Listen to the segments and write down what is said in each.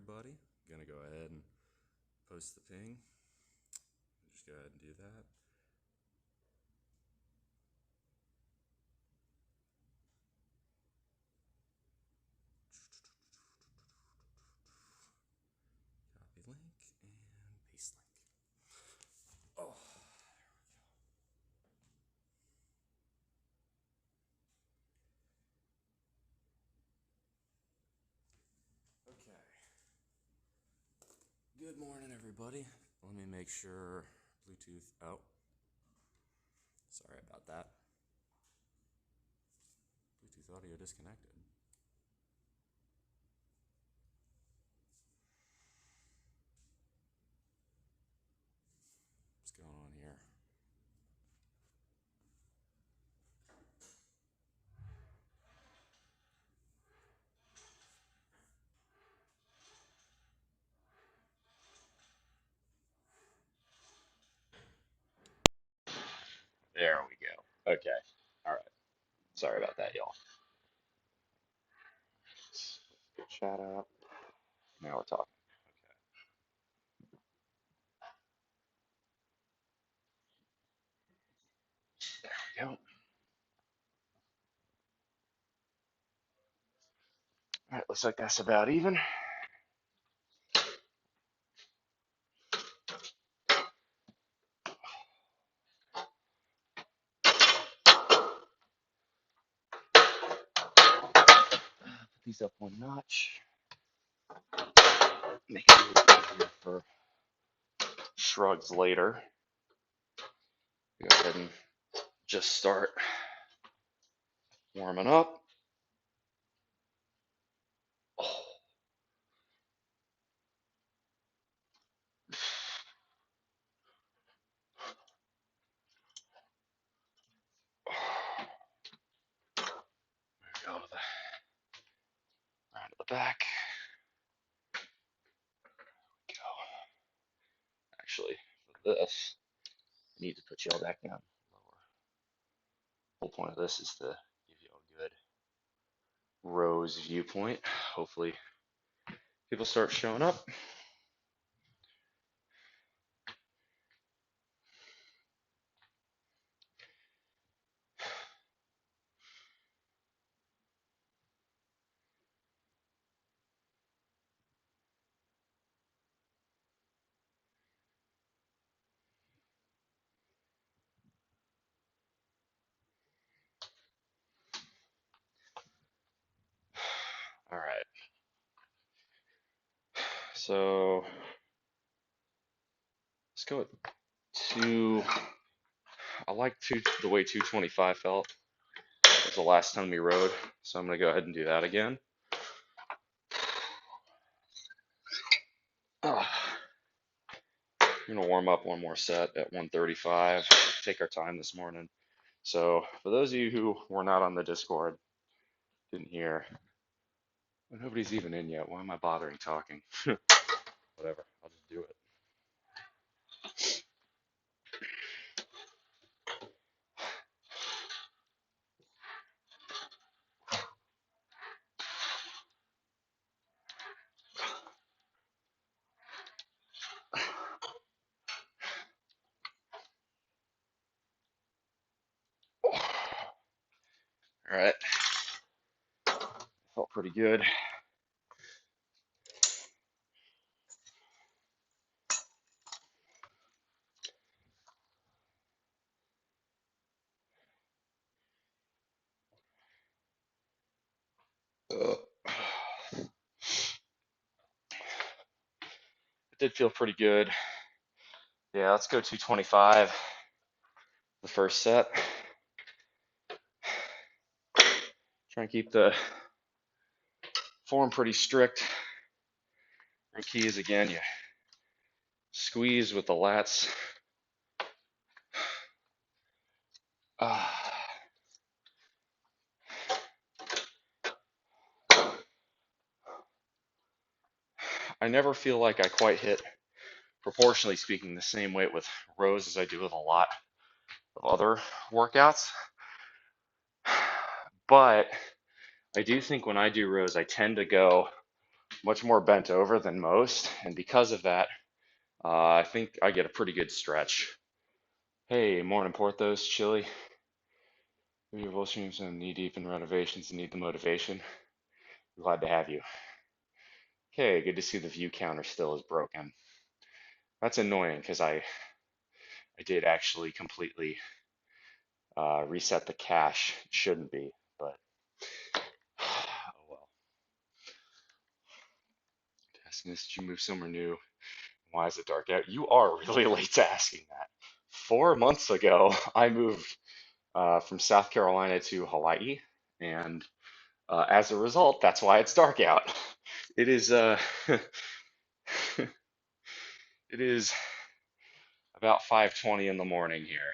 everybody. I'm gonna go ahead and post the ping. Just go ahead and do that. Copy link and paste link. Oh, there we go. Okay. Good morning, everybody. Let me make sure Bluetooth. Oh, sorry about that. Bluetooth audio disconnected. What's going on here? There we go. Okay. All right. Sorry about that, y'all. Chat up. Now we're talking. Okay. There we go. All right. Looks like that's about even. Put these up one notch. Make it a little easier for shrugs later. Go ahead and just start warming up. Oh. There we go. Round to the back. There we go. Actually, for this, I need to put y'all back down lower. The whole point of this is to give you a good rows viewpoint. Hopefully, people start showing up. All right. So let's go with I like the way 225 felt. That was the last time we rode, so I'm gonna go ahead and do that again. We're gonna warm up one more set at 135. Take our time this morning. So for those of you who were not on the Discord, didn't hear, well, nobody's even in yet. Why am I bothering talking? Whatever, I'll just do it. All right, felt pretty good. It did feel pretty good. Yeah, let's go 225. The first set. Try and keep the form pretty strict. The key is, again, you squeeze with the lats. I never feel like I quite hit, proportionally speaking, the same weight with rows as I do with a lot of other workouts. But I do think when I do rows, I tend to go much more bent over than most, and because of that, I think I get a pretty good stretch. Hey, morning Porthos, Chili. Your full streams and knee deep in renovations and need the motivation. Glad to have you. Okay, good to see the view counter still is broken. That's annoying because I did actually completely reset the cache. It shouldn't be, but oh well. Tessiness, did you move somewhere new? Why is it dark out? You are really late to asking that. 4 months ago, I moved from South Carolina to Hawaii, and as a result, that's why it's dark out. It is it is about 5:20 in the morning here.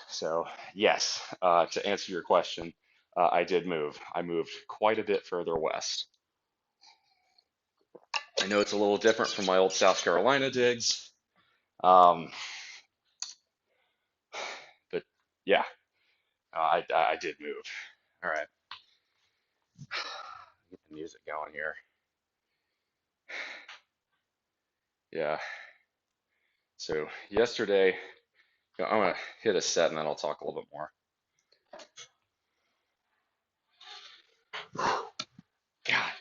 So yes, to answer your question, I did move. I moved quite a bit further west. I know it's a little different from my old South Carolina digs, um, but yeah, I did move. All right, get the music going here. Yeah. So yesterday, I'm gonna hit a set and then I'll talk a little bit more. God,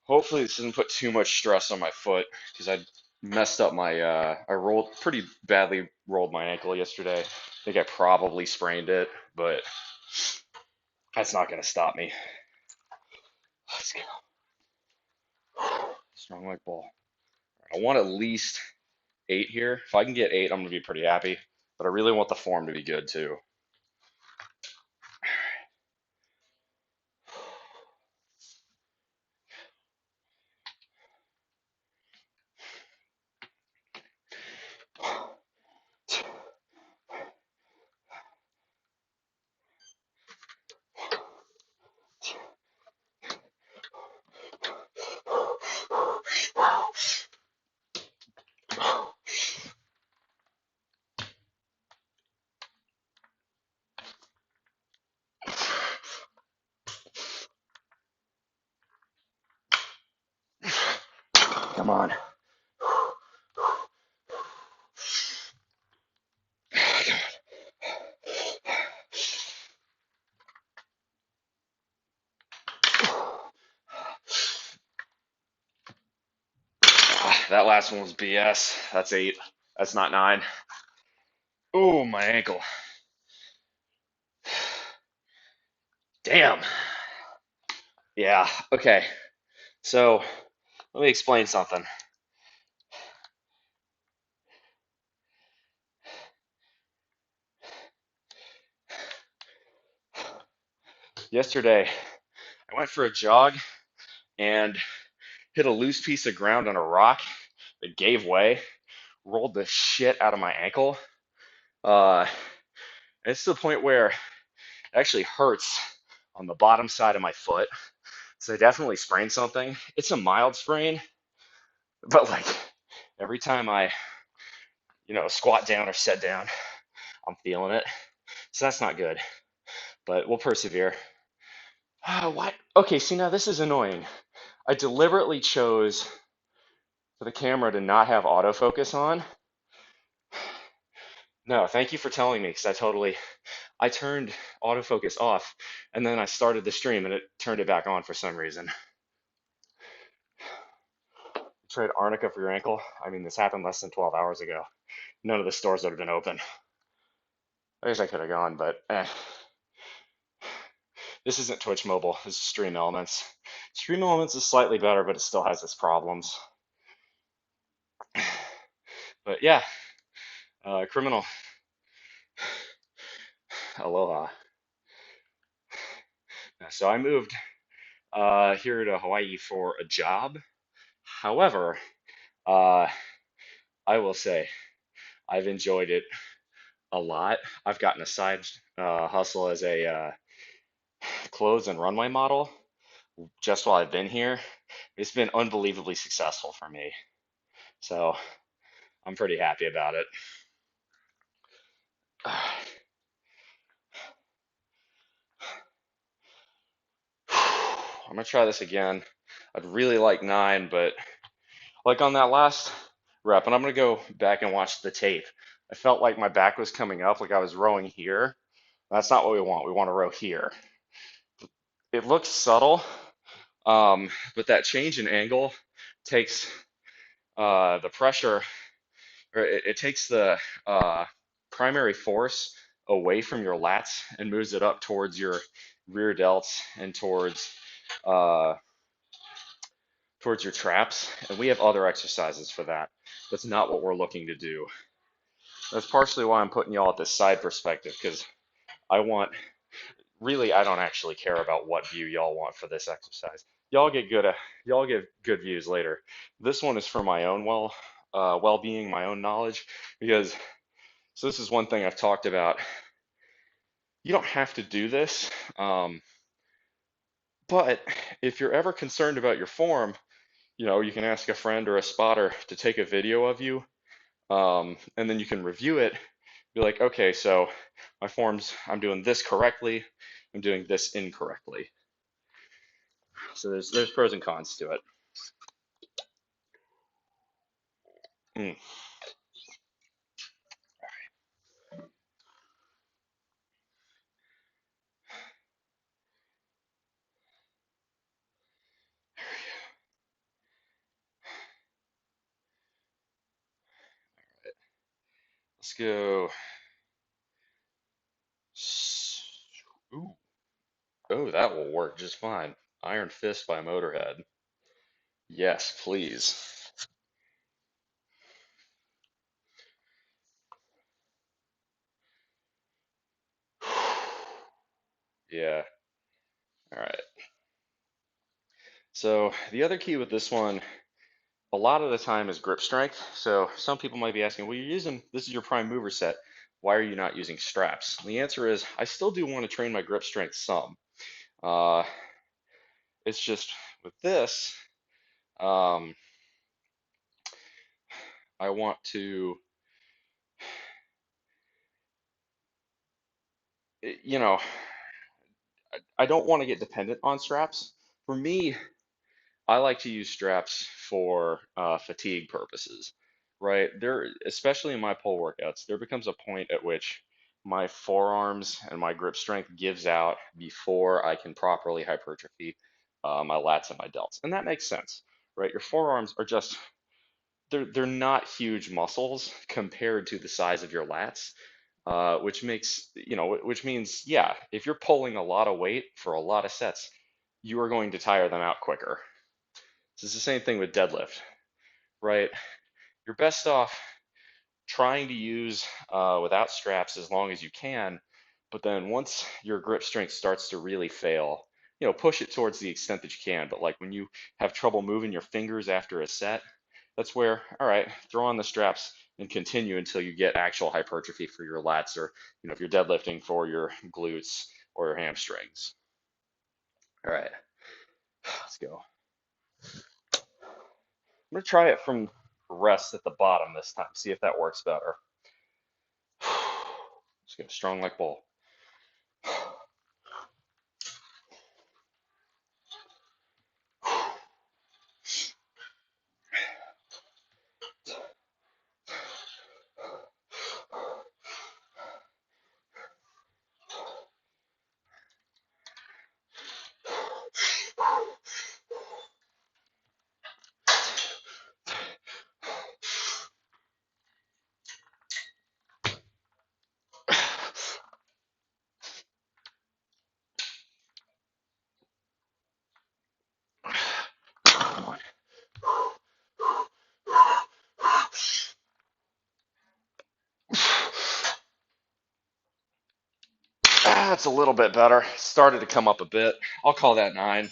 hopefully this doesn't put too much stress on my foot because I messed up my I rolled pretty badly rolled my ankle yesterday. I think I probably sprained it, but that's not gonna stop me. Let's go. Strong leg ball. I want at least 8 here. If I can get 8, I'm gonna be pretty happy. But I really want the form to be good too. Come on. That last one was BS. That's 8. That's not 9. Oh, my ankle. Damn. Yeah, okay. So, let me explain something. Yesterday, I went for a jog and hit a loose piece of ground on a rock that gave way, rolled the shit out of my ankle. Uh, it's to the point where it actually hurts on the bottom side of my foot. So I definitely sprained something. It's a mild sprain, but like every time I, squat down or sit down, I'm feeling it. So that's not good, but we'll persevere. What? Okay, see, now this is annoying. I deliberately chose for the camera to not have autofocus on. No, thank you for telling me, because I turned autofocus off, and then I started the stream, and it turned it back on for some reason. You tried arnica for your ankle? I mean, this happened less than 12 hours ago. None of the stores would have been open. I guess I could have gone, but this isn't Twitch Mobile. This is Stream Elements. Stream Elements is slightly better, but it still has its problems. But yeah, criminal. Aloha. So I moved here to Hawaii for a job. However, uh, I will say I've enjoyed it a lot. I've gotten a side hustle as a clothes and runway model just while I've been here. It's been unbelievably successful for me. So I'm pretty happy about it. I'm gonna try this again. I'd really like 9, but like on that last rep, and I'm gonna go back and watch the tape. I felt like my back was coming up, like I was rowing here. That's not what we want. We want to row here. It looks subtle, but that change in angle takes the pressure, or it takes the primary force away from your lats and moves it up towards your rear delts and uh, towards your traps. And we have other exercises for that. That's not what we're looking to do. That's partially why I'm putting y'all at this side perspective, because I want, really, I don't actually care about what view y'all want for this exercise. Y'all get good views later. This one is for my own well-being, my own knowledge, because so this is one thing I've talked about. You don't have to do this, but if you're ever concerned about your form, you can ask a friend or a spotter to take a video of you, and then you can review it. Be like, okay, so my forms, I'm doing this correctly, I'm doing this incorrectly. So there's pros and cons to it. Mm. Let's go. Ooh. Oh, that will work just fine. Iron Fist by Motorhead. Yes, please. Yeah. All right. So the other key with this one, a lot of the time, is grip strength. So some people might be asking, well, this is your prime mover set. Why are you not using straps? And the answer is, I still do want to train my grip strength some. Uh, it's just with this, um, I want to, you know, I don't want to get dependent on straps. For me, I like to use straps for fatigue purposes, right? Especially in my pull workouts, there becomes a point at which my forearms and my grip strength gives out before I can properly hypertrophy my lats and my delts, and that makes sense, right? Your forearms are just they're not huge muscles compared to the size of your lats, which means, yeah, if you're pulling a lot of weight for a lot of sets, you are going to tire them out quicker. So it's the same thing with deadlift, right? You're best off trying to use without straps as long as you can, but then once your grip strength starts to really fail, push it towards the extent that you can. But like when you have trouble moving your fingers after a set, that's where, all right, throw on the straps and continue until you get actual hypertrophy for your lats, or if you're deadlifting for your glutes or your hamstrings. All right, let's go. I'm gonna try it from rest at the bottom this time, see if that works better. Just go strong like bull. That's a little bit better. Started to come up a bit. I'll call that 9.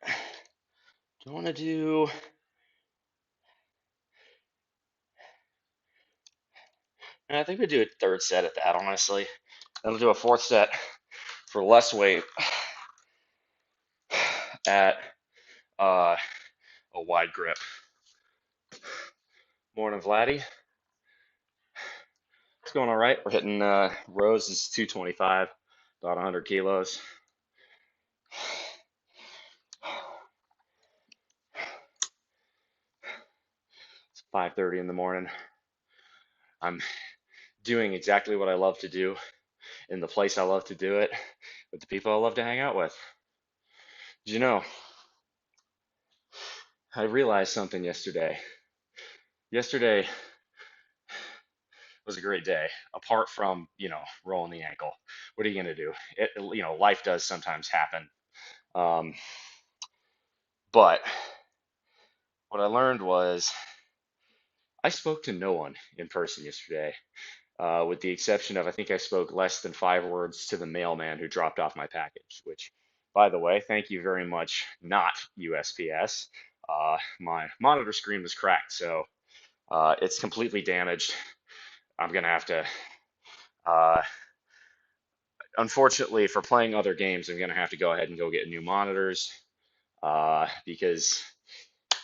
Do you want to do? I think we do a third set at that, honestly. Then we'll do a fourth set for less weight at a wide grip. Morning, Vladdy. It's going all right. We're hitting rows is 225, about 100 kilos. It's 5:30 in the morning. I'm doing exactly what I love to do in the place I love to do it with the people I love to hang out with. Did you know, I realized something yesterday. Yesterday was a great day, apart from, rolling the ankle. What are you going to do? Life does sometimes happen. Um, but what I learned was I spoke to no one in person yesterday, with the exception of I think I spoke less than 5 words to the mailman who dropped off my package, which, by the way, thank you very much, not USPS. My monitor screen was cracked, so it's completely damaged. I'm going to have to, uh, unfortunately, for playing other games, I'm going to have to go ahead and go get new monitors because,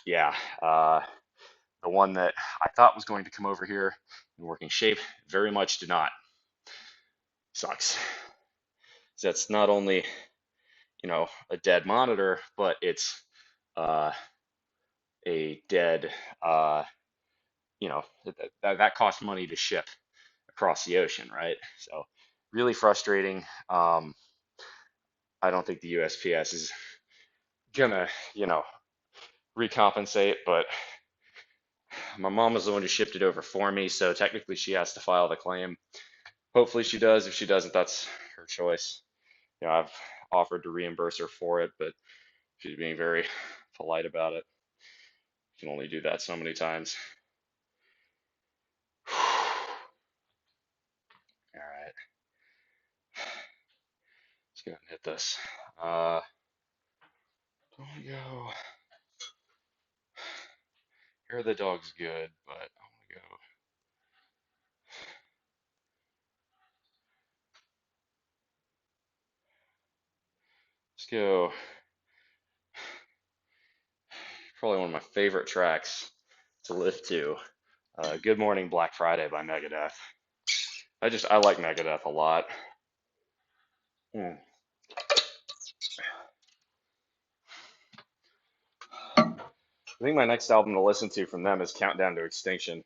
yeah, the one that I thought was going to come over here in working shape very much did not. Sucks. So that's not only, a dead monitor, but it's uh, a dead, that costs money to ship across the ocean, right? So really frustrating. I don't think the USPS is gonna, recompensate, but my mom was the one who shipped it over for me, so technically she has to file the claim. Hopefully she does. If she doesn't, that's her choice. I've offered to reimburse her for it, but she's being very polite about it. You can only do that so many times. All right, let's go ahead and hit this. Don't go. Here the dog's good, but I want to go. Let's go. Probably one of my favorite tracks to lift to. Good Morning Black Friday by Megadeth. I like Megadeth a lot. Mm. I think my next album to listen to from them is Countdown to Extinction.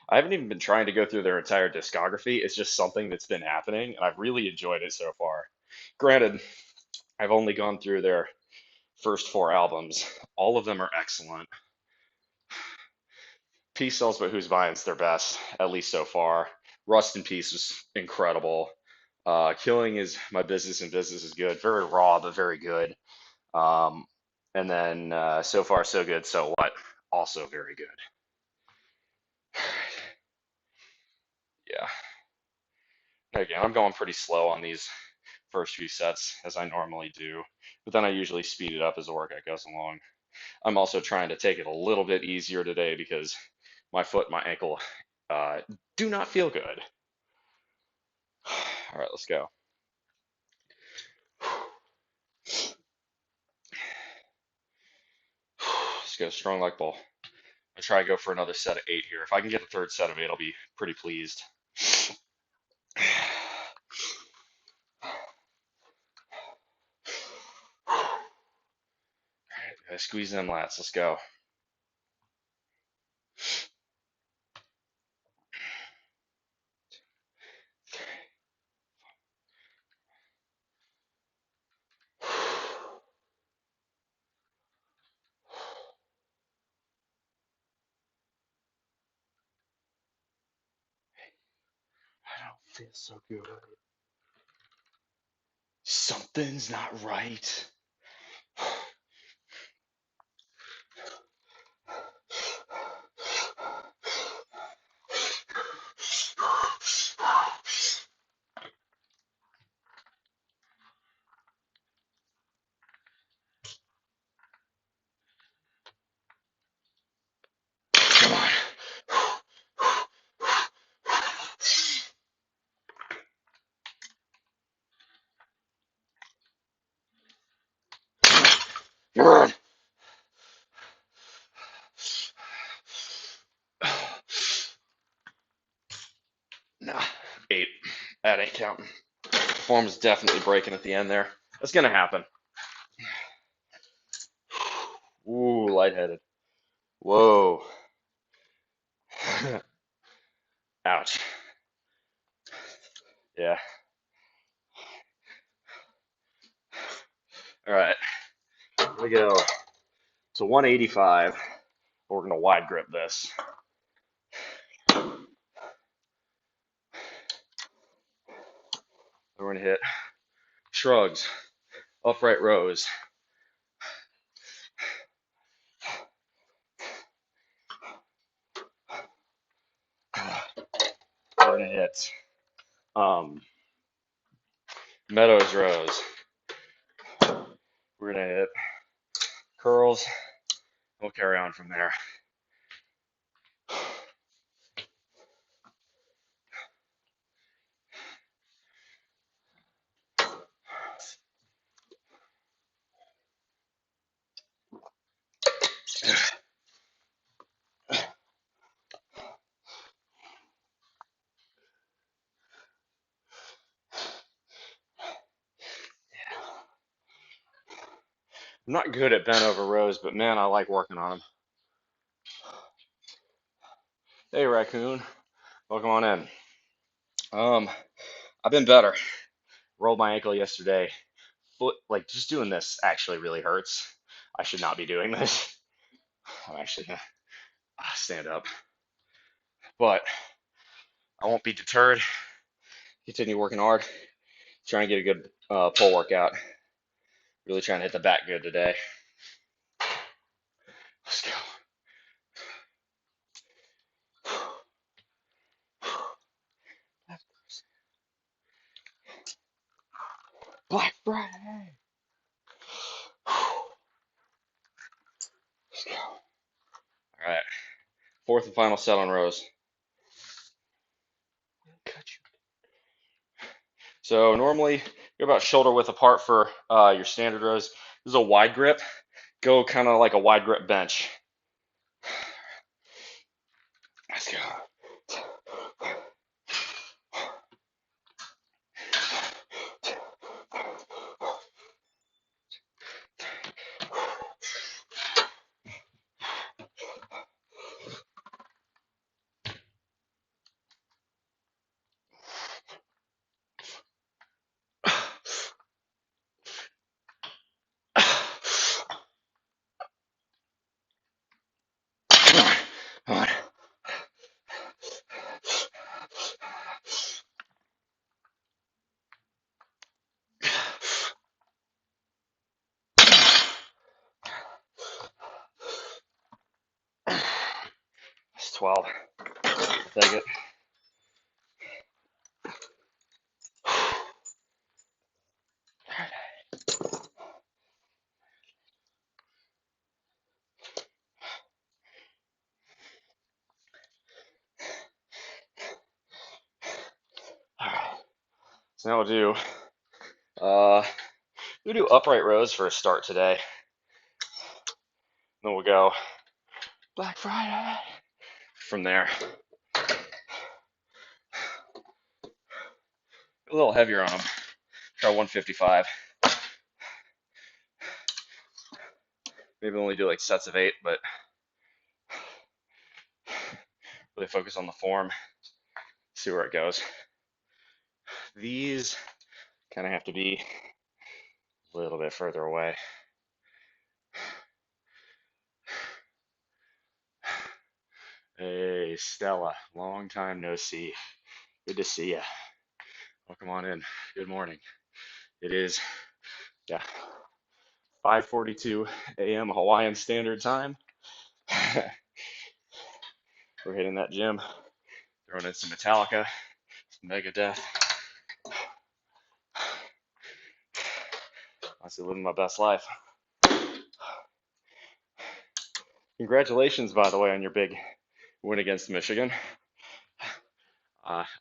I haven't even been trying to go through their entire discography. It's just something that's been happening, and I've really enjoyed it so far. Granted, I've only gone through their first 4 albums. All of them are excellent. Peace Sells But Who's Buying's their best, at least so far. Rust in Peace was incredible. Killing is My Business and Business is good. Very raw, but very good. Um, and then So Far So Good, So What? Also very good. Yeah. Again, I'm going pretty slow on these first few sets as I normally do, but then I usually speed it up as the workout goes along. I'm also trying to take it a little bit easier today because my foot and my ankle do not feel good. All right, let's go. Let's go strong like bull. I'll try to go for another set of 8 here. If I can get a third set of 8, I'll be pretty pleased. All right, squeeze them lats. Let's go. I don't feel so good. Something's not right. Come on. counting. Form is definitely breaking at the end there. That's gonna happen. Ooh, lightheaded. Whoa. Ouch. Yeah. All right. Here we go. So 185. We're gonna wide grip this. We're gonna hit shrugs, upright rows. We're gonna hit Meadows rows. We're gonna hit curls. We'll carry on from there. I'm not good at bent over rows, but man, I like working on them. Hey, raccoon, welcome on in. I've been better. Rolled my ankle yesterday. Foot, like just doing this actually really hurts. I should not be doing this. I'm actually gonna stand up, but I won't be deterred. Continue working hard. Trying to get a good pull workout. Really trying to hit the back good today. Let's go. Black Friday. Let's go. All right. Fourth and final set on rows. So normally you're about shoulder width apart for your standard rows. This is a wide grip. Go kind of like a wide grip bench. Let's go. Come on. It's 12. I'll take it. All right. So now we'll do upright rows for a start today. Then we'll go Black Friday from there. A little heavier on them. Try 155. Maybe only do like sets of 8, but really focus on the form. See where it goes. These kind of have to be a little bit further away. Hey, Stella, long time no see. Good to see you. Welcome on in. Good morning. It is, 5:42 a.m. Hawaiian Standard Time. We're hitting that gym, throwing in some Metallica, some Megadeth. Honestly, living my best life. Congratulations, by the way, on your big win against Michigan.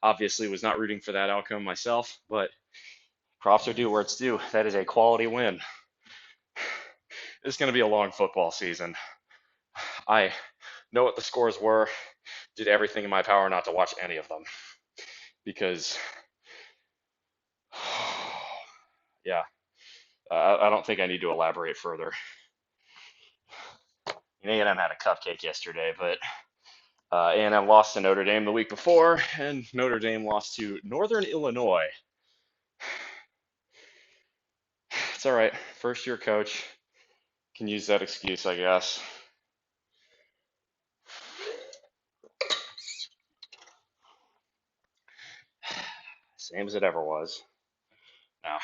Obviously was not rooting for that outcome myself, but props are due where it's due. That is a quality win. It's going to be a long football season. I know what the scores were, did everything in my power not to watch any of them, because Yeah, I don't think I need to elaborate further. A&M had a cupcake yesterday, but A&M lost to Notre Dame the week before, and Notre Dame lost to Northern Illinois. It's all right. First year coach can use that excuse, I guess. Same as it ever was. Now,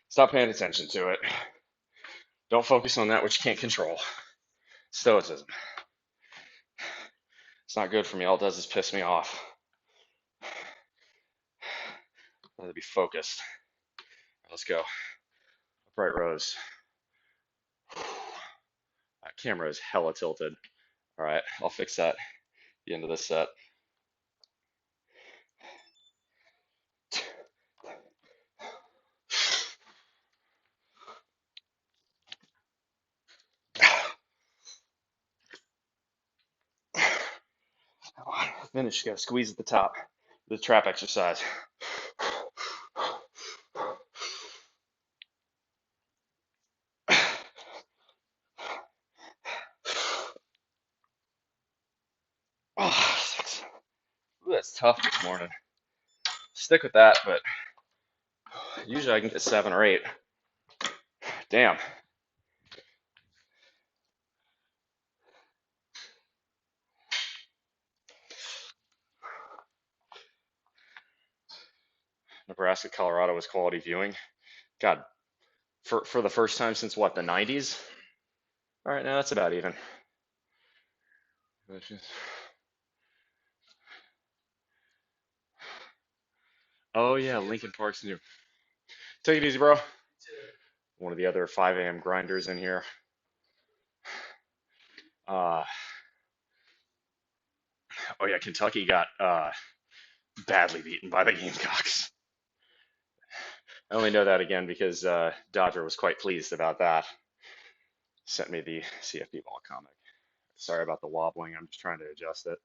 stop paying attention to it. Don't focus on that which you can't control. Stoicism. It's not good for me. All it does is piss me off. I have to be focused. Let's go. Upright rows. That camera is hella tilted. All right, I'll fix that at the end of this set. Finish. Gotta squeeze at the top. The trap exercise. Oh, 6. Ooh, that's tough this morning. Stick with that, but usually I can get 7 or 8. Damn. Nebraska, Colorado was quality viewing. God, for the first time since what, the 90s? All right, now that's about even. Oh yeah, Lincoln Park's new. Take it easy, bro. One of the other 5 a.m. grinders in here. Oh yeah, Kentucky got badly beaten by the Gamecocks. I only know that again because Dodger was quite pleased about that. Sent me the CFP ball comic. Sorry about the wobbling. I'm just trying to adjust it.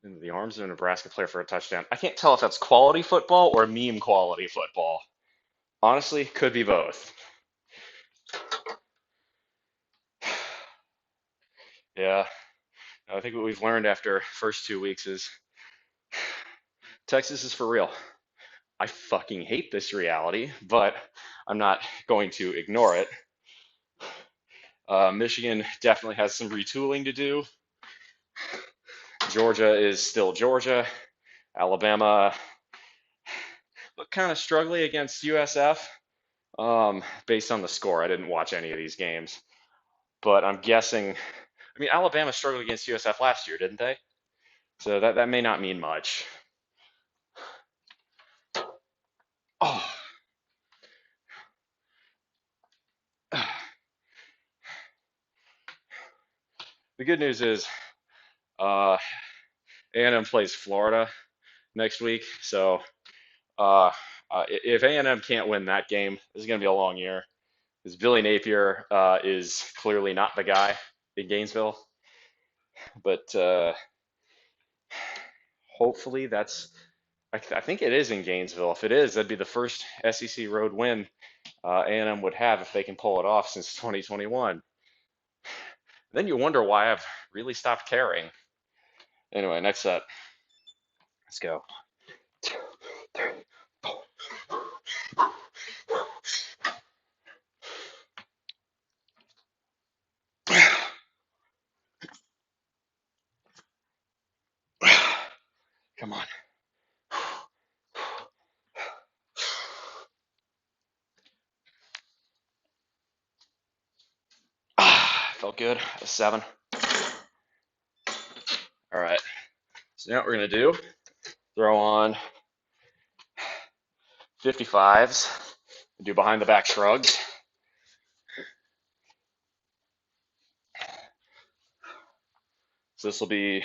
Into the arms of a Nebraska player for a touchdown. I can't tell if that's quality football or meme quality football. Honestly, could be both. Yeah, I think what we've learned after first 2 weeks is Texas is for real. I fucking hate this reality, but I'm not going to ignore it. Michigan definitely has some retooling to do. Georgia is still Georgia. Alabama looked kind of struggling against USF based on the score. I didn't watch any of these games, but I'm guessing. I mean, Alabama struggled against USF last year, didn't they? So that may not mean much. Oh. The good news is A&M plays Florida next week, so if A&M can't win that game, this is going to be a long year. Because Billy Napier is clearly not the guy in Gainesville, but hopefully that's. I think it is in Gainesville. If it is, that'd be the first SEC road win A&M would have if they can pull it off since 2021. Then you wonder why I've really stopped caring. Anyway, next set. Let's go. 2, 3, 4. Come on. Felt good. A 7. All right. So now what we're going to do, throw on 55s, do behind the back shrugs. So this will be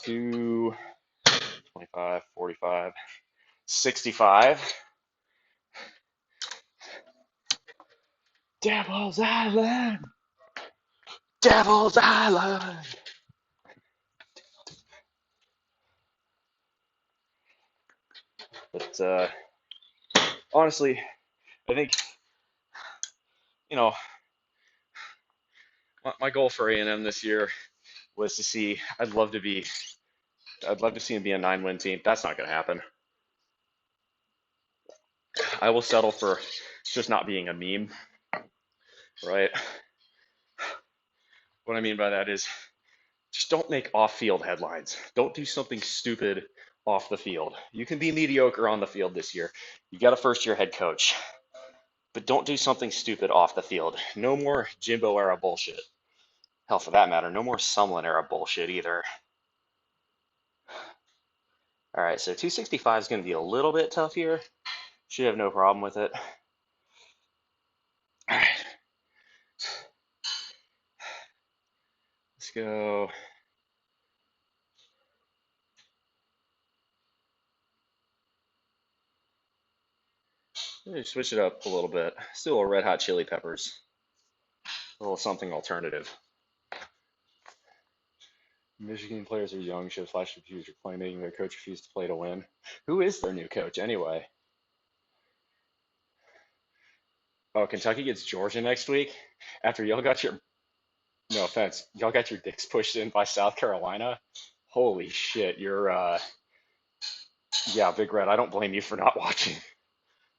2, 25, 45, 65. Devil's Island! Devil's Island! But honestly, I think, you know, my goal for A&M this year was to see. I'd love to see him be a 9-win team. That's not going to happen. I will settle for just not being a meme, right? What I mean by that is just don't make off-field headlines. Don't do something stupid off the field. You can be mediocre on the field this year. You got a first-year head coach, but don't do something stupid off the field. No more Jimbo era bullshit. Hell, for that matter, no more Sumlin era bullshit either. All right, so 265 is going to be a little bit tough here. Should have no problem with it. All right, let's go. Switch it up a little bit. Still a red hot chili peppers. A little something alternative. Michigan players are young, should flash the future playmaking. Their coach refused to play to win. Who is their new coach anyway? Oh, Kentucky gets Georgia next week. After y'all got your, no offense, y'all got your dicks pushed in by South Carolina. Holy shit, yeah, Big Red. I don't blame you for not watching.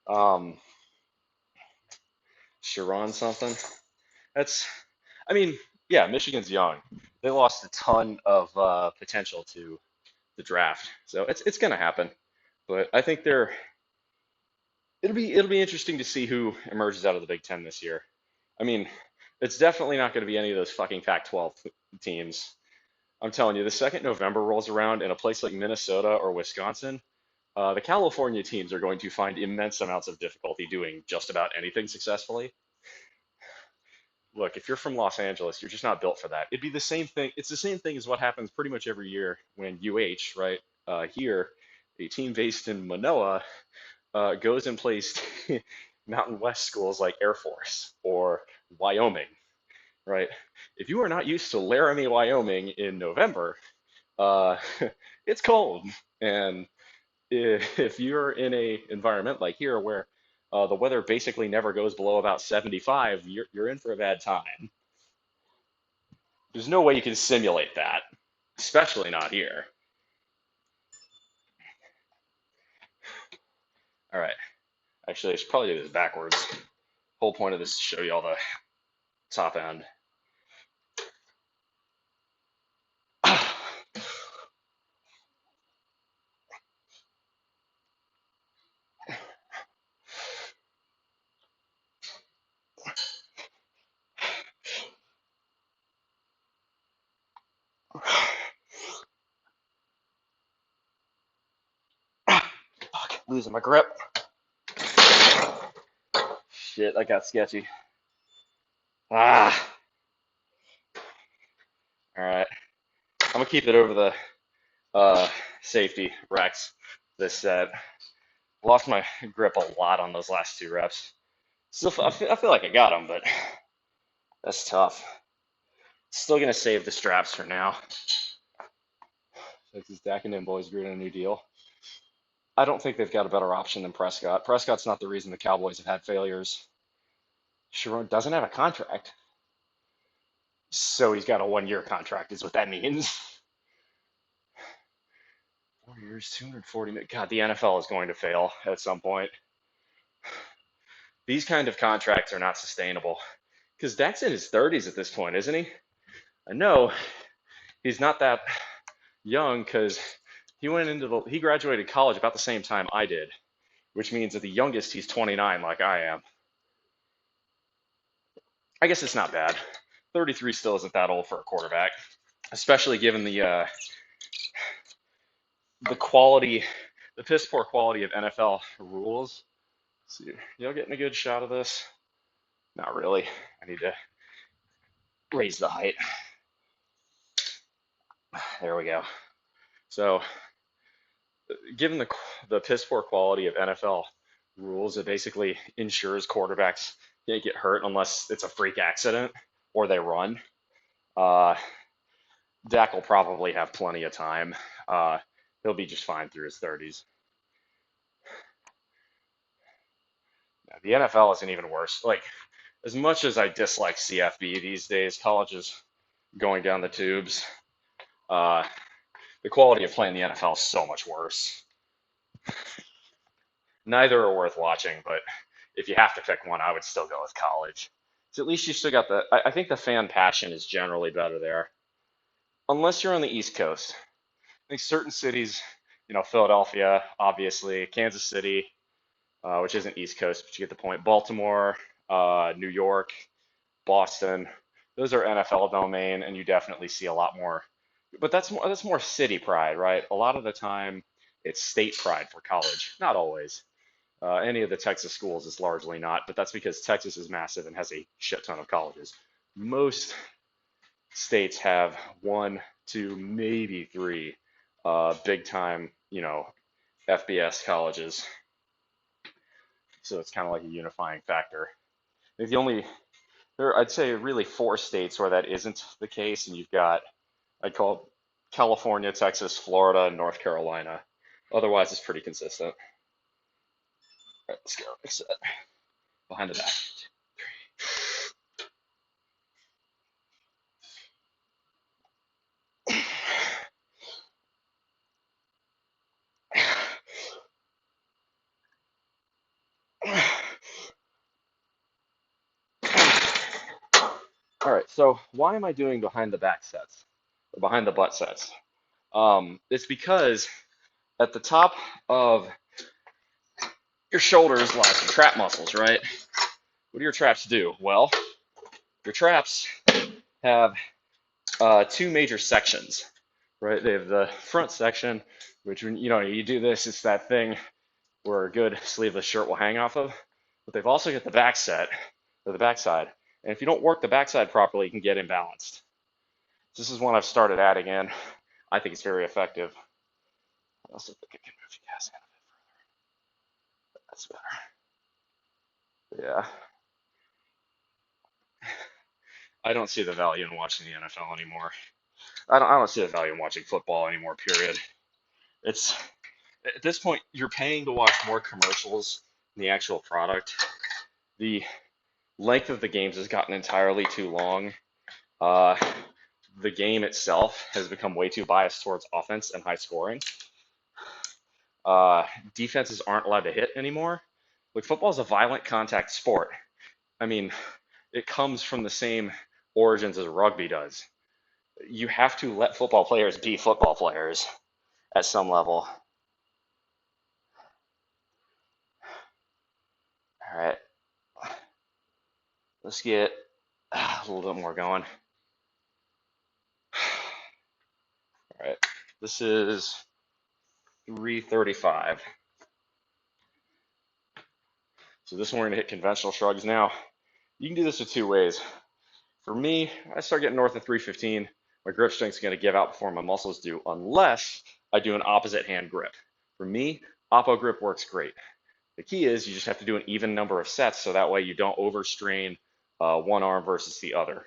Um, Sharon something. That's, I mean, yeah, Michigan's young. They lost a ton of potential to the draft, so it's gonna happen. But I think it'll be interesting to see who emerges out of the Big Ten this year. I mean, it's definitely not going to be any of those fucking Pac-12 teams. I'm telling you, the second November rolls around in a place like Minnesota or Wisconsin, the California teams are going to find immense amounts of difficulty doing just about anything successfully. Look, if you're from Los Angeles, you're just not built for that. It'd be the same thing. It's the same thing as what happens pretty much every year when right, here, a team based in Manoa goes and plays Mountain West schools like Air Force or Wyoming, right? If you are not used to Laramie, Wyoming in November, uh, it's cold. And if you're in a environment like here where the weather basically never goes below about 75, you're in for a bad time. There's no way you can simulate that, especially not here. All right. Actually, I should probably do this backwards. Whole point of this is to show you all the top end. Fuck, losing my grip. Shit, that got sketchy. Ah. All right. I'm gonna keep it over the safety Rex this set. Lost my grip a lot on those last two reps. Still, I feel like I got them, but that's tough. Still gonna save the straps for now. Texas Dak and them boys agreed on a new deal. I don't think they've got a better option than Prescott. Prescott's not the reason the Cowboys have had failures. Sharon doesn't have a contract, so he's got a 1-year contract, is what that means. 4 years, 240 million. God, the NFL is going to fail at some point. These kind of contracts are not sustainable because Dak's in his 30s at this point, isn't he? I know he's not that young because he graduated college about the same time I did, which means at the youngest he's 29, like I am. I guess it's not bad. 33 still isn't that old for a quarterback, especially given the quality, the piss poor quality of NFL rules. Let's see, y'all getting a good shot of this? Not really. I need to raise the height. There we go. So, given the piss poor quality of NFL rules, it basically ensures quarterbacks can't get hurt unless it's a freak accident or they run. Dak will probably have plenty of time. He'll be just fine through his 30s. The NFL isn't even worse. Like, as much as I dislike CFB these days, college is going down the tubes. Uh, the quality of playing the NFL is so much worse. Neither are worth watching, but if you have to pick one, I would still go with college. So at least you still got the. I think the fan passion is generally better there, unless you're on the East Coast. I think certain cities, Philadelphia, obviously, Kansas City, which isn't East Coast, but you get the point. Baltimore, New York, Boston, those are NFL domain, and you definitely see a lot more. But that's more city pride, right? A lot of the time, it's state pride for college. Not always. Any of the Texas schools is largely not, but that's because Texas is massive and has a shit ton of colleges. Most states have one, two, maybe three big time, FBS colleges. So it's kind of like a unifying factor. I think I'd say really four states where that isn't the case, and you've got, I'd call California, Texas, Florida, and North Carolina. Otherwise, it's pretty consistent. All right, let's go. Next set. Behind the back. All right, so why am I doing behind the back sets or behind the butt sets? It's because at the top of your shoulders lies your trap muscles, right? What do your traps do? Well, your traps have two major sections, right? They have the front section, which when you do this, it's that thing where a good sleeveless shirt will hang off of. But they've also got the back set or the backside, and if you don't work the backside properly, you can get imbalanced. This is one I've started adding in. I think it's very effective. I also think it can move the gas in a bit further. That's better. Yeah. I don't see the value in watching the NFL anymore. I don't see the value in watching football anymore, period. It's at this point you're paying to watch more commercials than the actual product. The length of the games has gotten entirely too long. The game itself has become way too biased towards offense and high scoring. Defenses aren't allowed to hit anymore. Like, football is a violent contact sport. I mean, it comes from the same origins as rugby does. You have to let football players be football players at some level. All right, let's get a little bit more going. All right, this is 335. So this one we're gonna hit conventional shrugs now. You can do this in two ways. For me, I start getting north of 315. My grip strength is going to give out before my muscles do, unless I do an opposite hand grip. For me, oppo grip works great. The key is you just have to do an even number of sets so that way you don't overstrain one arm versus the other.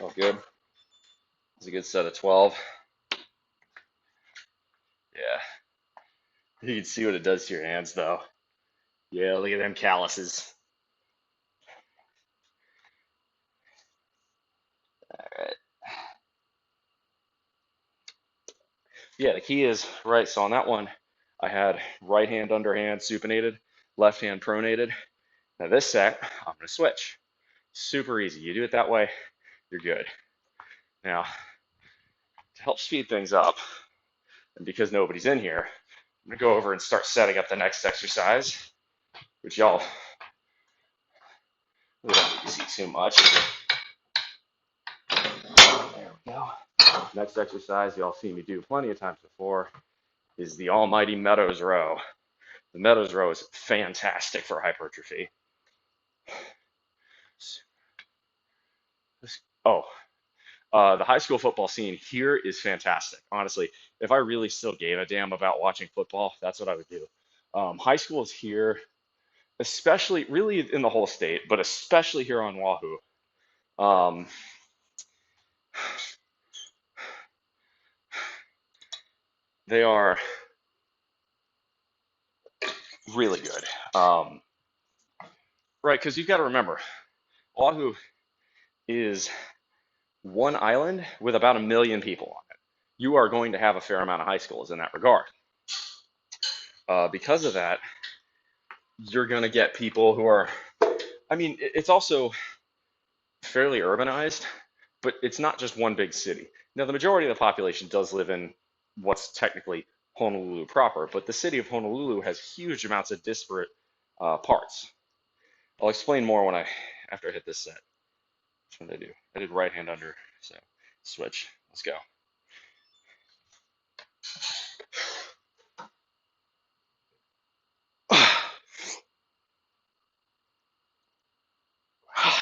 Oh, good. It's a good set of 12. Yeah. You can see what it does to your hands, though. Yeah, look at them calluses. All right. Yeah, the key is, right, so on that one, I had right hand underhand supinated, left hand pronated. Now this set, I'm going to switch. Super easy. You do it that way, you're good. Now, to help speed things up, and because nobody's in here, I'm going to go over and start setting up the next exercise, which y'all we don't see too much. There we go. Next exercise, y'all seen me do plenty of times before, is the almighty Meadows row. The Meadows row is fantastic for hypertrophy. Oh, The high school football scene here is fantastic. Honestly, if I really still gave a damn about watching football, that's what I would do. High schools here, especially really in the whole state, but especially here on Oahu, um, they are really good. Right, because you've got to remember, Oahu is one island with about 1 million people on it. You are going to have a fair amount of high schools in that regard. Because of that, you're going to get people who are, I mean, it's also fairly urbanized, but it's not just one big city. Now, the majority of the population does live in what's technically Honolulu proper, but the city of Honolulu has huge amounts of disparate parts. I'll explain more after I hit this set. Which one did I do? I did right hand under, so switch. Let's go.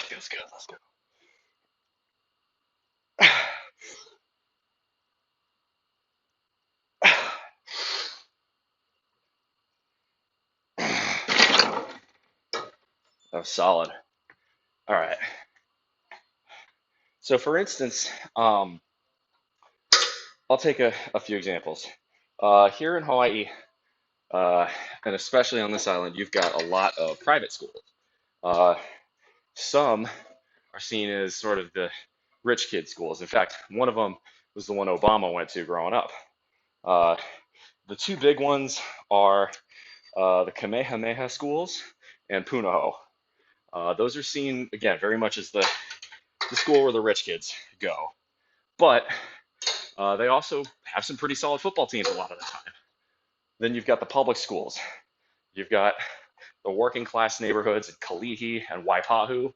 Feels good. Let's go. That was solid. All right. So for instance, I'll take a few examples. Here in Hawaii, uh, and especially on this island, you've got a lot of private schools. Uh, some are seen as sort of the rich kid schools. In fact, one of them was the one Obama went to growing up. Uh, the two big ones are the Kamehameha schools and Punahou. Those are seen, again, very much as the school where the rich kids go. But they also have some pretty solid football teams a lot of the time. Then you've got the public schools. You've got the working class neighborhoods in Kalihi and Waipahu.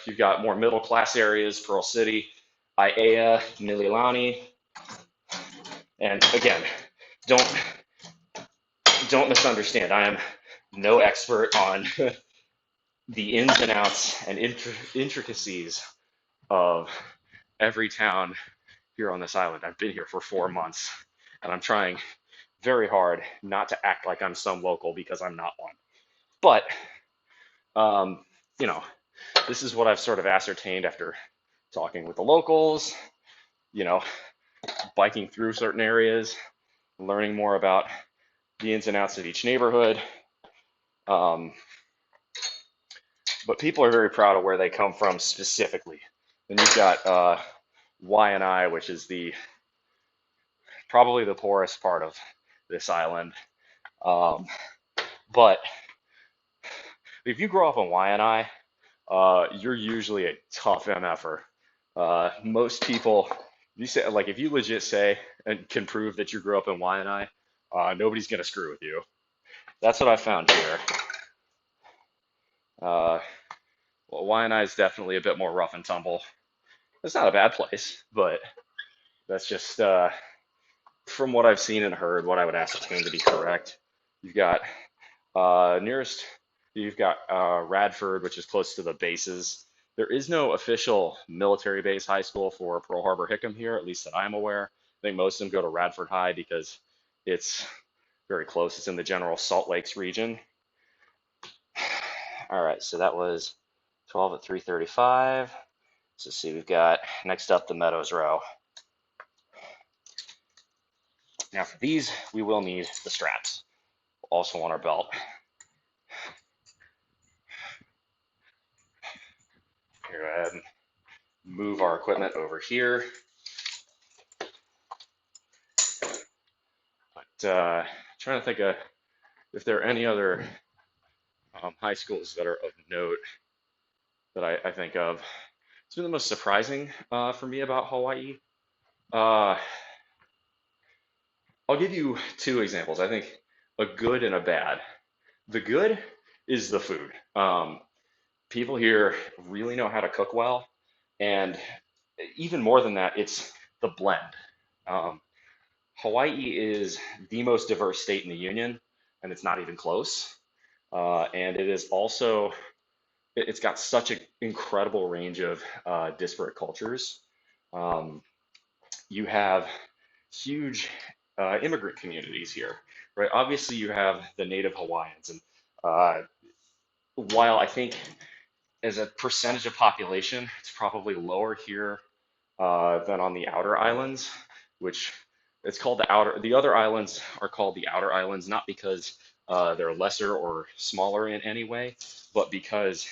You've got more middle class areas, Pearl City, Aiea, Mililani. And again, don't misunderstand. I am no expert on the ins and outs and intricacies of every town here on this island. I've been here for 4 months, and I'm trying very hard not to act like I'm some local because I'm not one. But um, you know, this is what I've sort of ascertained after talking with the locals, you know, biking through certain areas, learning more about the ins and outs of each neighborhood. Um, but people are very proud of where they come from specifically. Then you've got Waianae, which is probably the poorest part of this island. But if you grow up in Waianae, you're usually a tough MFer. Most people, you say like if you legit say and can prove that you grew up in Waianae, nobody's gonna screw with you. That's what I found here. Well, Waianae is definitely a bit more rough and tumble. It's not a bad place, but that's just from what I've seen and heard, what I would ascertain to be correct. You've got nearest, you've got Radford, which is close to the bases. There is no official military base high school for Pearl Harbor Hickam here, at least that I'm aware. I think most of them go to Radford High because it's very close. It's in the general Salt Lakes region. All right, so that was 12 at 335. So see, we've got next up the Meadows row. Now for these, we will need the straps, also on our belt. Here, go ahead and move our equipment over here. But trying to think of if there are any other high schools that are of note that I think of. It's been the most surprising for me about Hawaii. Uh, I'll give you two examples. I think a good and a bad. The good is the food. People here really know how to cook well, and even more than that, it's the blend. Um, Hawaii is the most diverse state in the union, and it's not even close. And it is also, it's got such an incredible range of disparate cultures. Um, you have huge immigrant communities here, right? Obviously, you have the native Hawaiians, and uh, while I think as a percentage of population, it's probably lower here than on the outer islands, which it's called the outer. The other islands are called the outer islands, not because they're lesser or smaller in any way, but because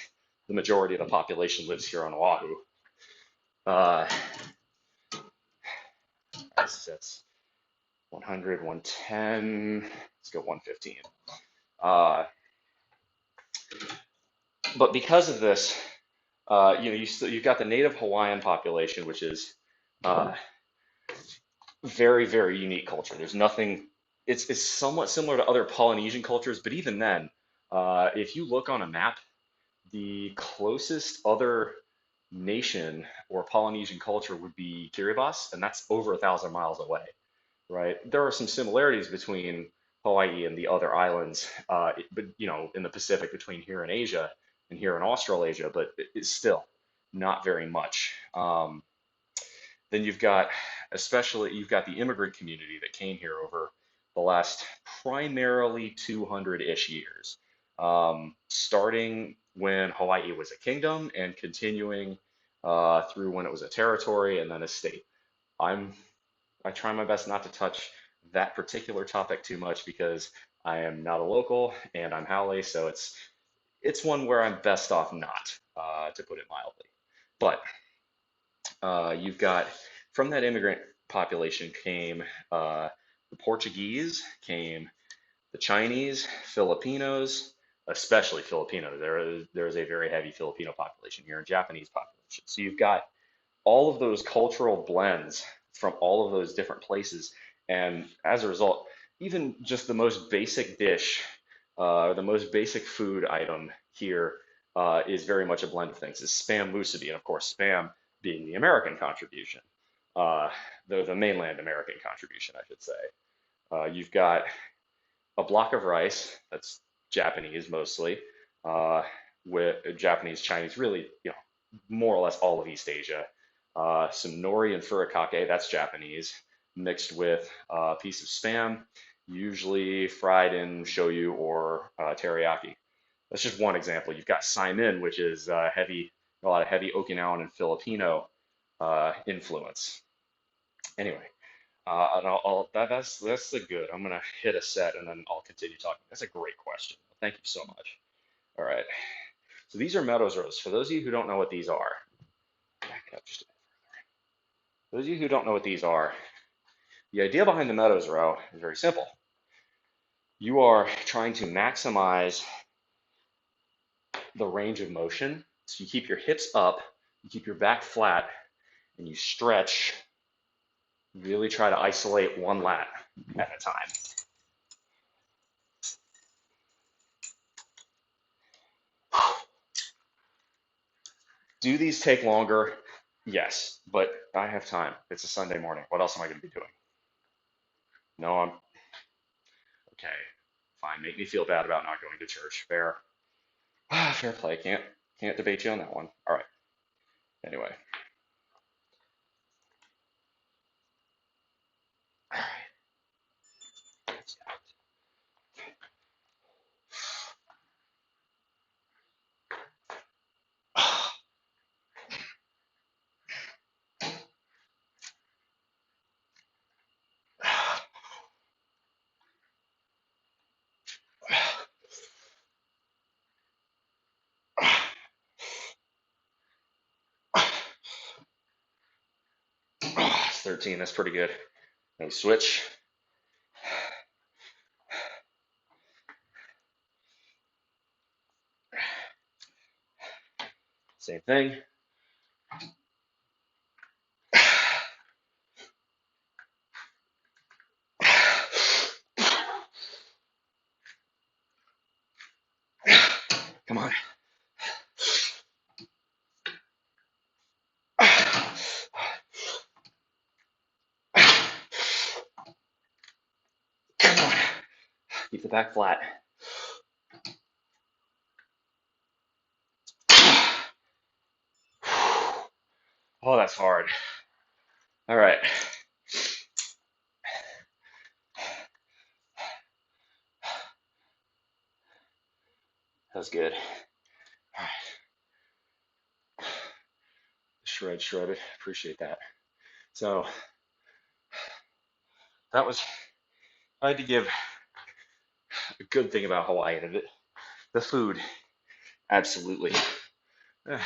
the majority of the population lives here on Oahu. Uh, that's 100, 110. Let's go 115. Uh, but because of this, you've got the native Hawaiian population, which is uh, very, very unique culture. There's nothing, it's somewhat similar to other Polynesian cultures, but even then, if you look on a map, the closest other nation or Polynesian culture would be Kiribati, and that's over 1,000 miles away, right? There are some similarities between Hawaii and the other islands, but in the Pacific between here and Asia and here in Australasia, but it's still not very much. Then you've got the immigrant community that came here over the last primarily 200-ish years, starting when Hawaii was a kingdom and continuing through when it was a territory and then a state. I'm I try my best not to touch that particular topic too much because I am not a local and I'm Haole, so it's one where I'm best off not, to put it mildly. But you've got from that immigrant population came the Portuguese, came the Chinese, Filipinos, especially Filipino. There is a very heavy Filipino population here and Japanese population. So you've got all of those cultural blends from all of those different places. And as a result, even just the most basic dish, the most basic food item here is very much a blend of things. It's spam musubi, and of course, spam being the American contribution, uh, the mainland American contribution, I should say. You've got a block of rice that's Japanese mostly, uh, with Japanese, Chinese, really, more or less all of East Asia. Some nori and furikake, that's Japanese, mixed with a piece of spam, usually fried in shoyu or teriyaki. That's just one example. You've got saimin, which is a lot of heavy Okinawan and Filipino influence. Anyway, and that's the good. I'm gonna hit a set and then I'll continue talking. That's a great question. Thank you so much. All right. So these are Meadows rows. For those of you who don't know what these are, back it up just a bit. For those of you who don't know what these are, the idea behind the Meadows row is very simple. You are trying to maximize the range of motion. So you keep your hips up, you keep your back flat, and you stretch. Really try to isolate one lat at a time. Do these take longer? Yes, but I have time. It's a Sunday morning. What else am I going to be doing? No, I'm okay. Fine. Make me feel bad about not going to church. Fair. Fair play. Can't debate you on that one. All right. Anyway. All right. 13. That's pretty good. Let me switch. Same thing. Come on. Come on. Keep the back flat. Oh, that's hard. All right. That was good. All right. Shredded. Appreciate that. So that was, I had to give a good thing about Hawaii. The food, absolutely. And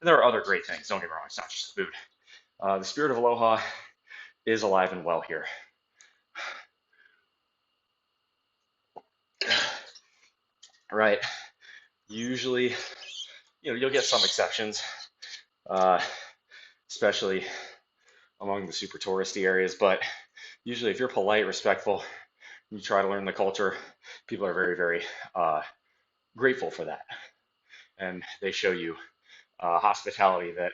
there are other great things. Don't get me wrong. It's not just the food. The spirit of aloha is alive and well here. Right. Usually, you'll get some exceptions, uh, especially among the super touristy areas. But usually, if you're polite, respectful, you try to learn the culture, people are very, very grateful for that. And they show you hospitality that,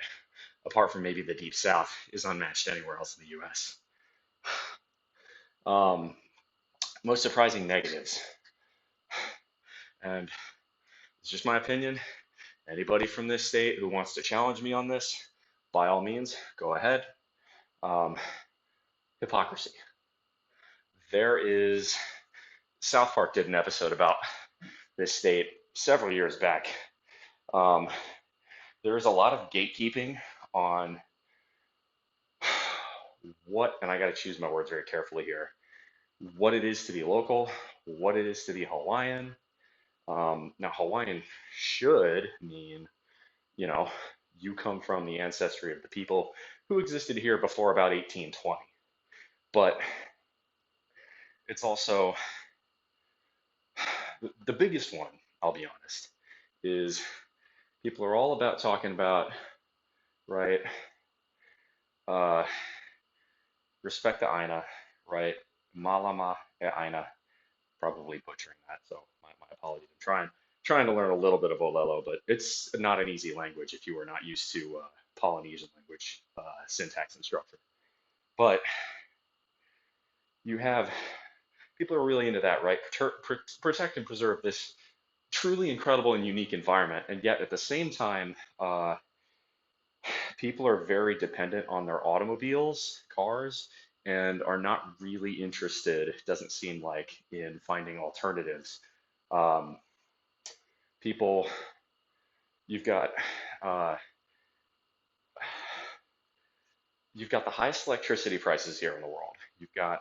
apart from maybe the Deep South, is unmatched anywhere else in the US. Um, Most surprising negatives, and it's just my opinion. Anybody from this state who wants to challenge me on this, by all means, go ahead. Um, Hypocrisy. There is, South Park did an episode about this state several years back. Um, there is a lot of gatekeeping on what, and I got to choose my words very carefully here, what it is to be local, what it is to be Hawaiian. Now, Hawaiian should mean, you know, you come from the ancestry of the people who existed here before about 1820. But it's also the biggest one, I'll be honest, is people are all about talking about, right, uh, respect the Aina, right, malama e Aina, probably butchering that, so my apologies. I'm trying to learn a little bit of Olelo, but it's not an easy language if you are not used to Polynesian language syntax and structure. But you have people are really into that, right? Protect and preserve this truly incredible and unique environment, and yet at the same time, people are very dependent on their automobiles, cars, and are not really interested, it doesn't seem like, in finding alternatives. Um, People, you've got uh, you've got the highest electricity prices here in the world. You've got,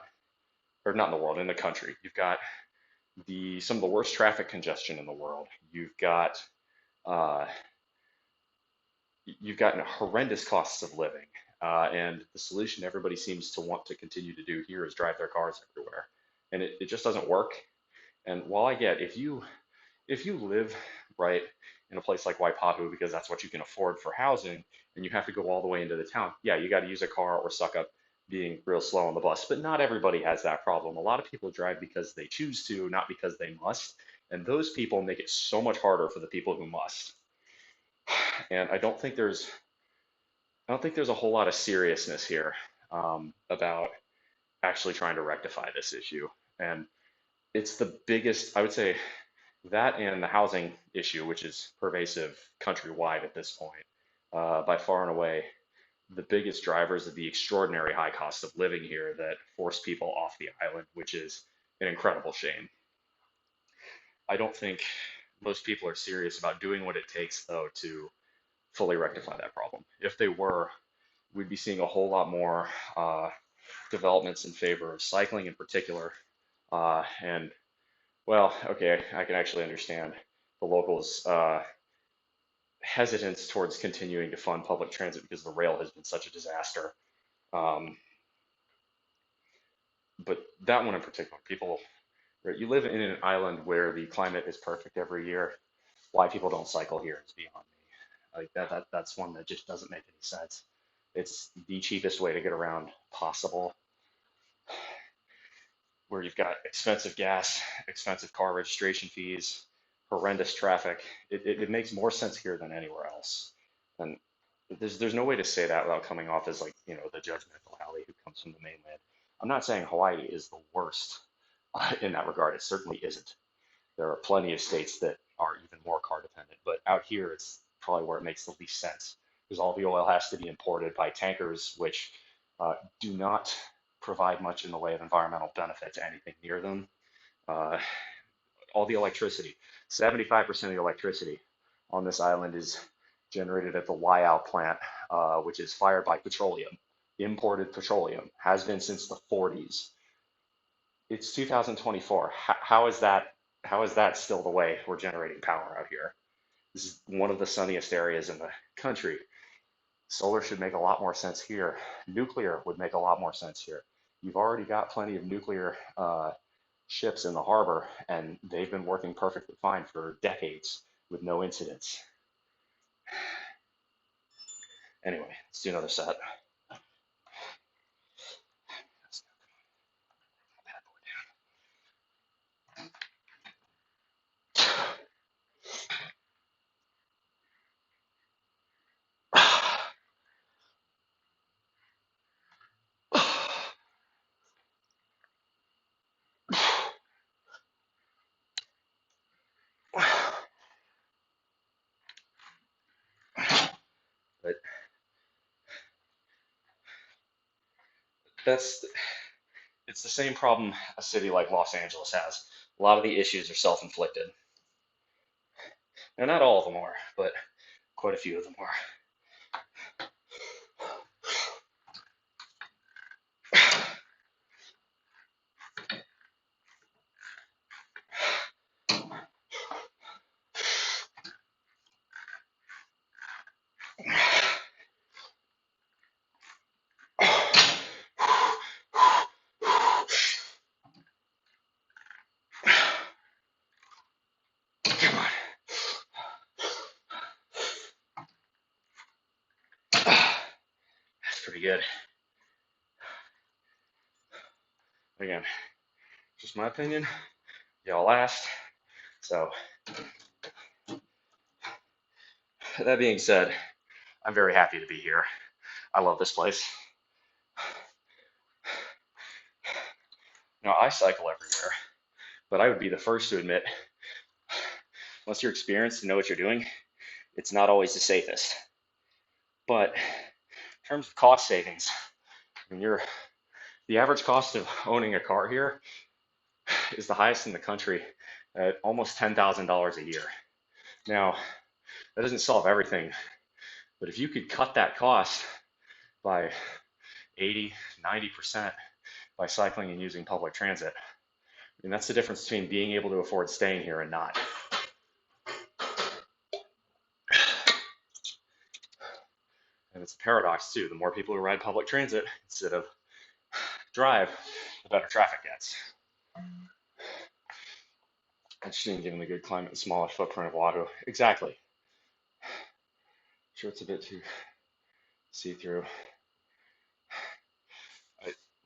or not in the world, in the country. You've got the some of the worst traffic congestion in the world. Uh, you've gotten horrendous costs of living. And the solution everybody seems to want to continue to do here is drive their cars everywhere. And it just doesn't work. And while I get, if you live right in a place like Waipahu because that's what you can afford for housing, and you have to go all the way into the town, yeah, you got to use a car or suck up being real slow on the bus. But not everybody has that problem. A lot of people drive because they choose to, not because they must. And those people make it so much harder for the people who must. And I don't think there's a whole lot of seriousness here about actually trying to rectify this issue. And it's the biggest, I would say, that and the housing issue, which is pervasive countrywide at this point, by far and away, the biggest drivers of the extraordinary high cost of living here that force people off the island, which is an incredible shame. I don't think most people are serious about doing what it takes, though, to fully rectify that problem. If they were, we'd be seeing a whole lot more developments in favor of cycling in particular. And well, okay, I can actually understand the locals' hesitance towards continuing to fund public transit because the rail has been such a disaster. Um, but that one in particular, people, right, you live in an island where the climate is perfect every year. Why people don't cycle here is beyond me. Like that's one that just doesn't make any sense. It's the cheapest way to get around possible, where you've got expensive gas, expensive car registration fees, horrendous traffic. It makes more sense here than anywhere else. And there's no way to say that without coming off as like, the judgmental Hallie who comes from the mainland. I'm not saying Hawaii is the worst in that regard. It certainly isn't. There are plenty of states that are even more car dependent, but out here it's probably where it makes the least sense because all the oil has to be imported by tankers, which do not provide much in the way of environmental benefit to anything near them. Uh, all the electricity, 75% of the electricity on this island is generated at the Waiau plant, which is fired by petroleum, imported petroleum, has been since the 40s. It's 2024. How is that? How is that still the way we're generating power out here? This is one of the sunniest areas in the country. Solar should make a lot more sense here. Nuclear would make a lot more sense here. You've already got plenty of nuclear ships in the harbor, and they've been working perfectly fine for decades with no incidents. Anyway, let's do another set. But that's it's the same problem a city like Los Angeles has. A lot of the issues are self-inflicted. And not all of them are, but quite a few of them are. Come on. That's pretty good. Again, just my opinion. Y'all asked. So, that being said, I'm very happy to be here. I love this place. Now, I cycle everywhere, but I would be the first to admit, unless you're experienced and know what you're doing, it's not always the safest. But in terms of cost savings, I mean, the average cost of owning a car here is the highest in the country at almost $10,000 a year. Now, that doesn't solve everything, but if you could cut that cost by 80, 90% by cycling and using public transit, and that's the difference between being able to afford staying here and not. And it's a paradox too. The more people who ride public transit instead of drive, the better traffic gets. Interesting given the good climate and smaller footprint of Oahu. Exactly. Sure, it's a bit too see-through.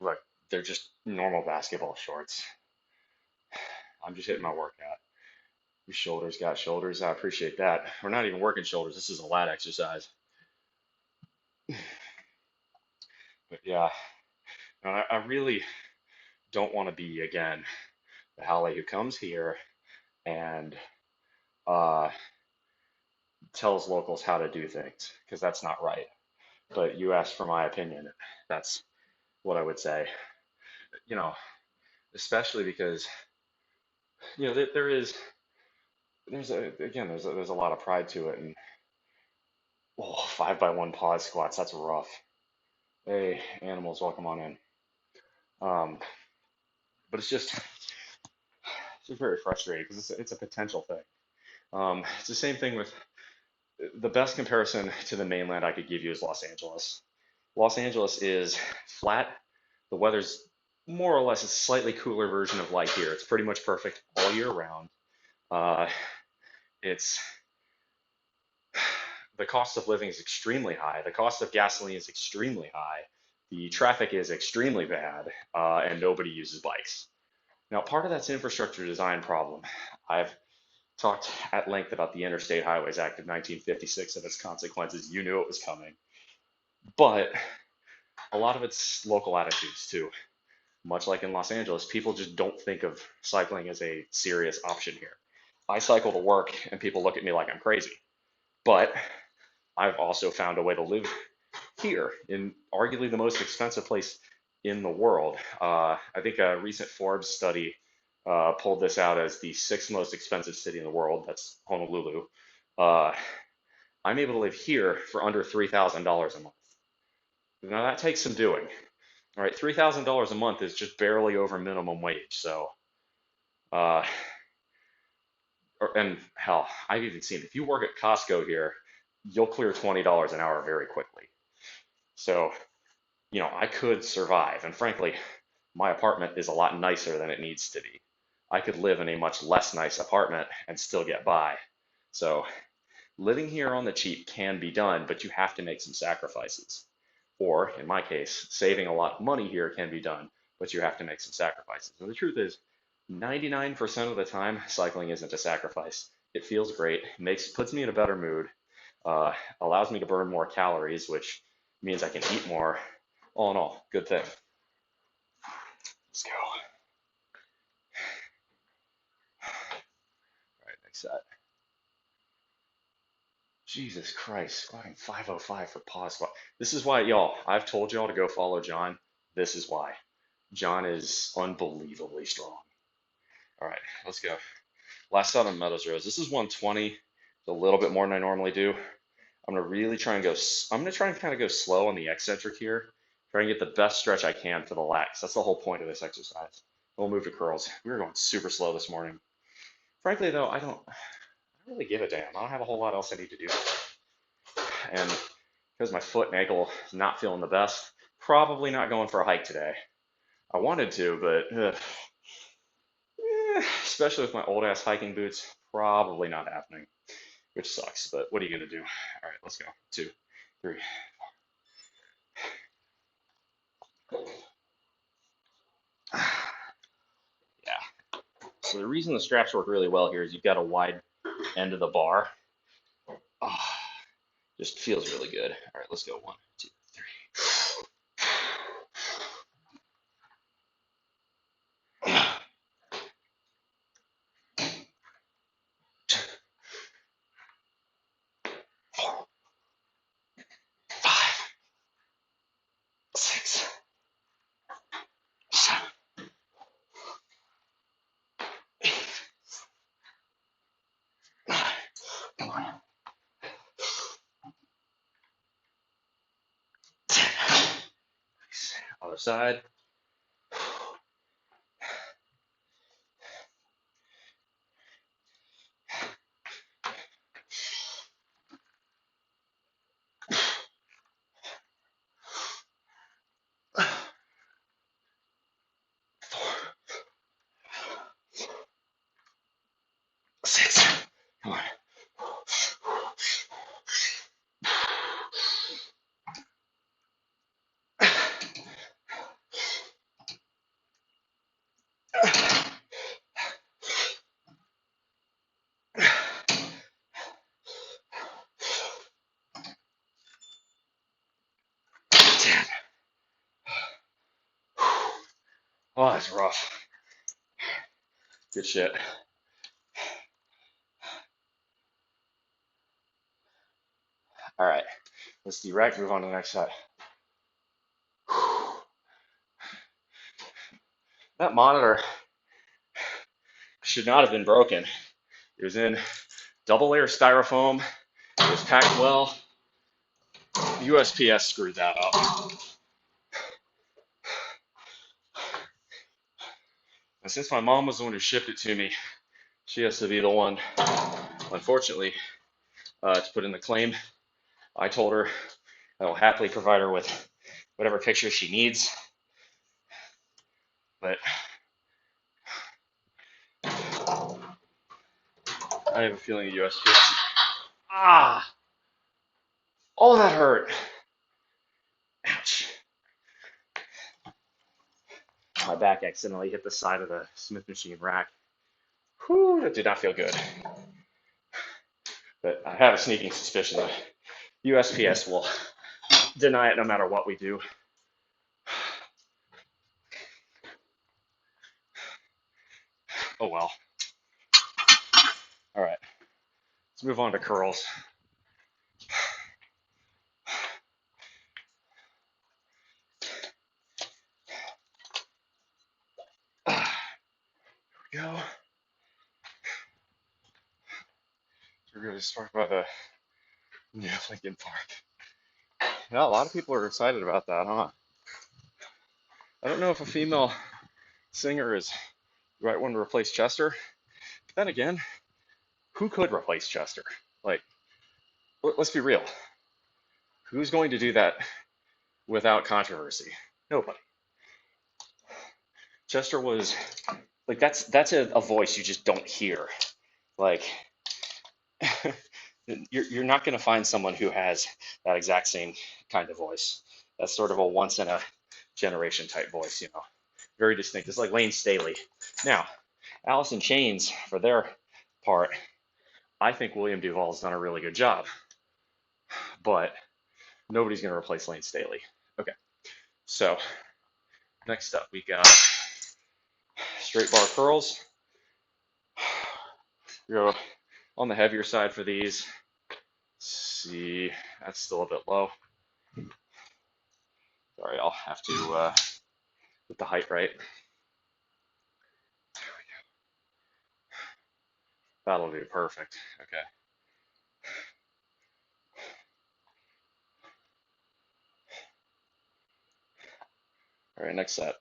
Look, they're just normal basketball shorts. I'm just hitting my workout. Your shoulders got shoulders. I appreciate that. We're not even working shoulders. This is a lat exercise. But yeah, no, I really don't want to be, again, the Halle who comes here and uh, tells locals how to do things, because that's not right. But you asked for my opinion. That's what I would say. You know, especially because there's a lot of pride to it, and 5x1 pause squats, that's rough. Hey, animals, welcome on in. But it's just very frustrating because it's a potential thing. It's the same thing with the best comparison to the mainland I could give you is Los Angeles. Los Angeles is flat. The weather's more or less a slightly cooler version of like here. It's pretty much perfect all year round. Uh, it's the cost of living is extremely high. The cost of gasoline is extremely high. The traffic is extremely bad, and nobody uses bikes. Now, part of that's an infrastructure design problem. I've talked at length about the Interstate Highways Act of 1956 and its consequences. You knew it was coming. But a lot of it's local attitudes too. Much like in Los Angeles, people just don't think of cycling as a serious option here. I cycle to work and people look at me like I'm crazy. But I've also found a way to live here in arguably the most expensive place in the world. I think a recent Forbes study pulled this out as the sixth most expensive city in the world. That's Honolulu. Uh, I'm able to live here for under $3,000 a month. Now that takes some doing. All right, $3,000 a month is just barely over minimum wage. So, uh, and hell, I've even seen if you work at Costco here, you'll clear $20 an hour very quickly. So, I could survive. And frankly, my apartment is a lot nicer than it needs to be. I could live in a much less nice apartment and still get by. So, living here on the cheap can be done, but you have to make some sacrifices. Or, in my case, saving a lot of money here can be done, but you have to make some sacrifices. And the truth is, 99% of the time, cycling isn't a sacrifice. It feels great, puts me in a better mood, allows me to burn more calories, which means I can eat more. All in all, good thing. Let's go. All right, next set. Jesus Christ, squatting 505 for pause squat. This is why, y'all, I've told y'all to go follow John. This is why. John is unbelievably strong. All right, let's go. Last out on Meadows rows. This is 120. It's a little bit more than I normally do. I'm gonna really try and kind of go slow on the eccentric here. Try and get the best stretch I can for the lats. That's the whole point of this exercise. We'll move to curls. We were going super slow this morning. Frankly, though, I don't really give a damn. I don't have a whole lot else I need to do. And because my foot and ankle is not feeling the best, probably not going for a hike today. I wanted to, but especially with my old ass hiking boots, probably not happening, which sucks. But what are you gonna do? All right, let's go. 2, 3. Yeah. So the reason the straps work really well here is you've got a wide end of the bar. Oh, just feels really good. All right, let's go. 1, 2, 3. Other side. Come on. Oh, that's rough. Good shit. All right, let's direct, move on to the next side. That monitor should not have been broken. It was in double layer styrofoam. It was packed well. USPS screwed that up. And since my mom was the one who shipped it to me, she has to be the one, unfortunately, to put in the claim. I told her I will happily provide her with whatever picture she needs. But I have a feeling the USPS. Ah! Oh, that hurt. Ouch. My back accidentally hit the side of the Smith machine rack. Whew, that did not feel good. But I have a sneaking suspicion that USPS will deny it no matter what we do. Oh well. All right, let's move on to curls. We're going to just talk about the new Linkin Park. Yeah, a lot of people are excited about that, huh? I don't know if a female singer is the right one to replace Chester. But then again, who could replace Chester? Like, let's be real. Who's going to do that without controversy? Nobody. Chester was like that's a voice you just don't hear. Like you're not going to find someone who has that exact same kind of voice. That's sort of a once in a generation type voice, you know. Very distinct. It's like Lane Staley. Now, Alice in Chains, for their part, I think William Duvall's done a really good job, but nobody's going to replace Lane Staley. Okay, so next up we got straight bar curls. We go on the heavier side for these. See, that's still a bit low. Sorry, I'll have to get the height right. That'll be perfect. Okay. All right, next set.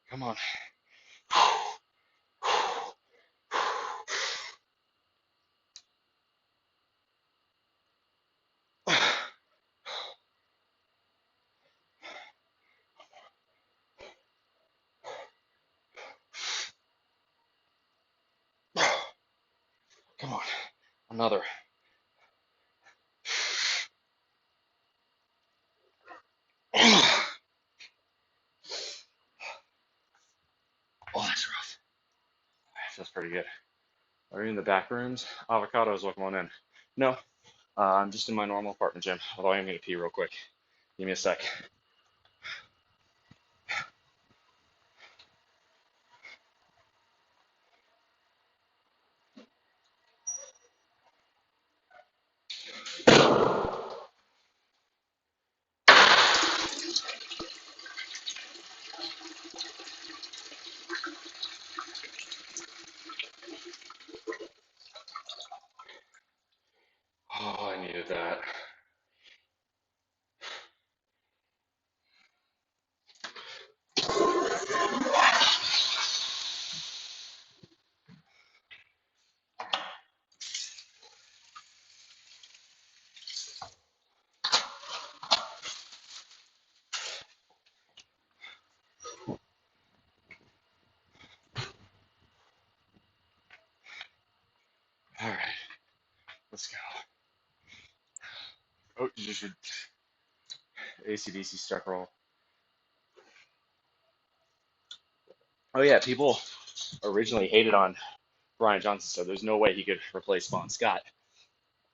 Come on. Come on. Another. Oh, that's rough. Feels pretty good. Are you in the back rooms? Avocados, welcome on in. No, I'm just in my normal apartment gym, although I am going to pee real quick. Give me a sec. Oh, I needed that. All right, let's go. Oh, you should ACDC step roll. Oh yeah, people originally hated on Brian Johnson, so there's no way he could replace Bon Scott.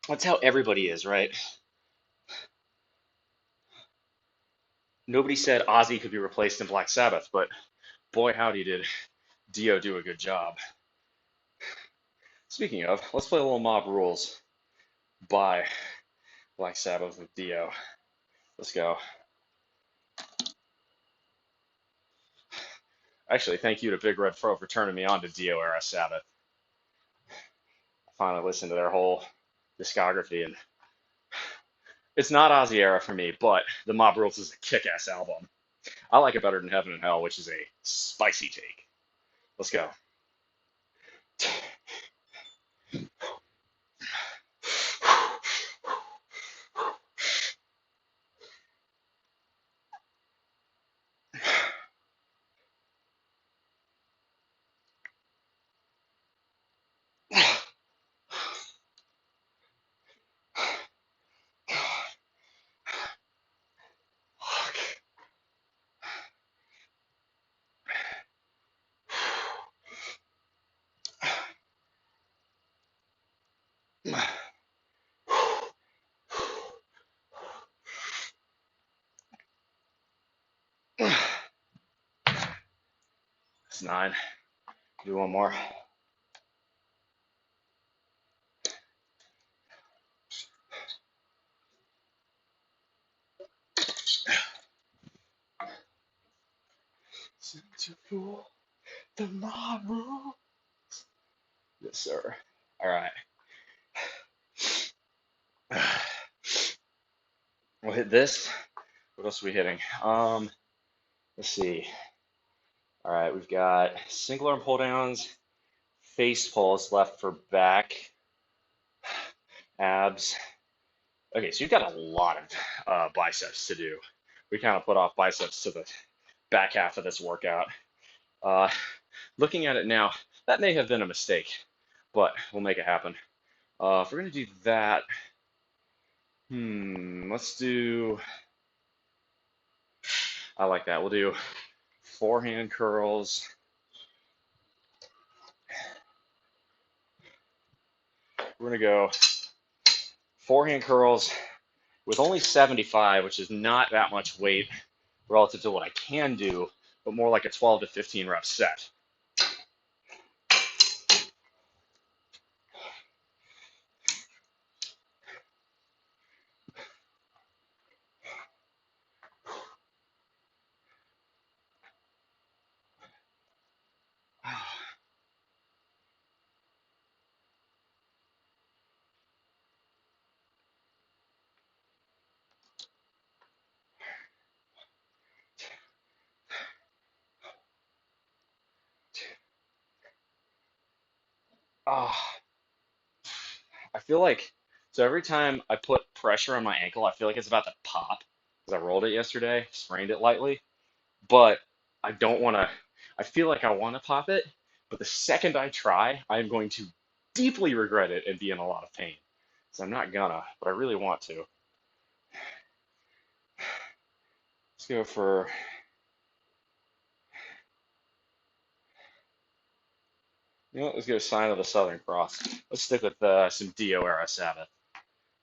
That's how everybody is, right? Nobody said Ozzy could be replaced in Black Sabbath, but boy howdy did Dio do a good job. Speaking of, let's play a little Mob Rules by Black Sabbath with Dio. Let's go. Actually, thank you to Big Red Pro for turning me on to Dio era Sabbath. I finally listened to their whole discography, and it's not Ozzy era for me, but the Mob Rules is a kick-ass album. I like it better than Heaven and Hell, which is a spicy take. Let's go. It's 9. Do one more. Rule the mob rule. Yes, sir. All right. We'll hit this. What else are we hitting? Let's see. All right, we've got single arm pull downs, face pulls left for back, abs. Okay, so you've got a lot of biceps to do. We kind of put off biceps to the back half of this workout. Uh, Looking at it now, that may have been a mistake, but we'll make it happen. If we're gonna do that, let's do. I like that. We'll do forehand curls. We're gonna go forehand curls with only 75, which is not that much weight relative to what I can do, but more like a 12 to 15 rep set. Ah, I feel like, so every time I put pressure on my ankle, I feel like it's about to pop because I rolled it yesterday, sprained it lightly, but I don't want to, I feel like I want to pop it, but the second I try, I'm going to deeply regret it and be in a lot of pain. So I'm not gonna, but I really want to. Let's go for, let's go Sign of the Southern Cross. Let's stick with some Dio era Sabbath. I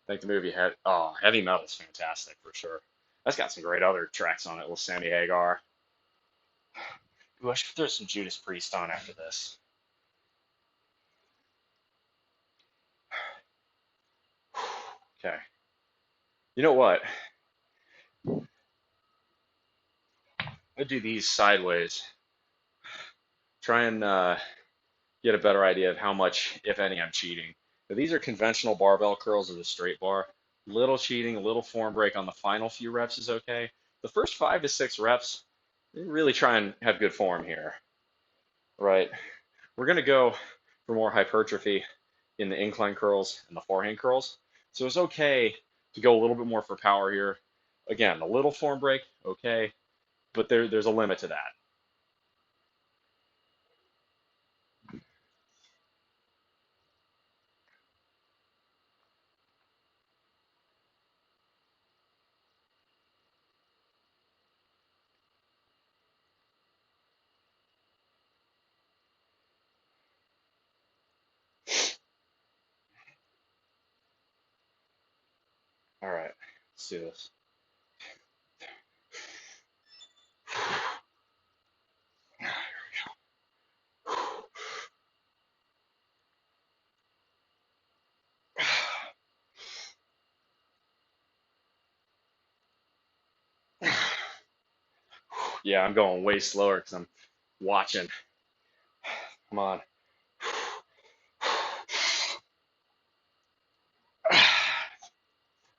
think the movie had, oh, Heavy Metal's fantastic for sure. That's got some great other tracks on it with Sammy Hagar. Ooh, I should throw some Judas Priest on after this. Okay. You know what? I do these sideways. Try and get a better idea of how much, if any, I'm cheating. But these are conventional barbell curls with a straight bar. Little cheating, a little form break on the final few reps is okay. The first 5 to 6 reps, really try and have good form here, right? We're going to go for more hypertrophy in the incline curls and the forehand curls. So it's okay to go a little bit more for power here. Again, a little form break, okay, but there's a limit to that. All right, let's do this. Yeah, I'm going way slower because I'm watching. Come on.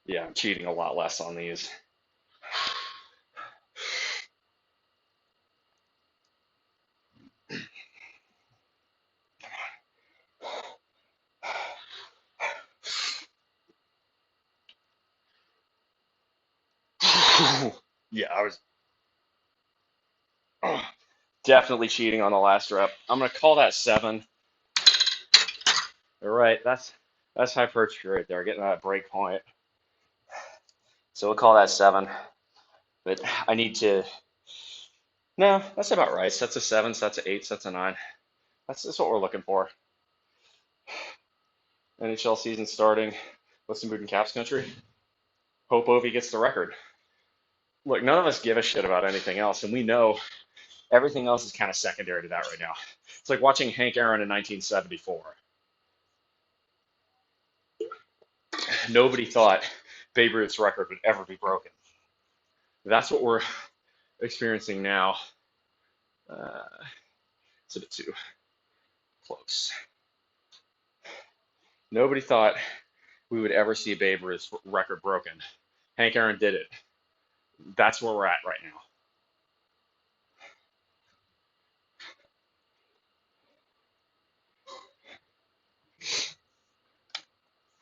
Yeah, I'm cheating a lot less on these. Yeah, I was definitely cheating on the last rep. I'm gonna call that 7. All right, that's hypertrophy right there, getting that break point. So we'll call that 7. But I need to. No, that's about right. Sets of 7, sets of 8, sets of 9. That's what we're looking for. NHL season starting. What's the mood in Caps country? Hope Ovi gets the record. Look, none of us give a shit about anything else, and we know everything else is kind of secondary to that right now. It's like watching Hank Aaron in 1974. Nobody thought Babe Ruth's record would ever be broken. That's what we're experiencing now. It's a bit too close. Nobody thought we would ever see Babe Ruth's record broken. Hank Aaron did it. That's where we're at right now.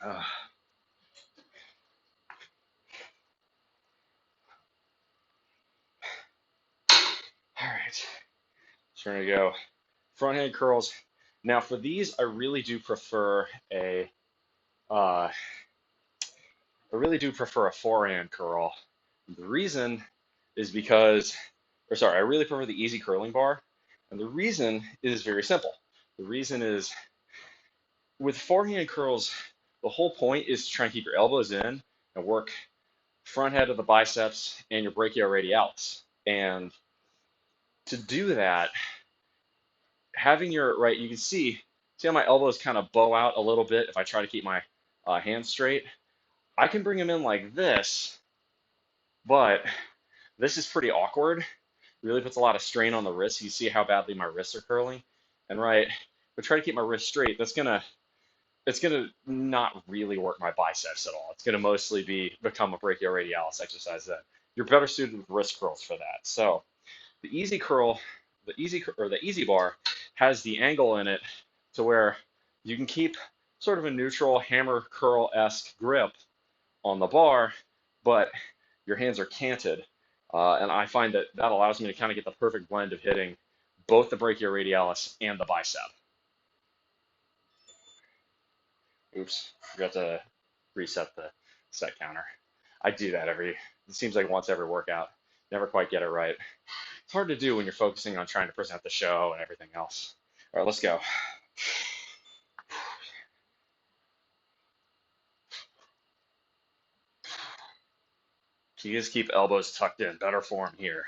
All right, trying to go front hand curls. Now for these, uh, I really do prefer a forehand curl. The reason is because, or sorry, I really prefer the easy curling bar, and the reason is very simple. The reason is with forehand curls, the whole point is to try and keep your elbows in and work front head of the biceps and your brachioradialis. And to do that, having your right, you can see how my elbows kind of bow out a little bit if I try to keep my hands straight. I can bring them in like this, but this is pretty awkward. Really puts a lot of strain on the wrists. You see how badly my wrists are curling. And right, if I try to keep my wrists straight, it's gonna not really work my biceps at all. It's gonna mostly become a brachioradialis exercise then. You're better suited with wrist curls for that. So the easy curl, the easy bar has the angle in it to where you can keep sort of a neutral hammer curl-esque grip on the bar, but your hands are canted. And I find that that allows me to kind of get the perfect blend of hitting both the brachioradialis and the bicep. Oops, forgot to reset the set counter. I do that it seems like once every workout. Never quite get it right. It's hard to do when you're focusing on trying to present the show and everything else. All right, let's go. You just keep elbows tucked in. Better form here.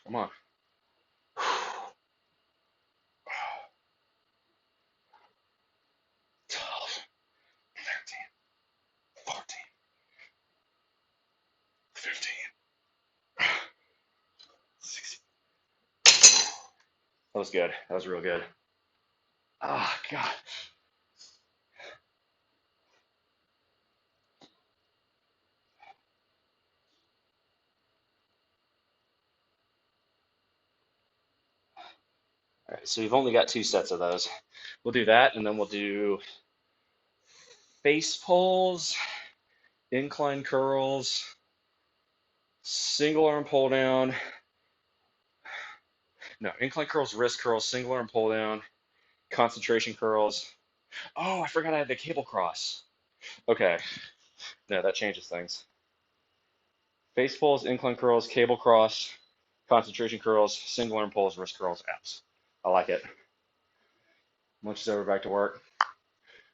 Come on. 12, 13, 14, 15, 16. That was good. That was real good. Oh, God. All right, so you've only got 2 sets of those. We'll do that, and then we'll do face pulls, incline curls, single arm pull down. No, incline curls, wrist curls, single arm pull down, concentration curls. Oh, I forgot I had the cable cross. Okay, no, that changes things. Face pulls, incline curls, cable cross, concentration curls, single arm pulls, wrist curls, abs. I like it. Lunch is over, back to work.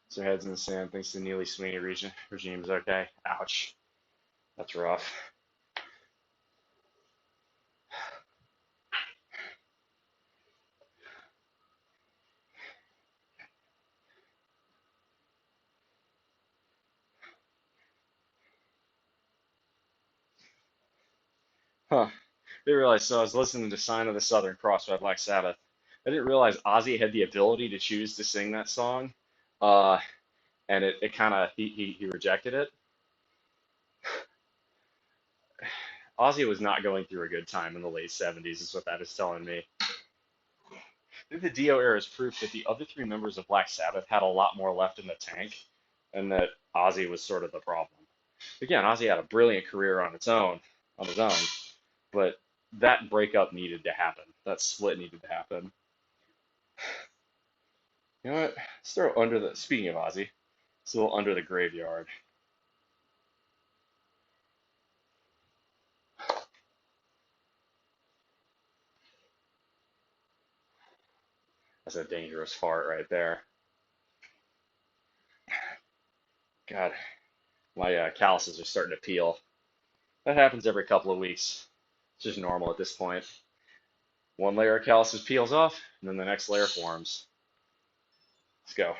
So heads in the sand, thanks to Neely Sweeney regime is okay. Ouch. That's rough. Huh. Didn't realize. So I was listening to Sign of the Southern Cross by Black Sabbath. I didn't realize Ozzy had the ability to choose to sing that song. Uh, and it kind of, he rejected it. Ozzy was not going through a good time in the late 70s, is what that is telling me. I think the Dio era is proof that the other 3 members of Black Sabbath had a lot more left in the tank, and that Ozzy was sort of the problem. Again, Ozzy had a brilliant career on his own, but that breakup needed to happen. That split needed to happen. You know what? Let's throw under the. Speaking of Ozzy, still under the graveyard. That's a dangerous fart right there. God, my calluses are starting to peel. That happens every couple of weeks. It's just normal at this point. One layer of calluses peels off, and then the next layer forms. Let's go.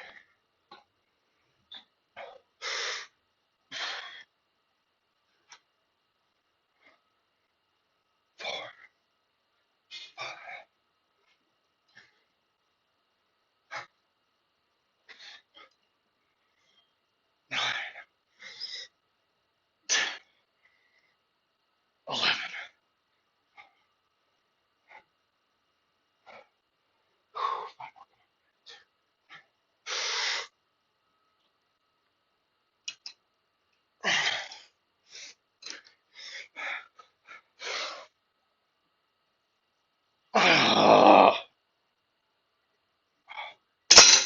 4, 5, 9, 10, 11.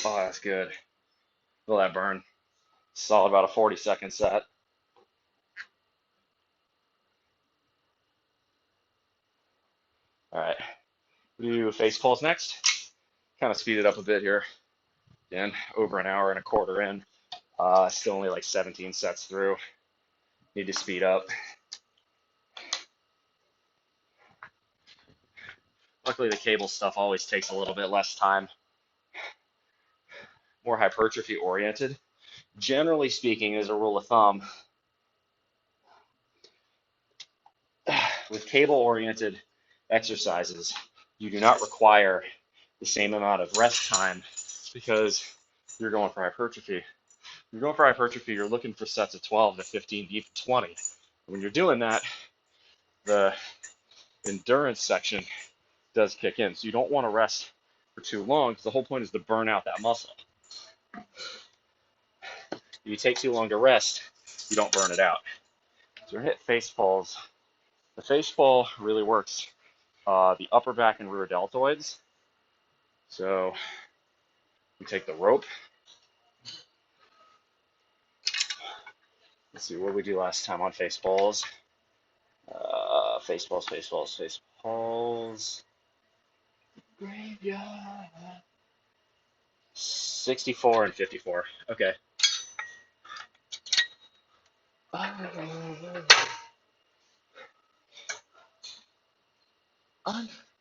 Oh, that's good. Feel that burn. Solid about a 40-second set. All right. We do face pulls next. Kind of speed it up a bit here. Again, over an hour and a quarter in. Still only like 17 sets through. Need to speed up. Luckily, the cable stuff always takes a little bit less time. More hypertrophy oriented. Generally speaking, as a rule of thumb, with cable oriented exercises, you do not require the same amount of rest time because you're going for hypertrophy. You're going for hypertrophy, you're looking for sets of 12 to 15, even 20. When you're doing that, the endurance section does kick in. So you don't want to rest for too long because the whole point is to burn out that muscle. If you take too long to rest, you don't burn it out. So we're gonna hit face pulls. The face pull really works the upper back and rear deltoids. So we take the rope. Let's see, what did we do last time on face pulls? Face pulls, face pulls, face pulls. Graveyard. 64 and 54. Okay.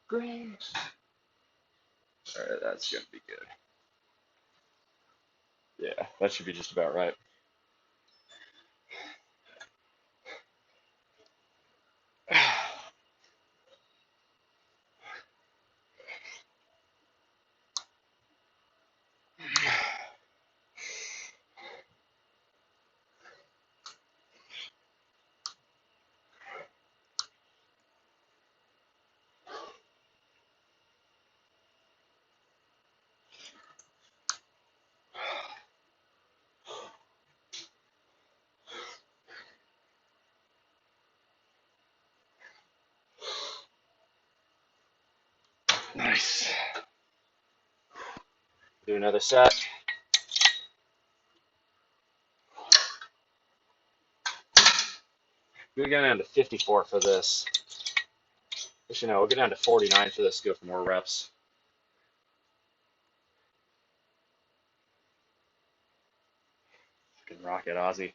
Great. All right, that's gonna be good. Yeah, that should be just about right. Nice. Do another set. We're going down to 54 for this. Actually, no, we'll get down to 49 for this. Go for more reps. Fucking rocket, Ozzy.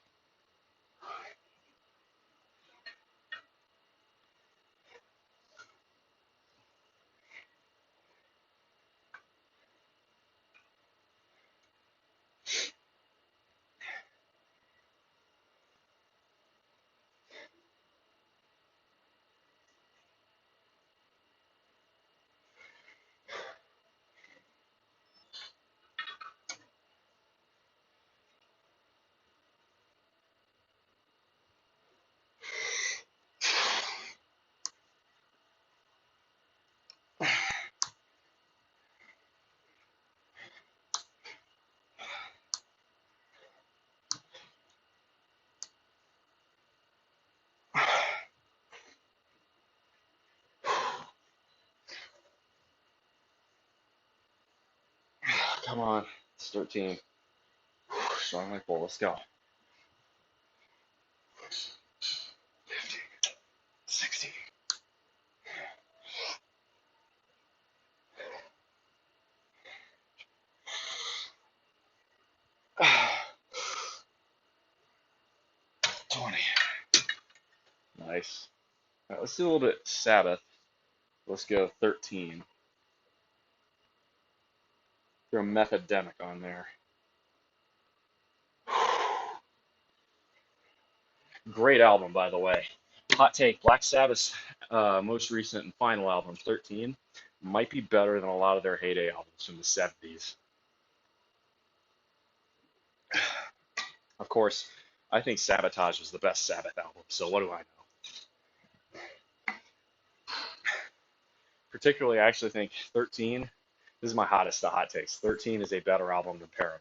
Come on. It's 13. Strong like bull. Let's go. 15, 16. Nice. All right, let's do a little bit Sabbath. Let's go 13. Throw methademic on there. Great album, by the way. Hot take: Black Sabbath's most recent and final album, 13, might be better than a lot of their heyday albums from the 70s. Of course, I think Sabotage was the best Sabbath album, so what do I know? Particularly, I actually think 13, this is my hottest of hot takes. 13 is a better album than Paranoid.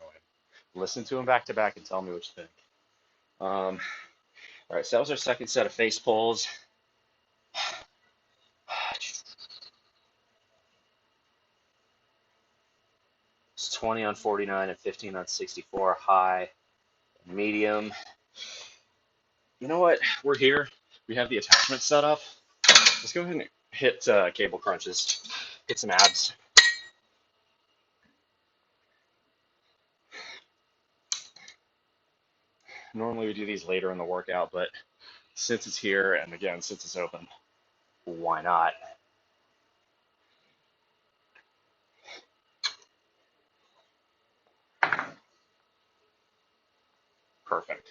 Listen to them back to back and tell me what you think. All right, so that was our second set of face pulls. It's 20 on 49 and 15 on 64, high, medium. You know what? We're here. We have the attachment set up. Let's go ahead and hit cable crunches. Get some abs. Normally we do these later in the workout, but since it's here, and again, since it's open, why not? Perfect.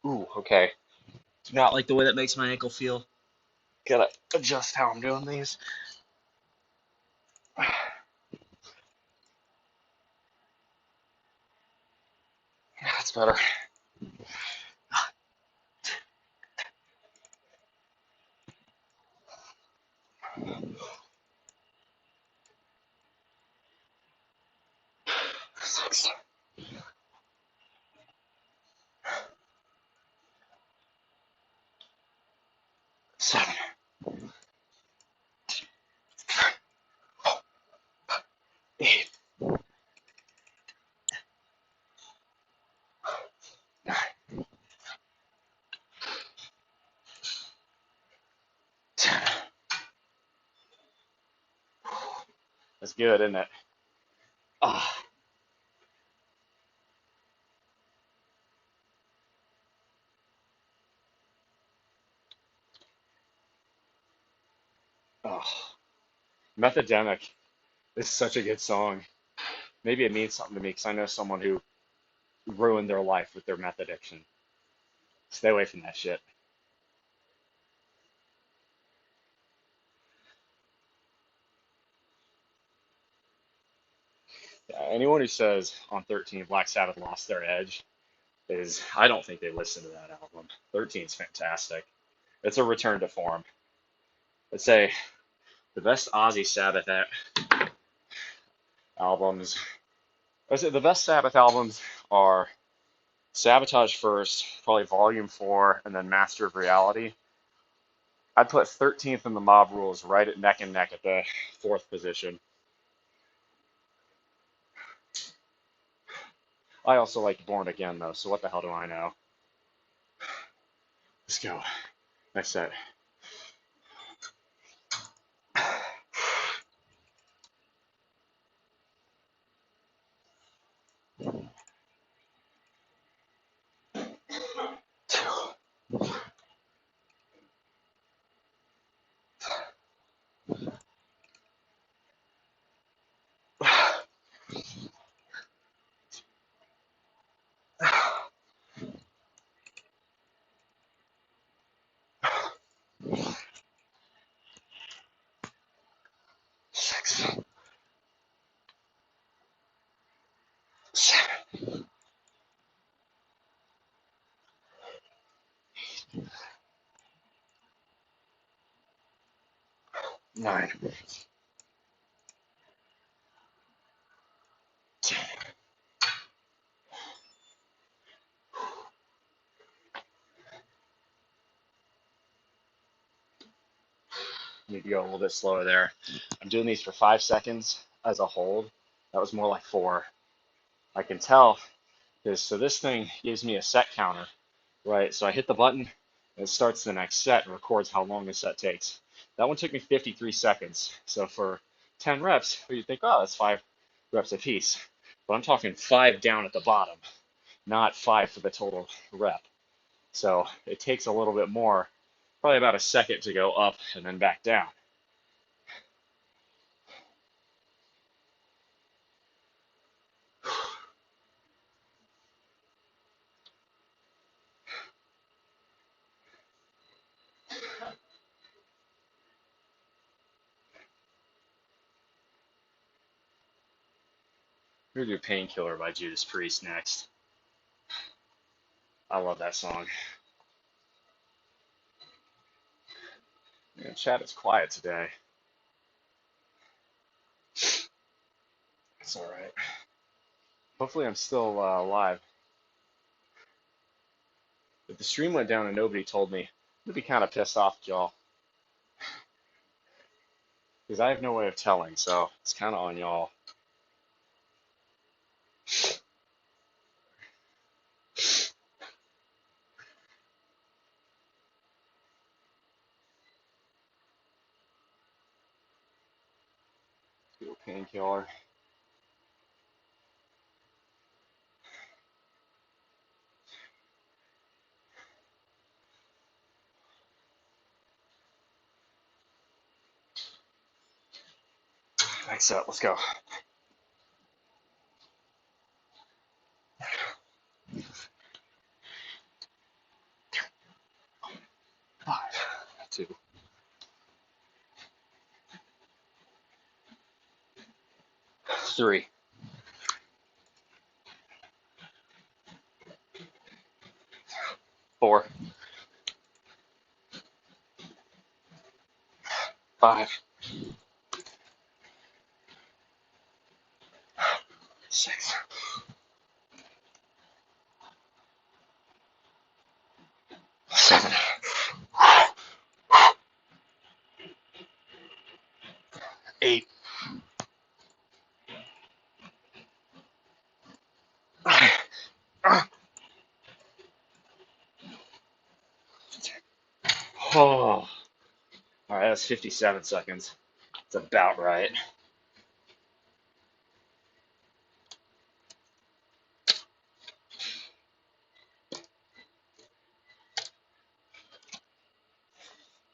Ooh, okay. Do not like the way that makes my ankle feel. Gotta adjust how I'm doing these. That's better. Six, 7, 8, 9, 10. That's good, isn't it? Ah, oh. Methademic is such a good song. Maybe it means something to me because I know someone who ruined their life with their meth addiction. Stay away from that shit. Yeah, anyone who says on 13 Black Sabbath lost their edge is, I don't think they listened to that album. 13 is fantastic. It's a return to form. Let's say the best Ozzy Sabbath albums. I'd say the best Sabbath albums are Sabotage first, probably Volume 4, and then Master of Reality. I'd put 13th in the Mob Rules right at neck and neck at the fourth position. I also like Born Again, though, so what the hell do I know? Let's go. Next set. 6, 7, 9, 10. Need to go a little bit slower there. I'm doing these for 5 seconds as a hold. That was more like 4. I can tell this. So this thing gives me a set counter, right? So I hit the button, and it starts the next set and records how long the set takes. That one took me 53 seconds. So for 10 reps, you think, oh, that's 5 reps a piece. But I'm talking 5 down at the bottom, not 5 for the total rep. So it takes a little bit more Probably about a second to go up and then back down. We're gonna do Painkiller by Judas Priest next. I love that song. Yeah, chat is quiet today. It's all right. Hopefully I'm still live. If the stream went down and nobody told me, I'd be kind of pissed off at y'all. Because I have no way of telling, so it's kind of on y'all. Do a Painkiller. Next set, let's go. 5, 2, 3, 4, 5, 6, 7, 8, 9. Oh, all right, that's 57 seconds. It's about right.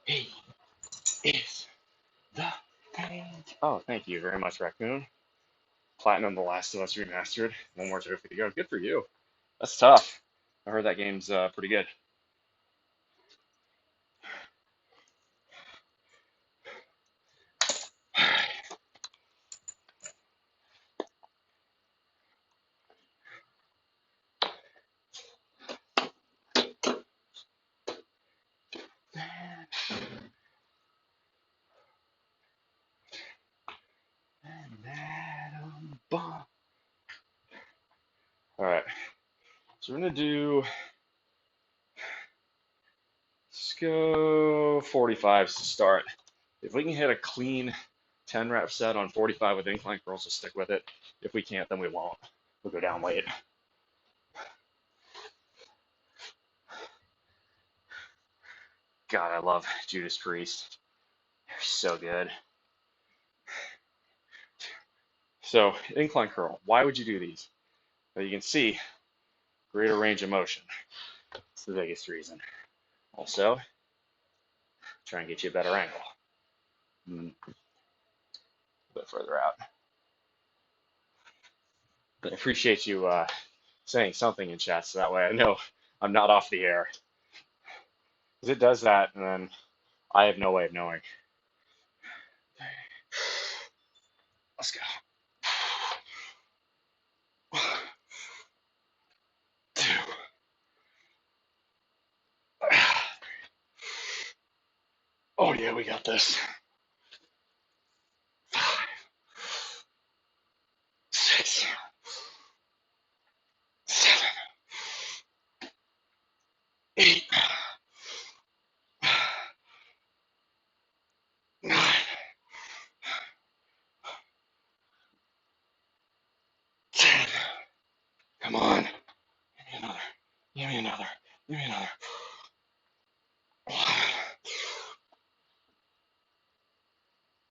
He is the pain. Oh, thank you very much, Raccoon. Platinum The Last of Us Remastered. One more trophy to go. Good for you. That's tough. I heard that game's pretty good. All right, so we're gonna do, let's go 45s to start. If we can hit a clean 10 rep set on 45 with incline curls, we'll stick with it. If we can't, then we won't. We'll go down weight. God, I love Judas Priest. They're so good. So incline curl, why would you do these? Well, you can see greater range of motion. It's the biggest reason. Also, try and get you a better angle. A bit further out. But I appreciate you saying something in chat so that way I know I'm not off the air. Because it does that, and then I have no way of knowing. Let's go. 2. Oh yeah, we got this. 5, 6, 7, 8, 9, 10. Come on. Give me another. Give me another. Give me another. 11.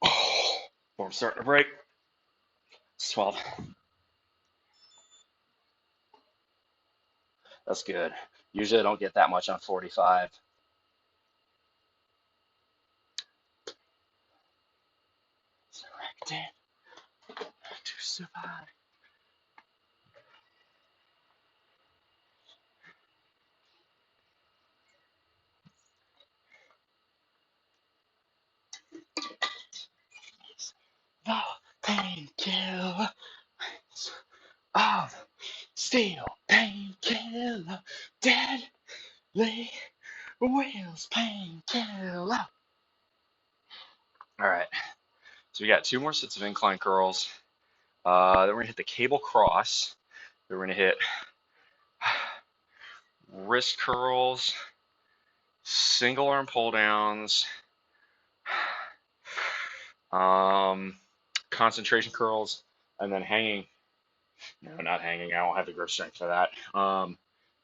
Oh, form starting to break. It's 12. That's good. Usually I don't get that much on 45. 10 to survive. The painkiller of steel, painkiller, deadly wheels, painkiller. All right, so we got 2 more sets of incline curls. Then we're gonna hit the cable cross. Then we're gonna hit wrist curls, single arm pull downs, concentration curls, and then hanging. No, not hanging. I don't have the grip strength for that.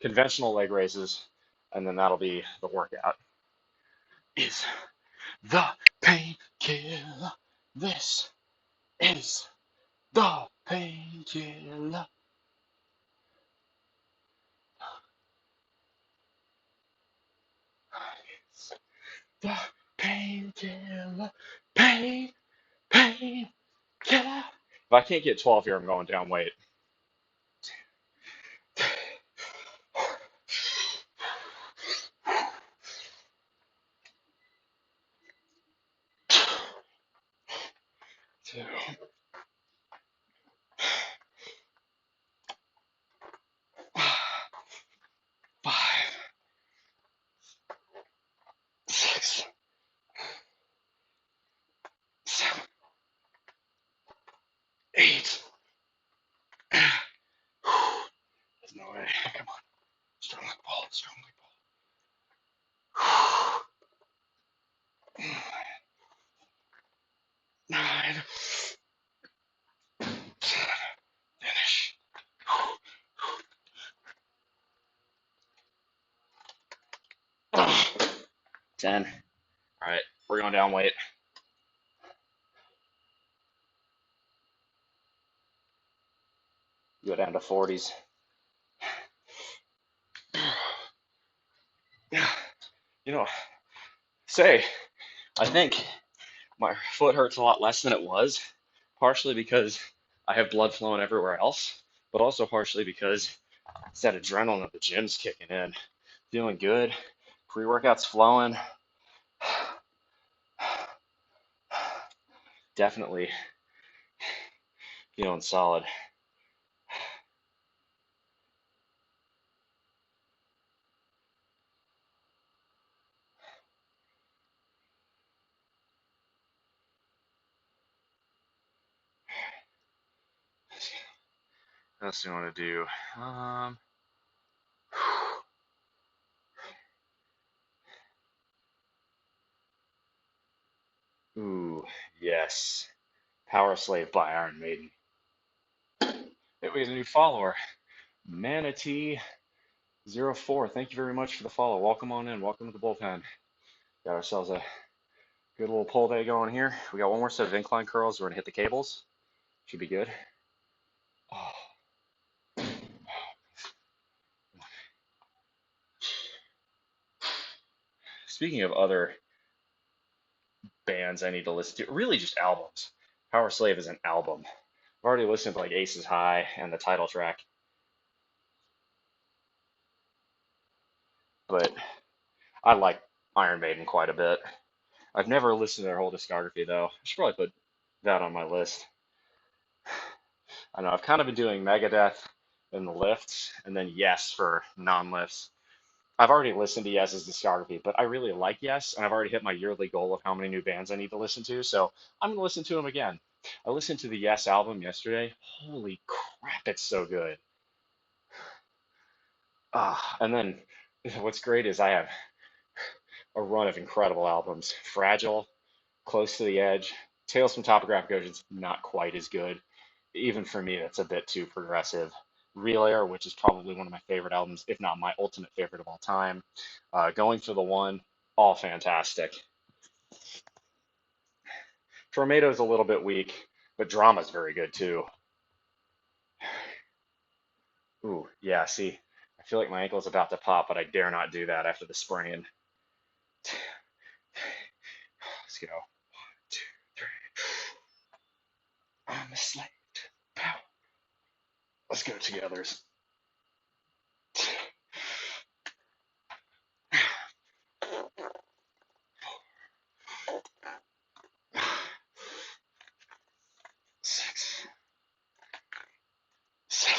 Conventional leg raises, and then that'll be the workout. Is the painkiller. This is the painkiller. The painkiller. Painkiller. If I can't get 12 here, I'm going down weight. 2, 5, 6, 7, 8. There's no way. Come on. Strong like ball. Strong like ball. 9. 10. Finish. 10. All right, we're going down weight. Go down to 40s. You know, I think my foot hurts a lot less than it was, partially because I have blood flowing everywhere else, but also partially because it's that adrenaline of the gym's kicking in. Feeling good, pre-workout's flowing. Definitely feeling solid. What else do you want to do? Ooh, yes. Power Slave by Iron Maiden. Hey, we have a new follower, Manatee04. Thank you very much for the follow. Welcome on in. Welcome to the bullpen. Got ourselves a good little pull day going here. We got 1 more set of incline curls. We're gonna hit the cables. Should be good. Oh. Speaking of other bands I need to listen to, really just albums. Power Slave is an album. I've already listened to like Aces High and the title track, but I like Iron Maiden quite a bit. I've never listened to their whole discography though. I should probably put that on my list. I know I've kind of been doing Megadeth in the lifts, and then Yes for non-lifts. I've already listened to Yes's discography, but I really like Yes, and I've already hit my yearly goal of how many new bands I need to listen to, so I'm gonna listen to them again. I listened to the Yes album yesterday. Holy crap, it's so good. And then what's great is I have a run of incredible albums. Fragile, Close to the Edge, Tales from Topographic Oceans, not quite as good. Even for me, that's a bit too progressive. Real Air, which is probably one of my favorite albums, if not my ultimate favorite of all time. Going for the One, all fantastic. Tornado's a little bit weak, but Drama's very good too. Ooh, yeah, see, I feel like my ankle's about to pop, but I dare not do that after the sprain. Let's go. 1, 2, 3. I'm a slave to power. Let's go togethers. 6, 7,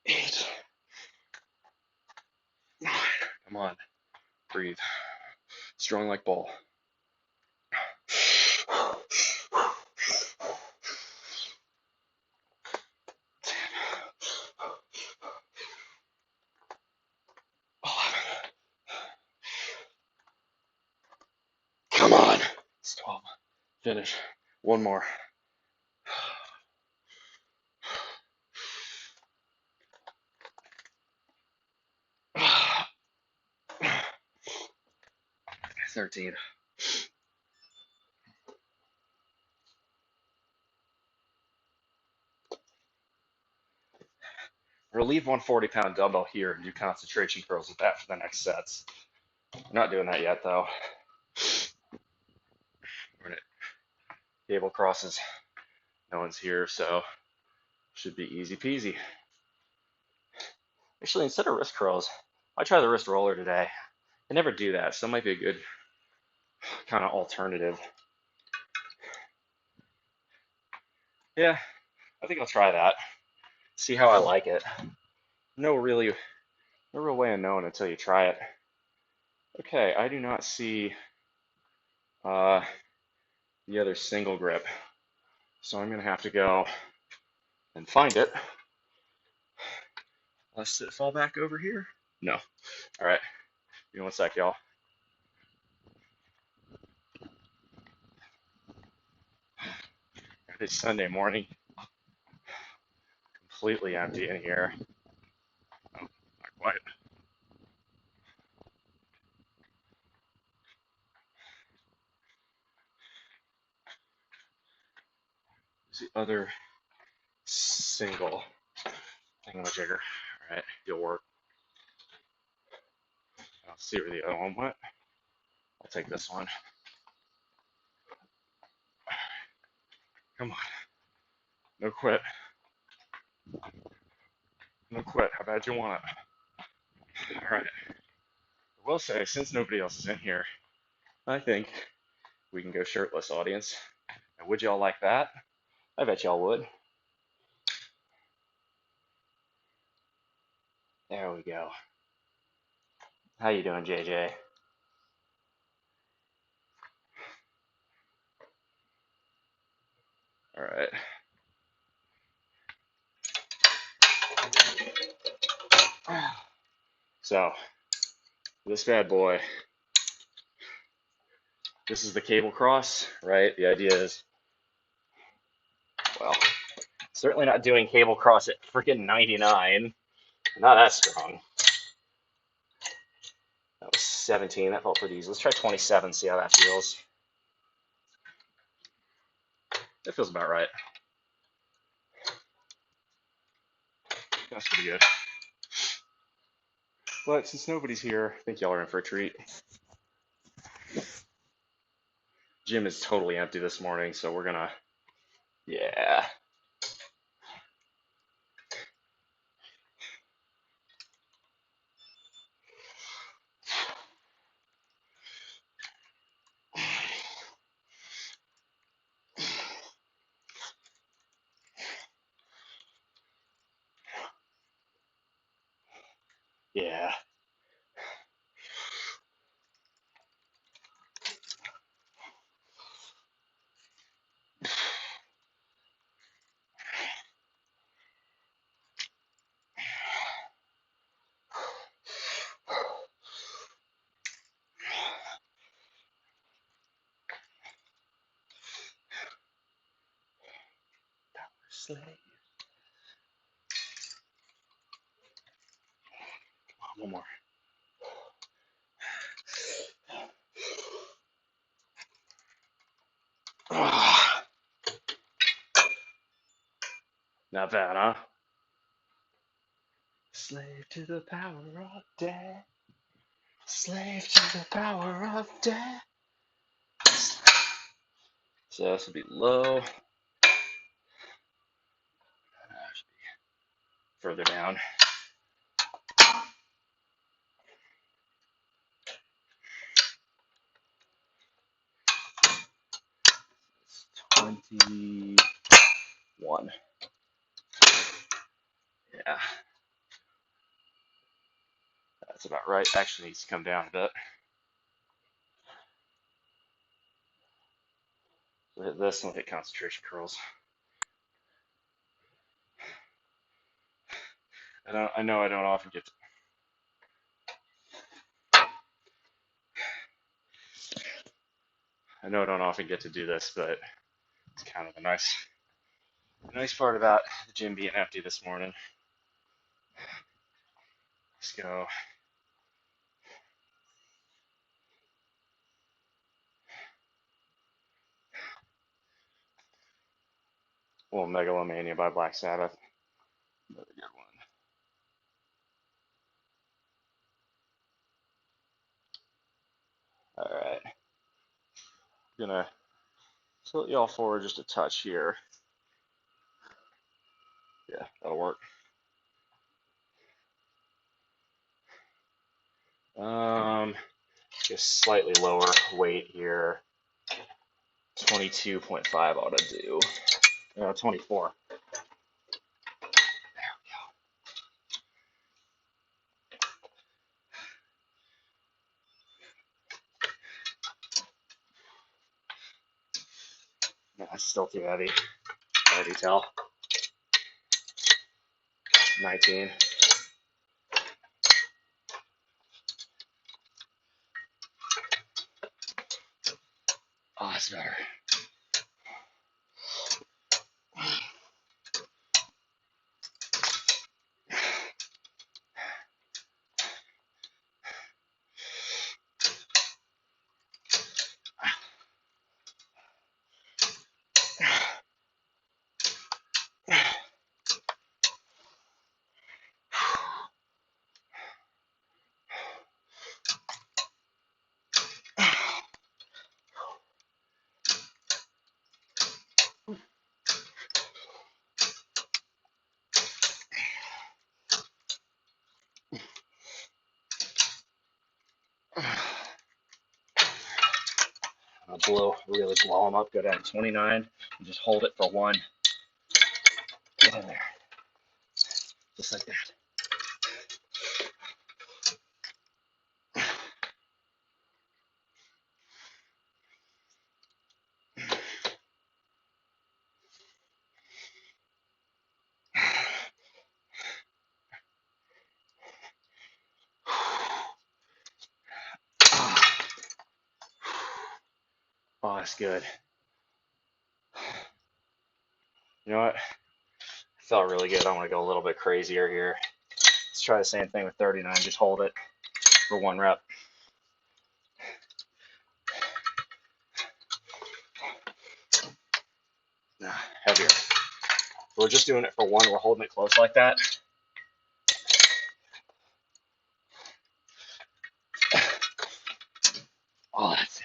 8, 9. Come on, breathe. Strong like bull. 10, 11. Come on. It's 12. Finish. One more. 13. Relieve 140-pound dumbbell here and do concentration curls with that for the next sets. I'm not doing that yet, though. When it cable crosses, no one's here, so should be easy peasy. Actually, instead of wrist curls, I try the wrist roller today. I never do that, so it might be a good kind of alternative. Yeah, I think I'll try that. See how I like it. No real way of knowing until you try it. Okay, I do not see the other single grip, so I'm gonna have to go and find it. Let's fall back over here. No. All right. Give me one sec, y'all. It's Sunday morning. Completely empty in here. Oh, not quite. There's the other single thingamajigger. All right, you'll work. I'll see where the other one went. I'll take this one. Come on. No quit. No quit. How bad you want it? All right. I will say, since nobody else is in here, I think we can go shirtless, audience. And would y'all like that? I bet y'all would. There we go. How you doing, JJ? All right. So, this bad boy, this is the cable cross, right? The idea is, well, certainly not doing cable cross at freaking 99. Not that strong. That was 17. That felt pretty easy. Let's try 27, see how that feels. That feels about right. That's pretty good. But since nobody's here, I think y'all are in for a treat. Gym is totally empty this morning, so we're gonna, yeah. Yeah. Slave. Come on, one more. Not bad, huh? Slave to the power of death. Slave to the power of death. So this will be low. Should be further down. It's 21. Yeah, that's about right. Actually needs to come down a bit. So hit this and we'll hit concentration curls. I know I don't often get to, I know I don't often get to do this, but it's kind of a nice part about the gym being empty this morning. Let's go. Well, Megalomania by Black Sabbath. Another good one. All right. I'm gonna tilt y'all forward just a touch here. Yeah, that'll work. Just slightly lower weight here. 22.5 ought to do. 24. No, that's still too heavy. I already tell. 19. Oh, that's better. I'll really blow them up. Go down to 29 and just hold it for one. Get in there. Just like that. Oh, that's good. You know what? Felt really good. I want to go a little bit crazier here. Let's try the same thing with 39. Just hold it for one rep. Heavier. We're just doing it for one. We're holding it close like that. Oh, that's it.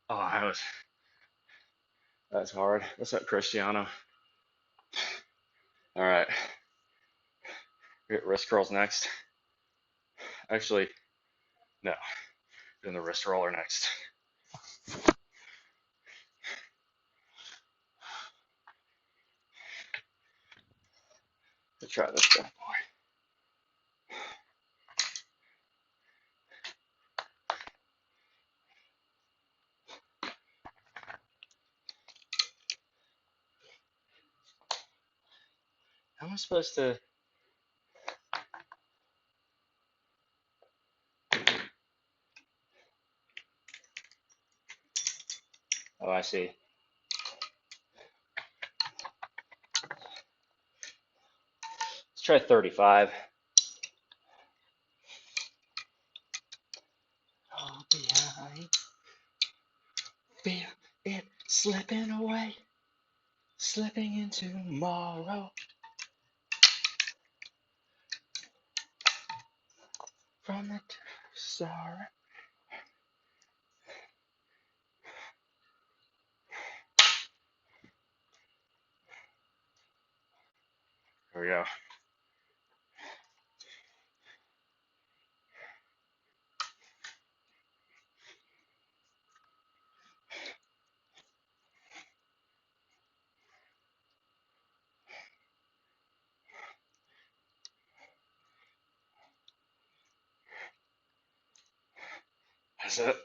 Oh, that's hard. What's up, Cristiano? All right. We get wrist curls next. Actually, no. Doing the wrist roller next. Let's try this guy, boy. How am I supposed to? Oh, I see. Let's try 35. Feel it slipping away, slipping into tomorrow. From the sorrow. There we go. That's it.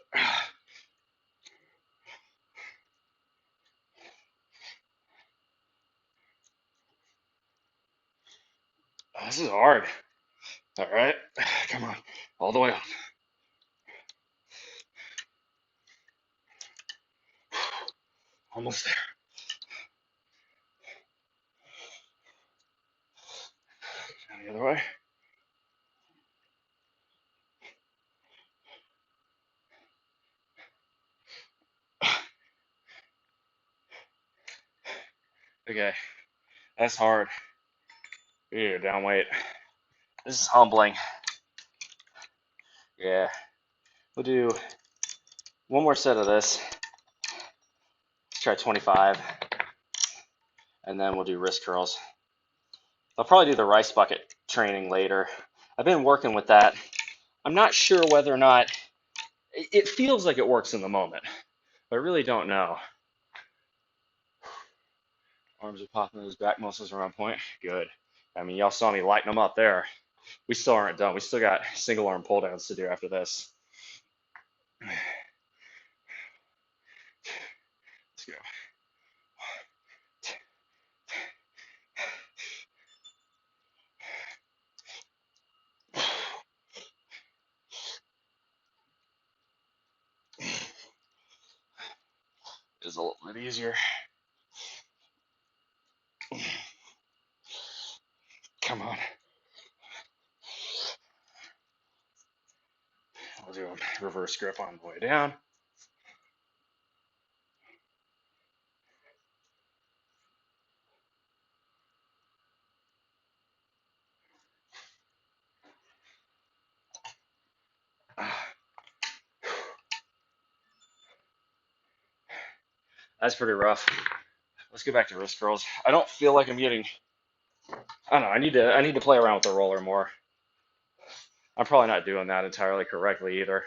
Oh, this is hard. All right, come on, all the way up. Almost there. Down the other way. Okay, that's hard. Ew, down weight. This is humbling. Yeah, we'll do one more set of this. Let's try 25, and then we'll do wrist curls. I'll probably do the rice bucket training later. I've been working with that. I'm not sure whether or not it feels like it works in the moment, but I really don't know. Arms are popping, those back muscles are on point. Good. I mean, y'all saw me lighting them up there. We still aren't done. We still got single arm pull downs to do after this. Let's go. It's a little bit easier. Come on. I'll do a reverse grip on the way down. That's pretty rough. Let's get back to wrist curls. I don't feel like I'm getting. I don't know. I need to play around with the roller more. I'm probably not doing that entirely correctly either.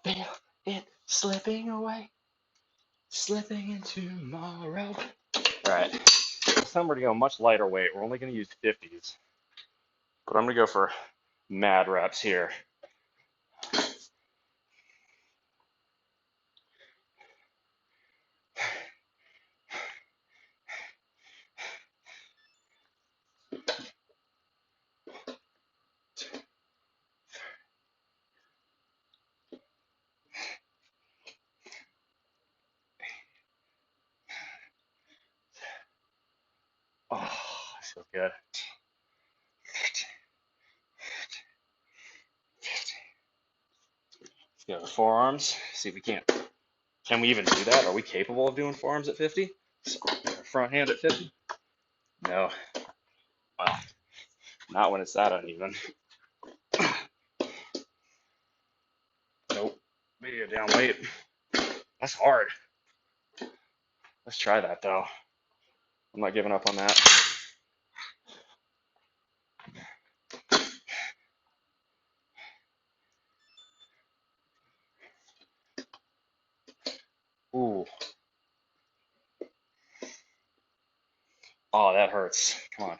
Feel it slipping away, slipping into tomorrow. All right. This time we're going to go much lighter weight. We're only going to use 50s. But I'm going to go for mad reps here. Oh, I feel good. 50. Let's go to forearms. See if we can't. Can we even do that? Are we capable of doing forearms at 50? Front hand at 50? No. Well, not when it's that uneven. Nope. Maybe a down weight. That's hard. Let's try that though. I'm not giving up on that. Ooh. Oh, that hurts. Come on.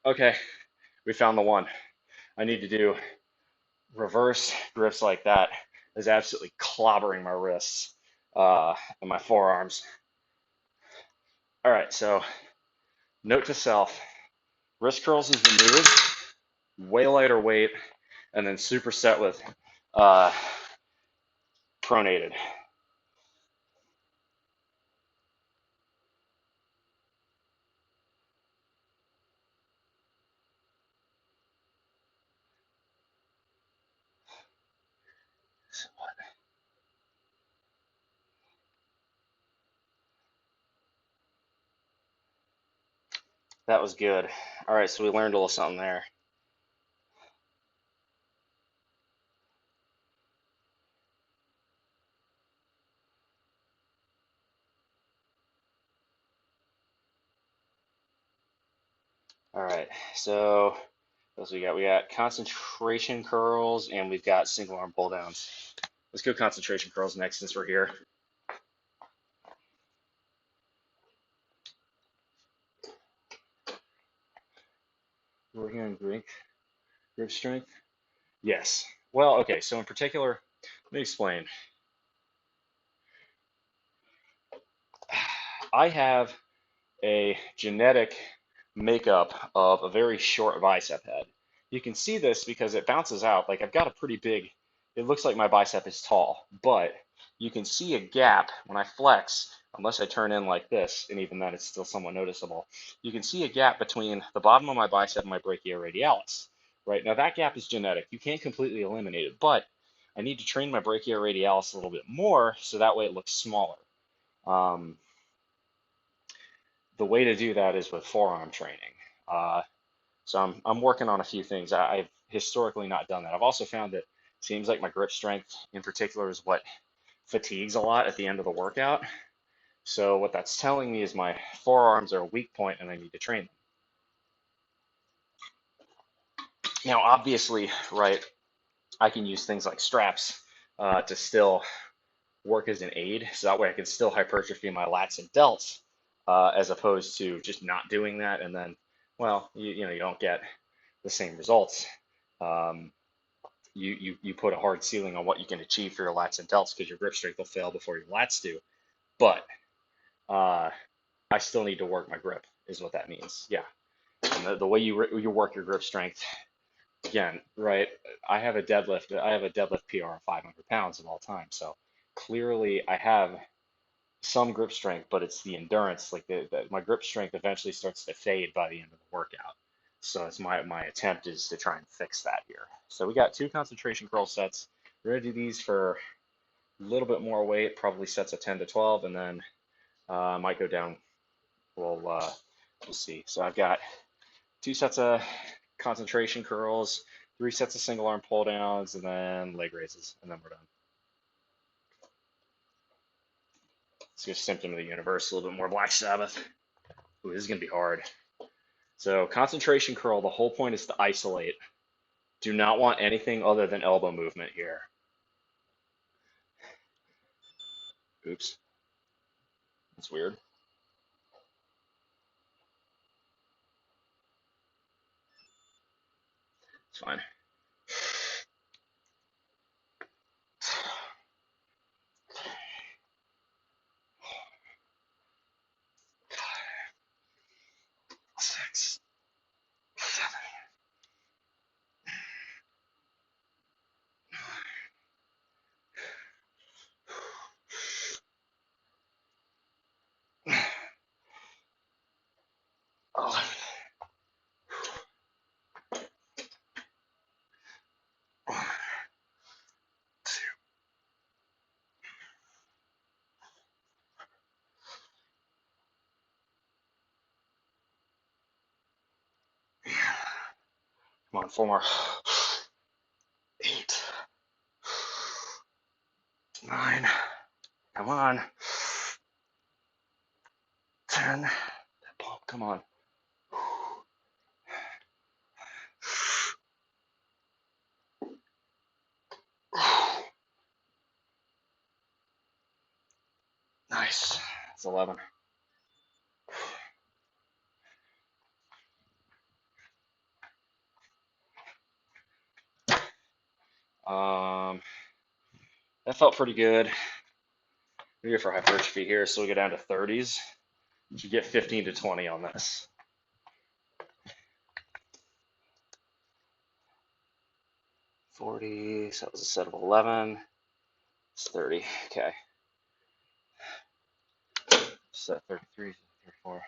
Okay, we found the one. I need to do reverse grips like that. Is absolutely clobbering my wrists and my forearms. All right, so note to self, wrist curls is the move, way lighter weight, and then superset with uh, pronated. That was good. All right, so we learned a little something there. All right, so what else we got? We got concentration curls and we've got single arm pull downs. Let's go concentration curls next since we're here. We're working on grip strength. Yes. Well, okay. So in particular, let me explain. I have a genetic makeup of a very short bicep head. You can see this because it bounces out. Like I've got a pretty big, it looks like my bicep is tall, but you can see a gap when I flex, unless I turn in like this, and even then it's still somewhat noticeable. You can see a gap between the bottom of my bicep and my brachioradialis. Right now, that gap is genetic. You can't completely eliminate it, but I need to train my brachioradialis a little bit more so that way it looks smaller. Um, the way to do that is with forearm training. Uh, so I'm working on a few things. I've historically not done that. I've also found that it seems like my grip strength in particular is what fatigues a lot at the end of the workout. So what that's telling me is my forearms are a weak point and I need to train them. Now, obviously, right, I can use things like straps to still work as an aid. So that way I can still hypertrophy my lats and delts as opposed to just not doing that. And then, well, you don't get the same results. Um, you put a hard ceiling on what you can achieve for your lats and delts because your grip strength will fail before your lats do. But uh, I still need to work my grip, is what that means. Yeah, and the way you work your grip strength, again, right? I have a deadlift PR of 500 pounds of all time. So clearly, I have some grip strength, but it's the endurance. Like my grip strength eventually starts to fade by the end of the workout. So it's my attempt is to try and fix that here. So we got two concentration curl sets. We're gonna do these for a little bit more weight, probably sets of 10 to 12, and then I might go down. We'll see. So I've got two sets of concentration curls, three sets of single arm pull downs, and then leg raises, and then we're done. Let's go symptom of the universe, a little bit more Black Sabbath. Ooh, this is gonna be hard. So concentration curl, the whole point is to isolate. Do not want anything other than elbow movement here. Oops, that's weird. It's fine. 6, 7, 11. Come on, 4 more. 8, 9. Come on. 10. Come on. Nice. It's 11. That felt pretty good. We're here for hypertrophy here, so we go down to 30s. You should get 15 to 20 on this. 40, so that was a set of 11. It's 30, okay. Set 33, 34. I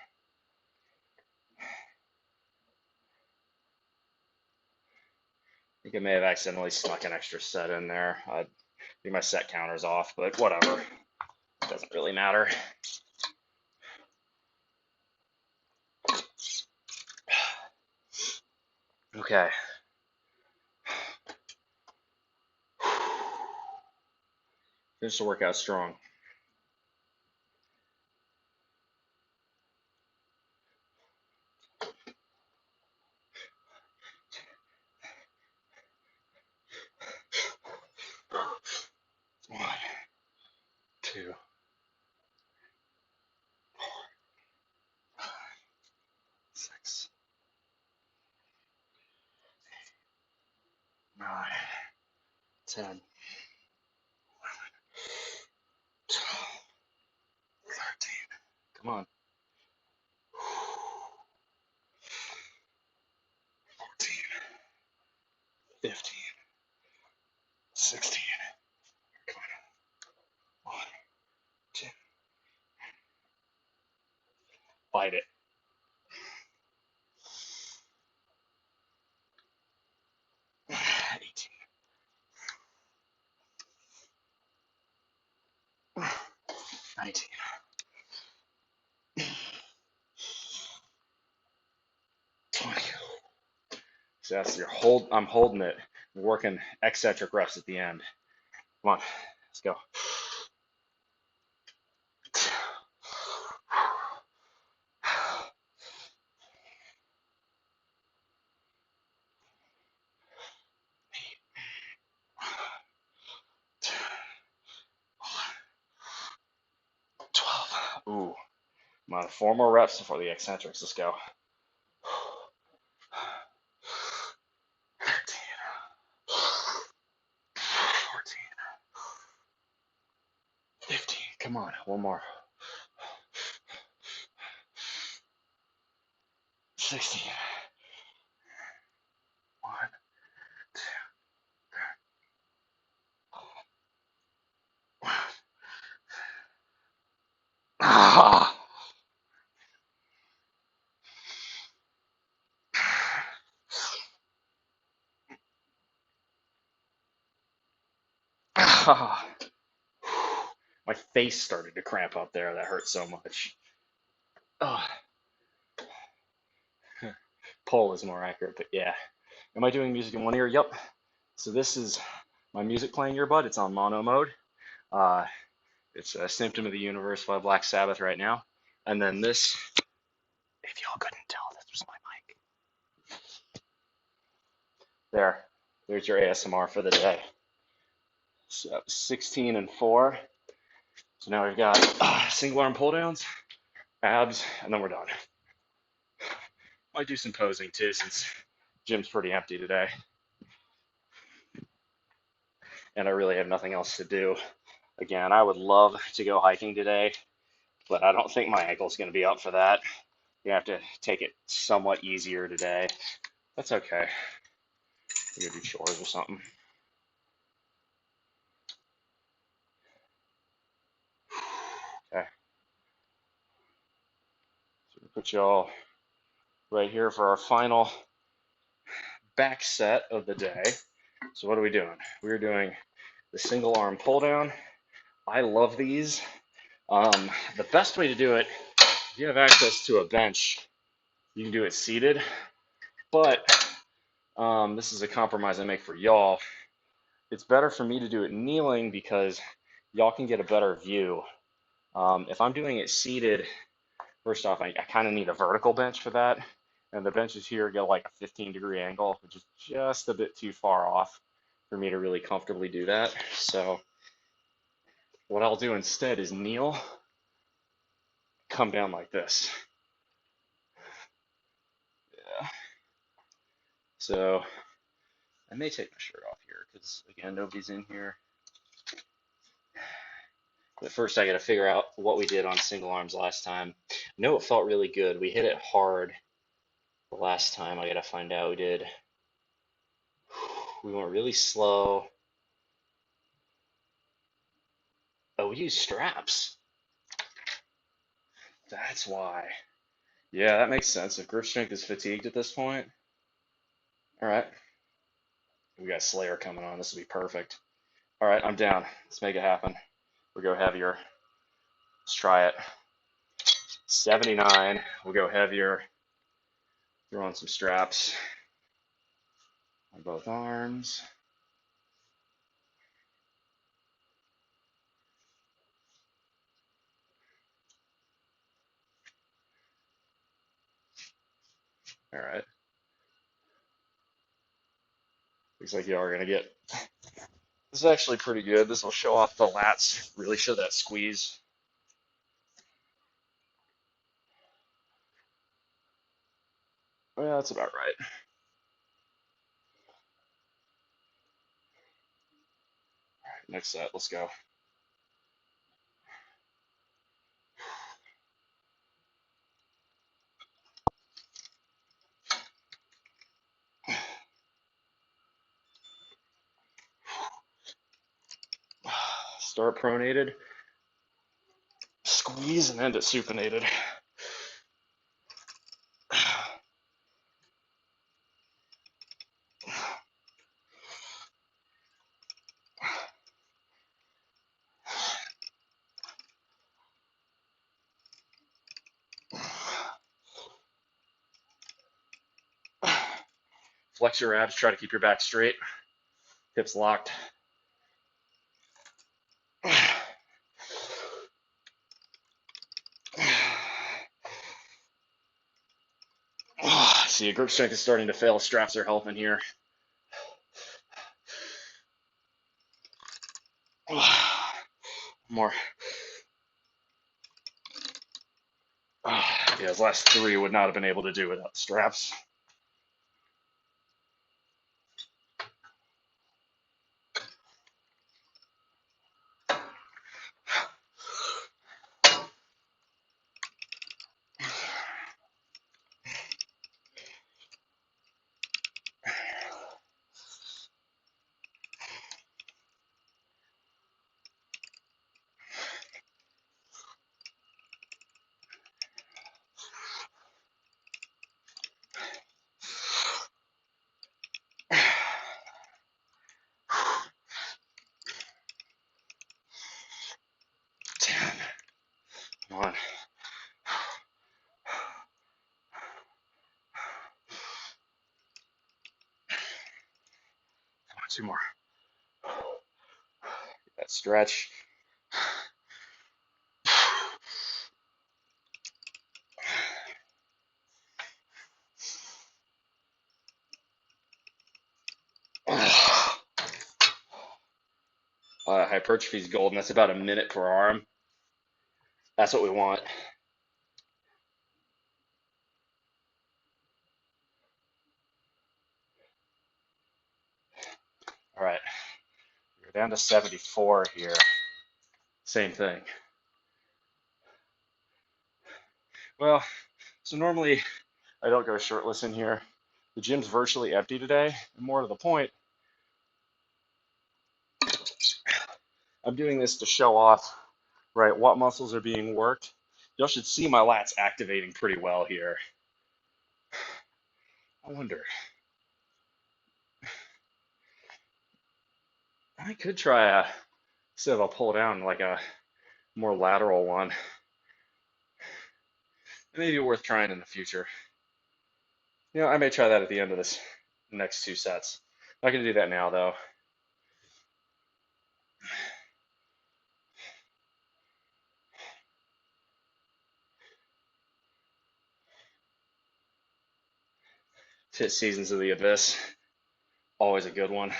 think I may have accidentally snuck an extra set in there. I think my set counter's off, but whatever. It doesn't really matter. Okay. Finish the workout strong. One, two, 6, 9, 10, 11, 12, 13. Come on. 14, 15, 16. Come on. 1, 2. Bite it. 18. 19. So that's your hold. I'm holding it, working eccentric reps at the end. Come on, let's go. Two, 12. Ooh, I'm on 4 more reps before the eccentrics. Let's go. 13, 14, 15. Come on, 1 more. 16. 1, 2, 1. Ah! Ah! My face started to cramp up there. That hurt so much. Oh, pull is more accurate, but yeah. Am I doing music in one ear? Yep. So this is my music playing earbud. It's on mono mode. Uh, it's a Symptom of the Universe by Black Sabbath right now. And then this, if y'all couldn't tell, this was my mic. There's your ASMR for the day. So 16 and 4. So now we've got single arm pull downs, abs, and then we're done. Might do some posing too, since gym's pretty empty today. And I really have nothing else to do. Again, I would love to go hiking today, but I don't think my ankle's going to be up for that. You have to take it somewhat easier today. That's okay. We could do chores or something. Okay. So we put y'all right here for our final back set of the day. So what are we doing? We're doing the single arm pull down. I love these. The best way to do it, if you have access to a bench, you can do it seated. But this is a compromise I make for y'all. It's better for me to do it kneeling because y'all can get a better view. If I'm doing it seated, first off, I kind of need a vertical bench for that. And the benches here get like a 15-degree angle, which is just a bit too far off for me to really comfortably do that. So what I'll do instead is kneel, come down like this. Yeah. So I may take my shirt off here because, again, nobody's in here. But first I got to figure out what we did on single arms last time. I know it felt really good. We hit it hard the last time. I got to find out we did. We went really slow. Oh, we used straps. That's why. Yeah, that makes sense. If grip strength is fatigued at this point. All right. We got Slayer coming on. This will be perfect. All right, I'm down. Let's make it happen. We'll go heavier. Let's try it. 79. We'll go heavier. Throw on some straps. on both arms. All right. Looks like you are going to get. This is actually pretty good. This will show off the lats, really show that squeeze. Yeah, that's about right. Next set, let's go. Start pronated, squeeze, and end it supinated. Flex your abs, try to keep your back straight, hips locked. See, your grip strength is starting to fail. Straps are helping here. More. Yeah, those last three would not have been able to do without the straps. Come on. Two more. That stretch. Hypertrophy is golden. That's about a minute per arm. That's what we want. All right. We're down to 74 here. Same thing. Well, so normally I don't go shirtless in here. The gym's virtually empty today. And more to the point, I'm doing this to show off, right, what muscles are being worked. Y'all should see my lats activating pretty well here. I wonder. I could try instead of a pull down, like a more lateral one. It may be worth trying in the future. You know, I may try that at the end of this next two sets. I'm not going to do that now, though. Hit Seasons of the Abyss. Always a good one.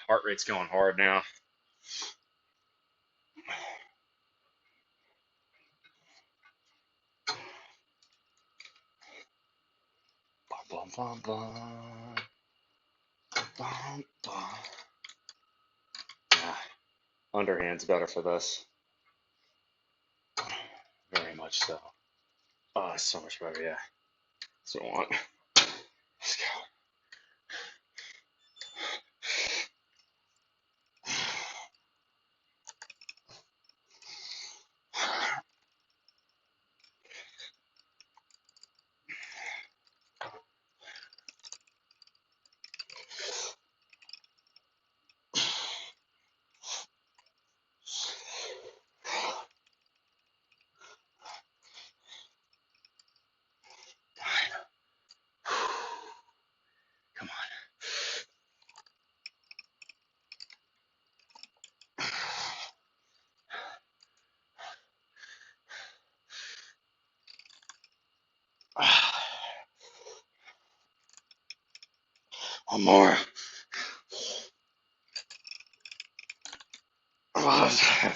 Heart rate's going hard now. Bum, bum, bum, bum, bum. Yeah, underhand's better for this. Very much so. Oh, it's so much better, yeah. That's what I want. Let's go. One more.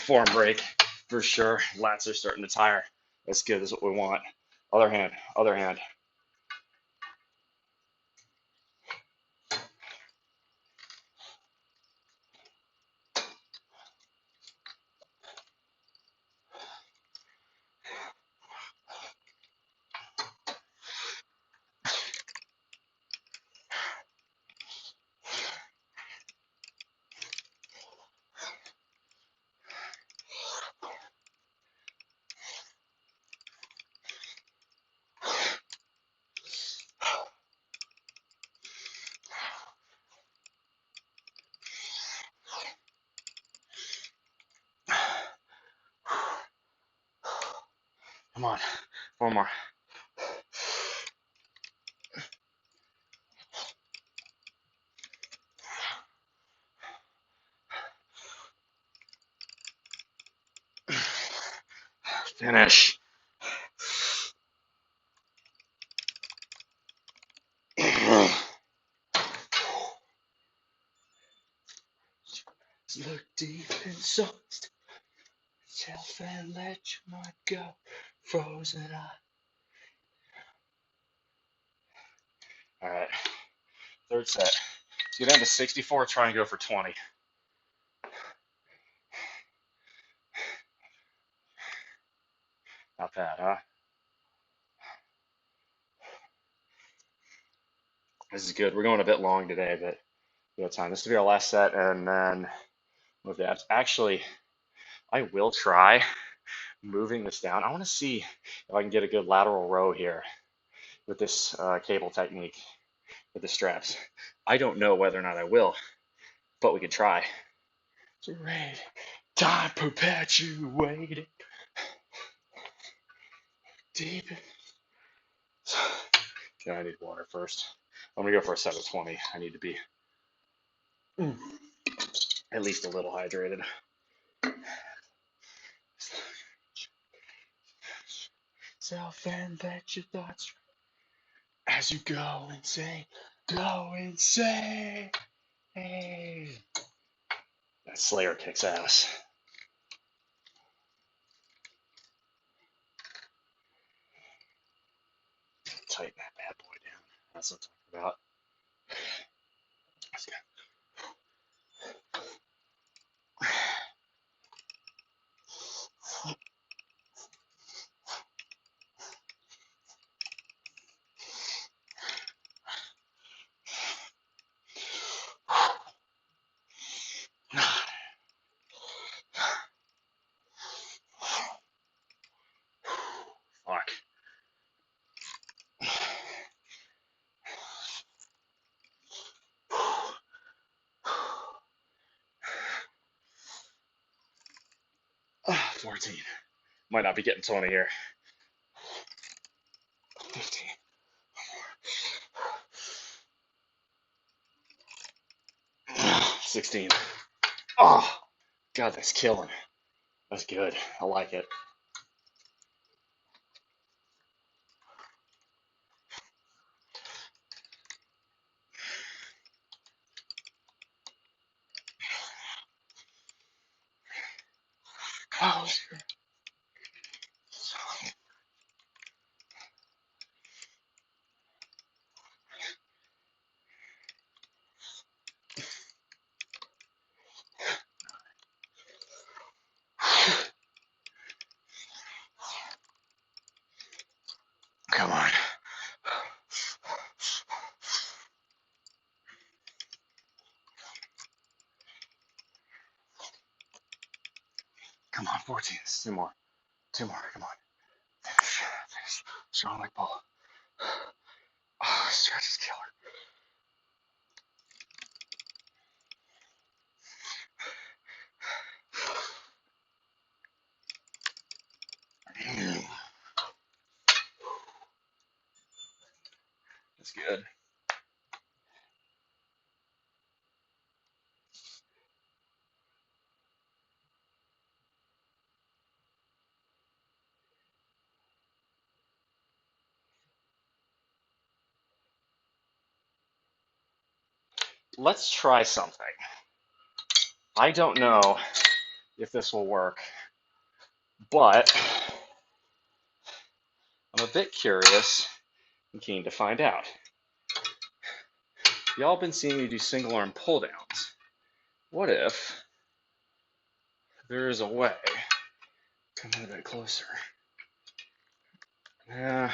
Forearm break for sure. Lats are starting to tire. That's good. That's what we want. Other hand. Other hand. Come on. One more. Finish. Look deep inside yourself and let your mind go. Frozen eye. All right. Third set. Let's get down to 64. Try and go for 20. Not bad, huh? This is good. We're going a bit long today, but we have time. This will be our last set, and then move the abs. Actually, I will try moving this down. I want to see if I can get a good lateral row here with this cable technique with the straps. I don't know whether or not I will, but we can try. So ready, time perpetuated, deep. Yeah, I need water first. I'm gonna go for a set of 20. I need to be at least a little hydrated. Self and let your thoughts as you go insane. Go insane. Hey. That Slayer kicks ass. Tighten that bad boy down. That's what I'm talking about. Let's go. Fuck. Oh, 14. Might not be getting 20 here. 15. 16. Oh, God, that's killing. That's good. I like it. Close. Come on. Come on, 14. Two more. Two more. Come on. Finish. Finish. Strong like bull. Oh, stretch is killer. That's good. let's try something. I don't know if this will work, but I'm a bit curious and keen to find out. Y'all been seeing me do single arm pull downs. What if there is a way? Come in a bit closer. Yeah,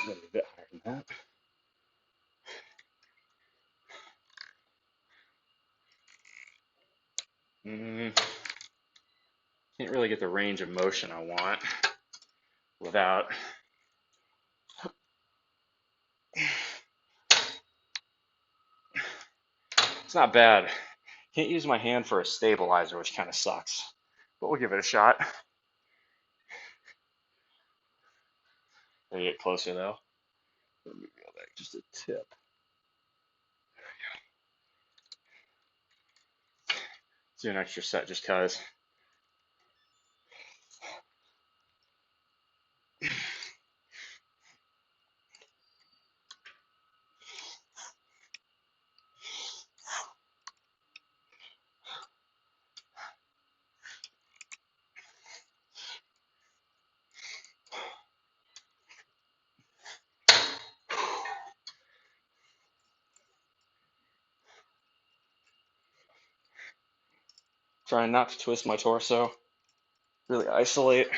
maybe a bit higher than that. Can't really get the range of motion I want without. It's not bad. Can't use my hand for a stabilizer, which kind of sucks, but we'll give it a shot. Gotta get closer though. Let me go back just a tip. Let's do an extra set just cause. Trying not to twist my torso. Really isolate.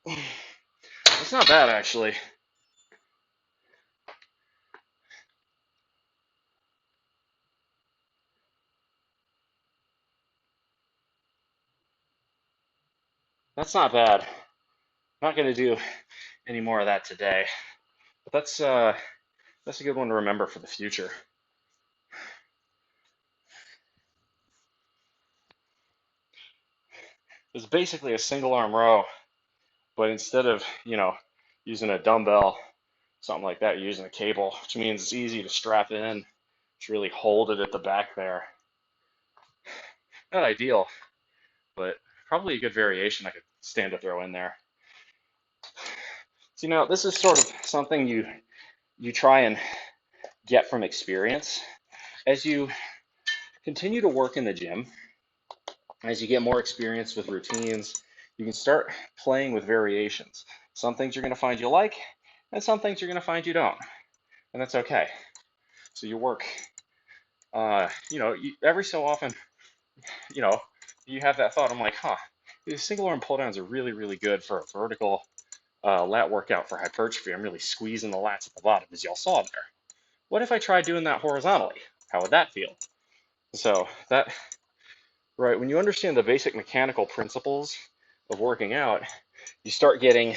It's not bad actually. That's not bad. I'm not gonna do any more of that today, but that's a good one to remember for the future. It's basically a single arm row, but instead of using a dumbbell, something like that, you're using a cable, which means it's easy to strap in, to really hold it at the back there. Not ideal, but probably a good variation I could stand to throw in there. So this is sort of something you try and get from experience. As you continue to work in the gym, as you get more experience with routines, you can start playing with variations. Some things you're going to find you like, and some things you're going to find you don't, and that's okay. So you work, every so often, you have that thought. I'm like, these single arm pull downs are really, really good for a vertical lat workout for hypertrophy. I'm really squeezing the lats at the bottom, as y'all saw there. What if I tried doing that horizontally? How would that feel? So right, when you understand the basic mechanical principles of working out, you start getting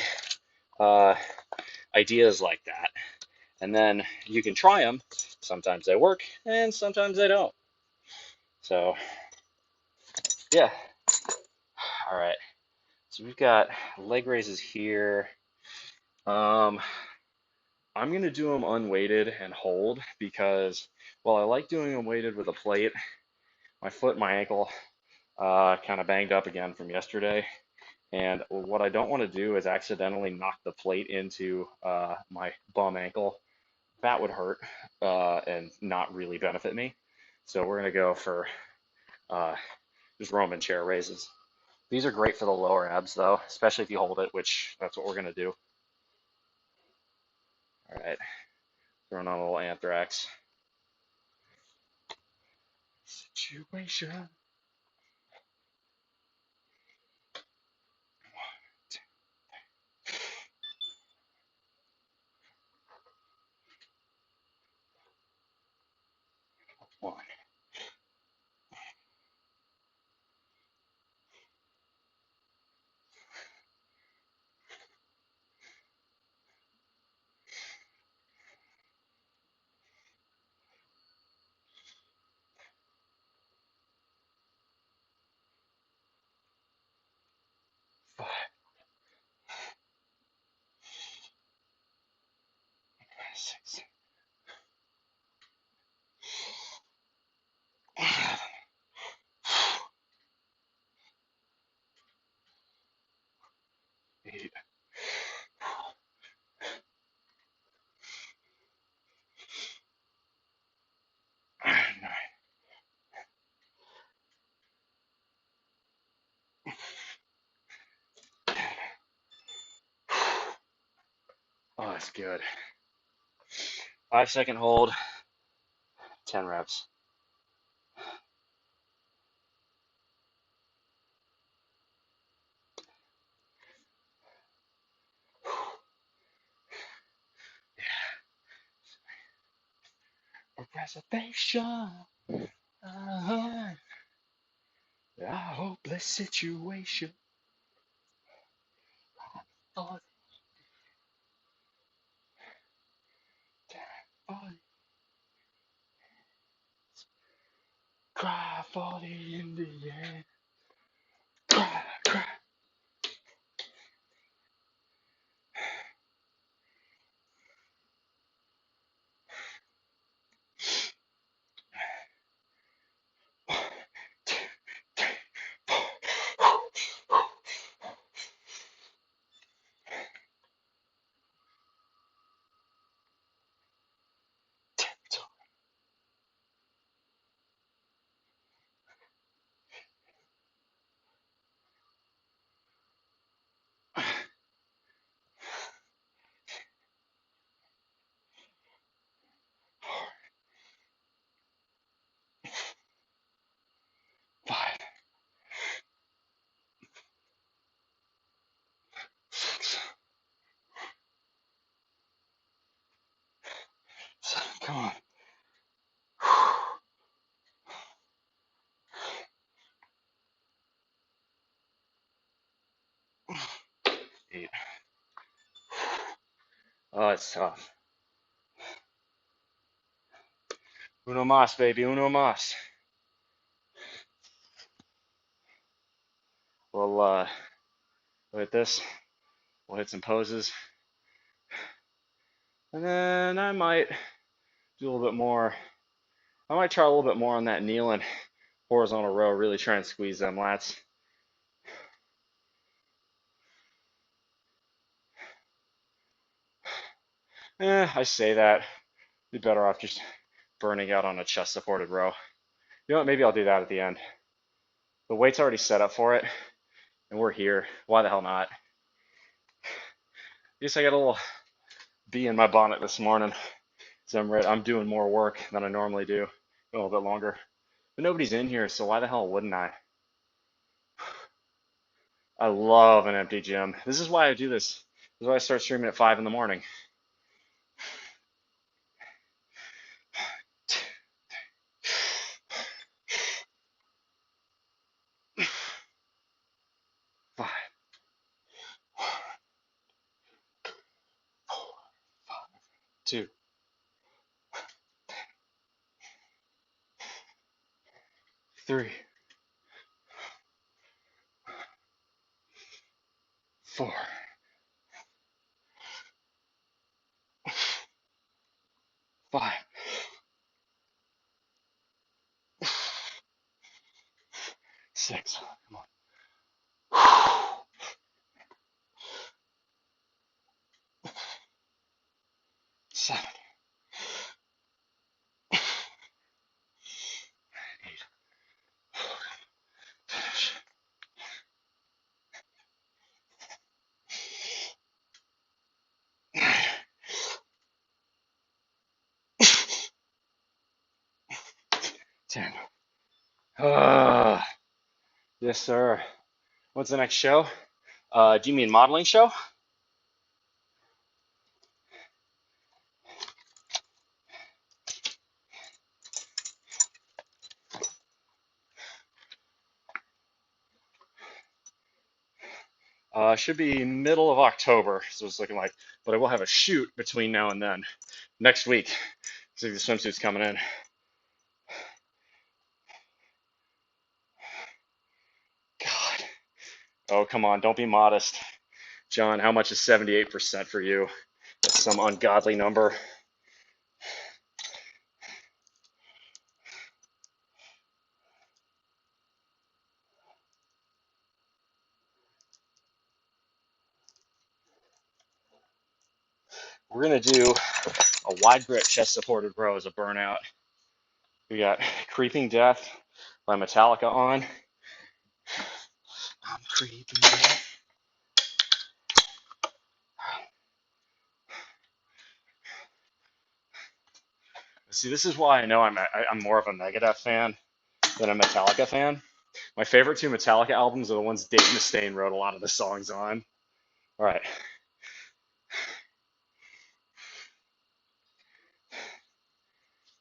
ideas like that, and then you can try them. Sometimes they work, and sometimes they don't. So, yeah. All right. So we've got leg raises here. I'm going to do them unweighted and hold because while I like doing them weighted with a plate, my foot and my ankle kind of banged up again from yesterday. And what I don't want to do is accidentally knock the plate into my bum ankle. That would hurt and not really benefit me. So we're going to go for just Roman chair raises. These are great for the lower abs, though, especially if you hold it, which that's what we're going to do. All right, throwing on a little anthrax. Situation. One. Five. 6. 7. Oh, that's good. 5-second hold, 10 reps. Preservation. A hopeless situation. Oh, cry for the Indian. Cry, cry. Five, 6, 7, come on. 8. Oh, it's tough. Uno mas, baby, uno mas. We'll hit this. We'll hit some poses. And then I might do a little bit more. I might try a little bit more on that kneeling horizontal row, really try and squeeze them lats. I say that. Be better off just burning out on a chest supported row. You know what? Maybe I'll do that at the end. The weight's already set up for it, and we're here. Why the hell not? I guess I got a little bee in my bonnet this morning. So I'm doing more work than I normally do, a little bit longer. But nobody's in here, so why the hell wouldn't I? I love an empty gym. This is why I do this. This is why I start streaming at 5 in the morning. Five, 2, 3, 4, 5, 6. Come on. 7, 8. Finish. 9. 10. Yes, sir. What's the next show? Do you mean modeling show? Should be middle of October, so it's looking like. But I will have a shoot between now and then. Next week. So the swimsuit's coming in. God. Oh, come on. Don't be modest. John, how much is 78% for you? That's some ungodly number. We're going to do a wide grip chest supported row as a burnout. We got Creeping Death by Metallica on. I'm creeping death. See, this is why I know I'm more of a Megadeth fan than a Metallica fan. My favorite two Metallica albums are the ones Dave Mustaine wrote a lot of the songs on. All right,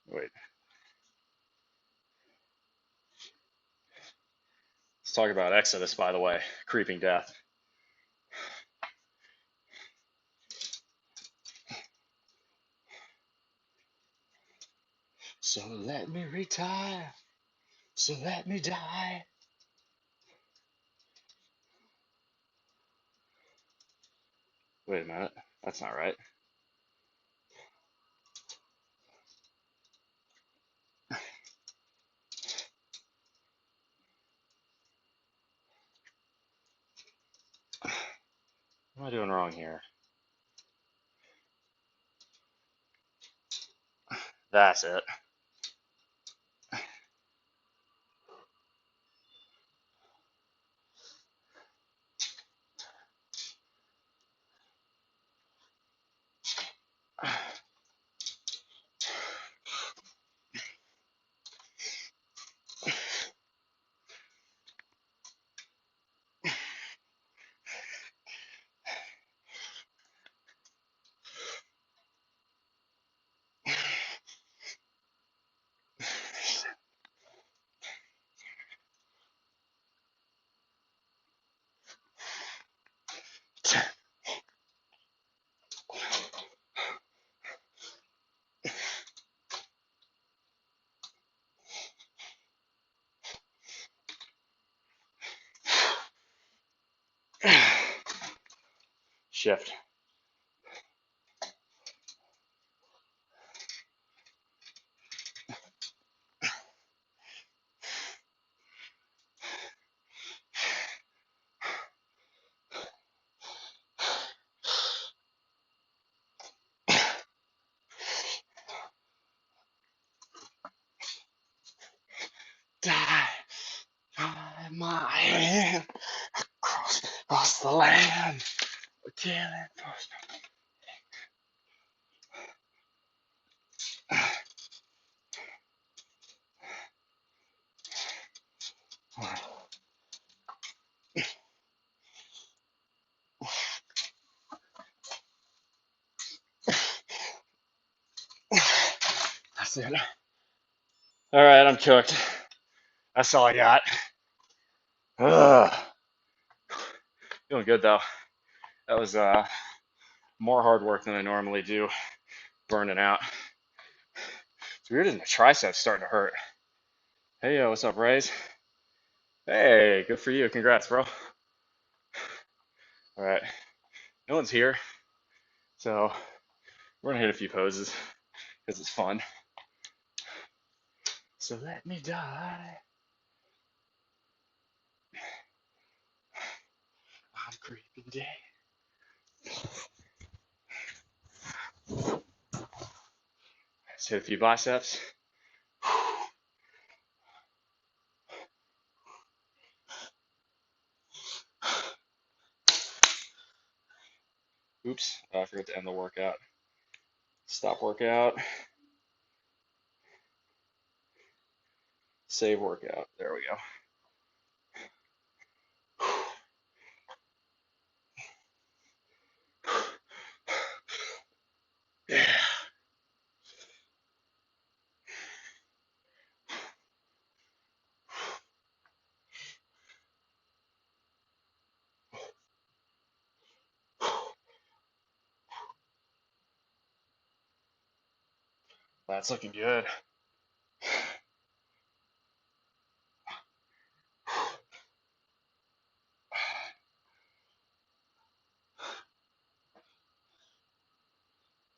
wait. Let's talk about Exodus, by the way. Creeping Death. So let me retire. So let me die. Wait a minute. That's not right. What am I doing wrong here? That's it. Shift. Die. My hand across the land. Killing. That's it. All right, I'm cooked. That's all I got. Ugh. Feeling good though. That was more hard work than I normally do. Burning out. It's weird, isn't it? Triceps starting to hurt. Hey, what's up, Rays? Hey, good for you. Congrats, bro. All right, no one's here, so we're gonna hit a few poses because it's fun. So let me die. I'm creeping dead. Let's hit a few biceps. Oops, I forgot to end the workout. Stop workout. Save workout. There we go. Yeah. That's looking good.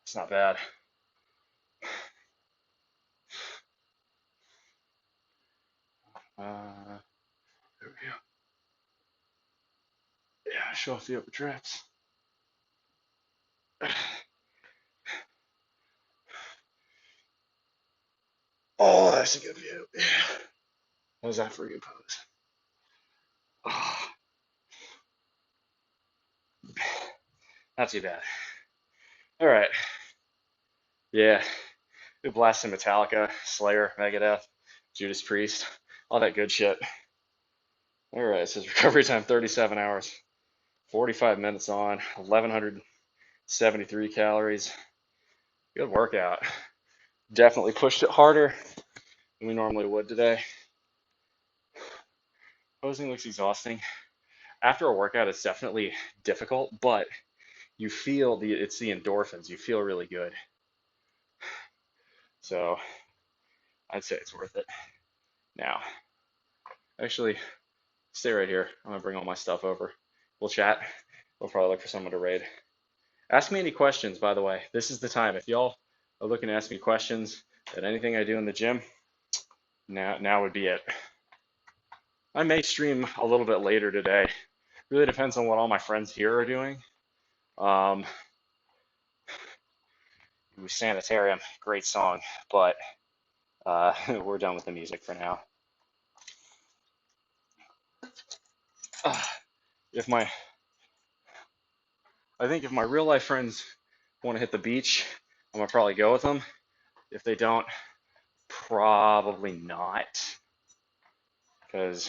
It's not bad. There we go. Yeah, show off the upper traps. Oh, that's a good view. Yeah. How's that for a good pose? Oh, not too bad. All right. Yeah. We blast some Metallica, Slayer, Megadeth, Judas Priest, all that good shit. All right, it says recovery time 37 hours, 45 minutes on, 1173 calories. Good workout. Definitely pushed it harder than we normally would today. Posing looks exhausting. After a workout, it's definitely difficult, but you feel it's the endorphins. You feel really good. So I'd say it's worth it. Now, actually, stay right here. I'm gonna bring all my stuff over. We'll chat. We'll probably look for someone to raid. Ask me any questions, by the way. This is the time. If y'all are looking to ask me questions at anything I do in the gym, now would be it. I may stream a little bit later today. Really depends on what all my friends here are doing. Um, Sanitarium, great song, but we're done with the music for now. If my, I think if my real life friends want to hit the beach, I'm gonna probably go with them. If they don't, probably not, because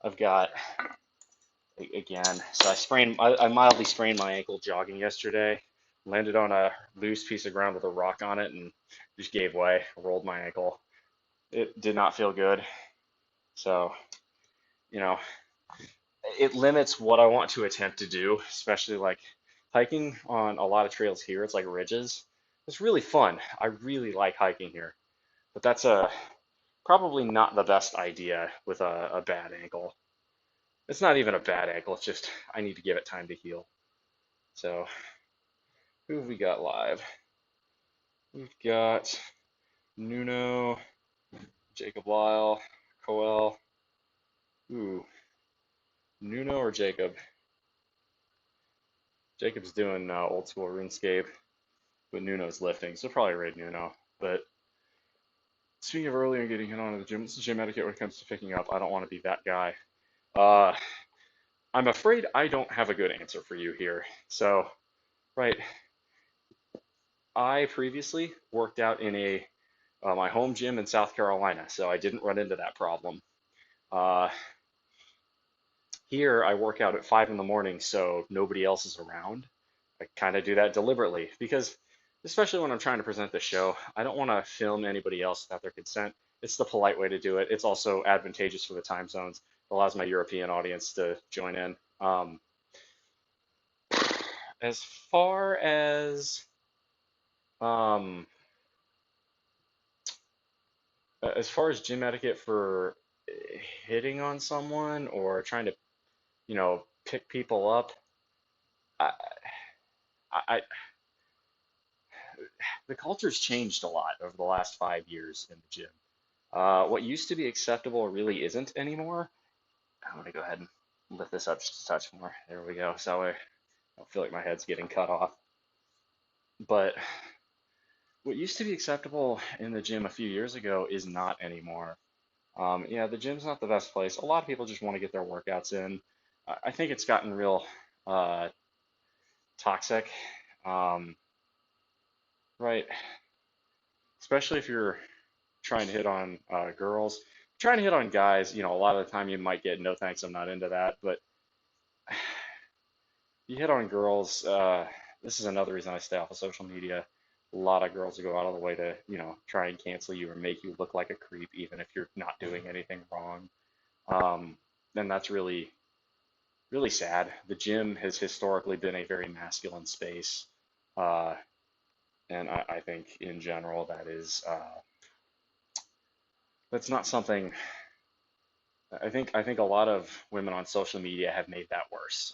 I've got again. So I mildly sprained my ankle jogging yesterday. Landed on a loose piece of ground with a rock on it and just gave way. Rolled my ankle. It did not feel good. So, you know, it limits what I want to attempt to do, especially like hiking on a lot of trails here. It's like ridges. It's really fun. I really like hiking here, but that's probably not the best idea with a bad ankle. It's not even a bad ankle. It's just I need to give it time to heal. So, who have we got live? We've got Nuno, Jacob Lyle, Coel. Ooh, Nuno or Jacob? Jacob's doing old school RuneScape, but Nuno's lifting, so probably raid Nuno. But speaking of earlier and getting hit on the gym, this is gym etiquette when it comes to picking up. I don't want to be that guy. Uh, I'm afraid I don't have a good answer for you here. So, right, I previously worked out in my home gym in South Carolina, so I didn't run into that problem. Uh, Here, I work out at 5 in the morning, so nobody else is around. I kind of do that deliberately because, especially when I'm trying to present the show, I don't want to film anybody else without their consent. It's the polite way to do it. It's also advantageous for the time zones. It allows my European audience to join in. As far as um, as far as gym etiquette for hitting on someone or trying to, pick people up, I, I, the culture's changed a lot over the last 5 years in the gym. What used to be acceptable really isn't anymore. I'm gonna go ahead and lift this up just a touch more. There we go. So I don't feel like my head's getting cut off. But what used to be acceptable in the gym a few years ago is not anymore. Yeah, the gym's not the best place. A lot of people just want to get their workouts in. I think it's gotten real uh, toxic, um, right? Especially if you're trying to hit on girls. Trying to hit on guys, a lot of the time you might get no thanks, I'm not into that. But you hit on girls, this is another reason I stay off of social media. A lot of girls will go out of the way to, try and cancel you or make you look like a creep, even if you're not doing anything wrong. And that's really, really sad. The gym has historically been a very masculine space. Uh, and I think in general that's not something. I think a lot of women on social media have made that worse.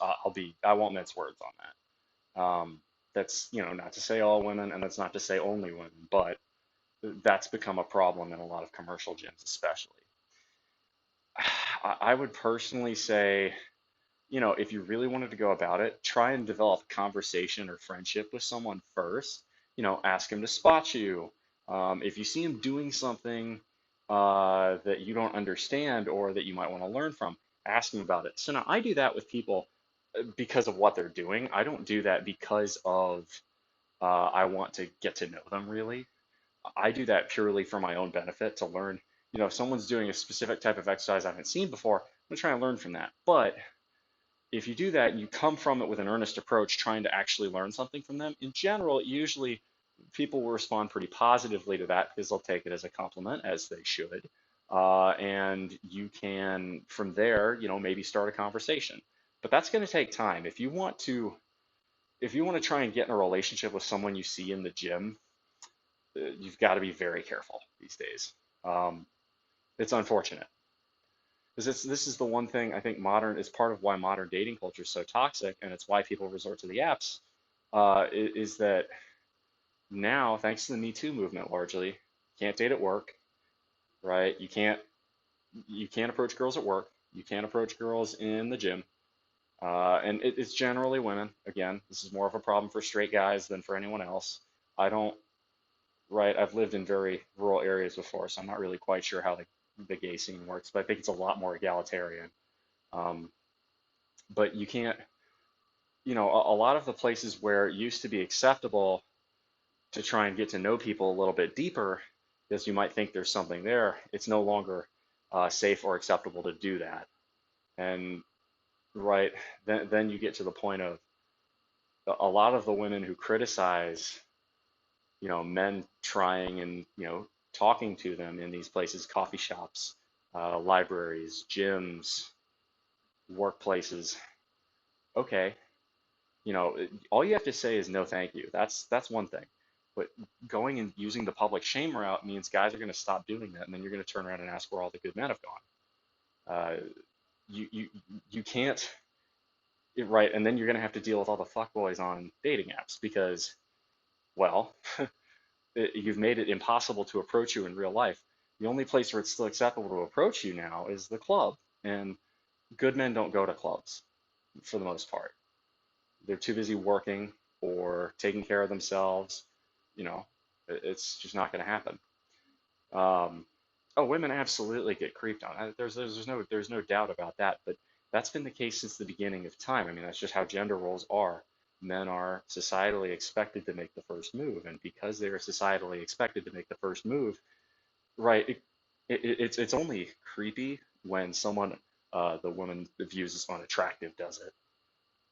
I won't mince words on that. That's not to say all women, and that's not to say only women, but that's become a problem in a lot of commercial gyms, especially. I would personally say, if you really wanted to go about it, try and develop conversation or friendship with someone first. Ask them to spot you. If you see them doing something that you don't understand or that you might want to learn from, ask them about it. So now I do that with people because of what they're doing. I don't do that because of I want to get to know them really. I do that purely for my own benefit to learn. If someone's doing a specific type of exercise I haven't seen before, I'm gonna try and learn from that. But if you do that and you come from it with an earnest approach, trying to actually learn something from them, in general, usually people will respond pretty positively to that because they'll take it as a compliment, as they should. And you can, from there, maybe start a conversation. But that's going to take time. If you want to try and get in a relationship with someone you see in the gym, you've got to be very careful these days. Um, it's unfortunate. Because this is the one thing I think modern is part of why modern dating culture is so toxic, and it's why people resort to the apps. Is that now, thanks to the Me Too movement, largely, you can't date at work, right? You can't approach girls at work. You can't approach girls in the gym, and it's generally women. Again, this is more of a problem for straight guys than for anyone else. I don't, right? I've lived in very rural areas before, so I'm not really quite sure how the gay scene works, but I think it's a lot more egalitarian. Um, but you can't, a lot of the places where it used to be acceptable to try and get to know people a little bit deeper, because you might think there's something there, it's no longer safe or acceptable to do that. And right, then you get to the point of a lot of the women who criticize, men trying and, talking to them in these places, coffee shops, libraries, gyms, workplaces. Okay, all you have to say is no, thank you. That's one thing. But going and using the public shame route means guys are going to stop doing that, and then you're going to turn around and ask where all the good men have gone. You can't, right? And then you're going to have to deal with all the fuckboys on dating apps because, well, you've made it impossible to approach you in real life. The only place where it's still acceptable to approach you now is the club, and good men don't go to clubs for the most part. They're too busy working or taking care of themselves. You know, it's just not going to happen. Um, oh, women absolutely get creeped on. There's no doubt about that. But that's been the case since the beginning of time. I mean, that's just how gender roles are. Men are societally expected to make the first move, and because they are societally expected to make the first move, right? It's only creepy when someone the woman views as unattractive does it.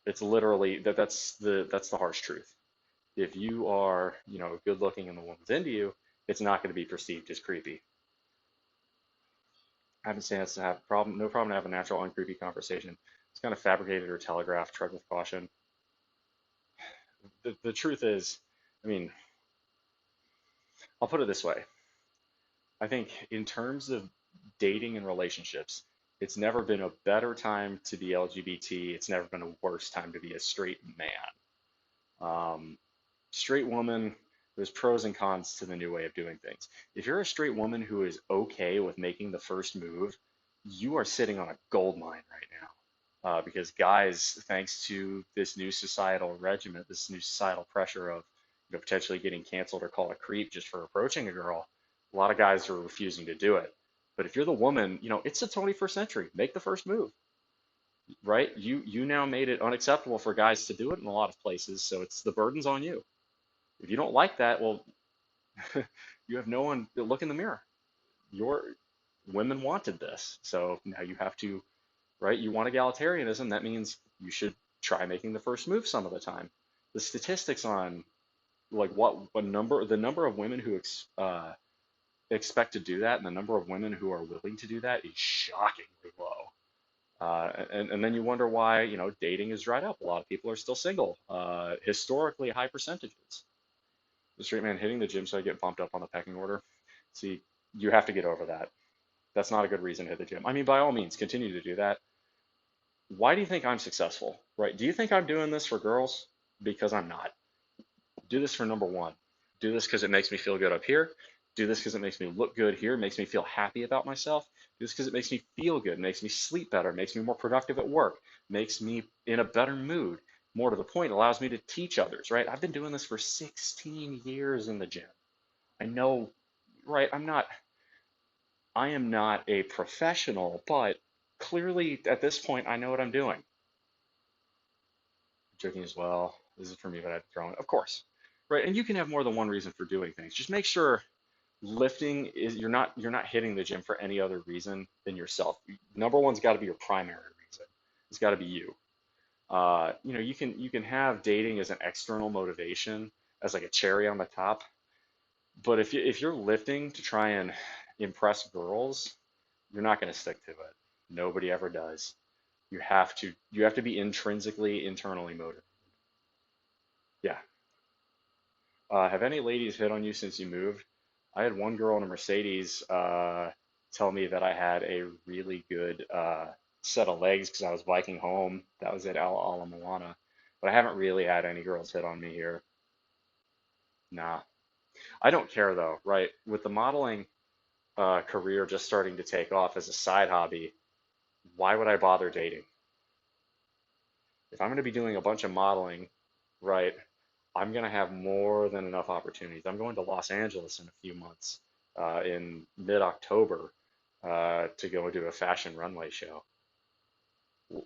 It's literally that's the harsh truth. If you are, good looking and the woman's into you, it's not going to be perceived as creepy. I haven't seen us to have problem, no problem to have a natural, uncreepy conversation. It's kind of fabricated or telegraphed. Tread with caution. The truth is, I mean, I'll put it this way. I think in terms of dating and relationships, it's never been a better time to be LGBT. It's never been a worse time to be a straight man. Um, Straight woman, there's pros and cons to the new way of doing things. If you're a straight woman who is okay with making the first move, you are sitting on a gold mine right now. Because guys, thanks to this new societal regiment, this new societal pressure of potentially getting canceled or called a creep just for approaching a girl, a lot of guys are refusing to do it. But if you're the woman, it's the 21st century. Make the first move, right? You now made it unacceptable for guys to do it in a lot of places, so it's the burden's on you. If you don't like that, well, you have no one. Look in the mirror. Your women wanted this, so now you have to, right? You want egalitarianism. That means you should try making the first move some of the time. The statistics on like what number, the number of women who expect to do that, and the number of women who are willing to do that is shockingly low. And then you wonder why dating is dried up. A lot of people are still single. Historically high percentages. The straight man hitting the gym so I get bumped up on the pecking order. See, you have to get over that. That's not a good reason to hit the gym. I mean, by all means, continue to do that. Why do you think I'm successful, right? Do you think I'm doing this for girls? Because I'm not. Do this for number one. Do this because it makes me feel good up here. Do this because it makes me look good here, makes me feel happy about myself. Do this because it makes me feel good, makes me sleep better, makes me more productive at work, makes me in a better mood. More to the point, allows me to teach others, right? I've been doing this for 16 years in the gym. I know, right? I am not a professional, but clearly at this point, I know what I'm doing. Joking as well. This is for me, but I'd throw in, of course, right? And you can have more than one reason for doing things. Just make sure, lifting is you're not hitting the gym for any other reason than yourself. Number one's got to be your primary reason. It's got to be you. You can have dating as an external motivation, as like a cherry on the top. But if you're lifting to try and impress girls, you're not going to stick to it. Nobody ever does. You have to be intrinsically internally motivated. Yeah. Have any ladies hit on you since you moved? I had one girl in a Mercedes tell me that I had a really good set of legs because I was biking home. That was at Ala Moana. But I haven't really had any girls hit on me here. Nah. I don't care though, right? With the modeling career just starting to take off as a side hobby, why would I bother dating? If I'm going to be doing a bunch of modeling, right, I'm going to have more than enough opportunities. I'm going to Los Angeles in a few months, in mid-October, to go do a fashion runway show.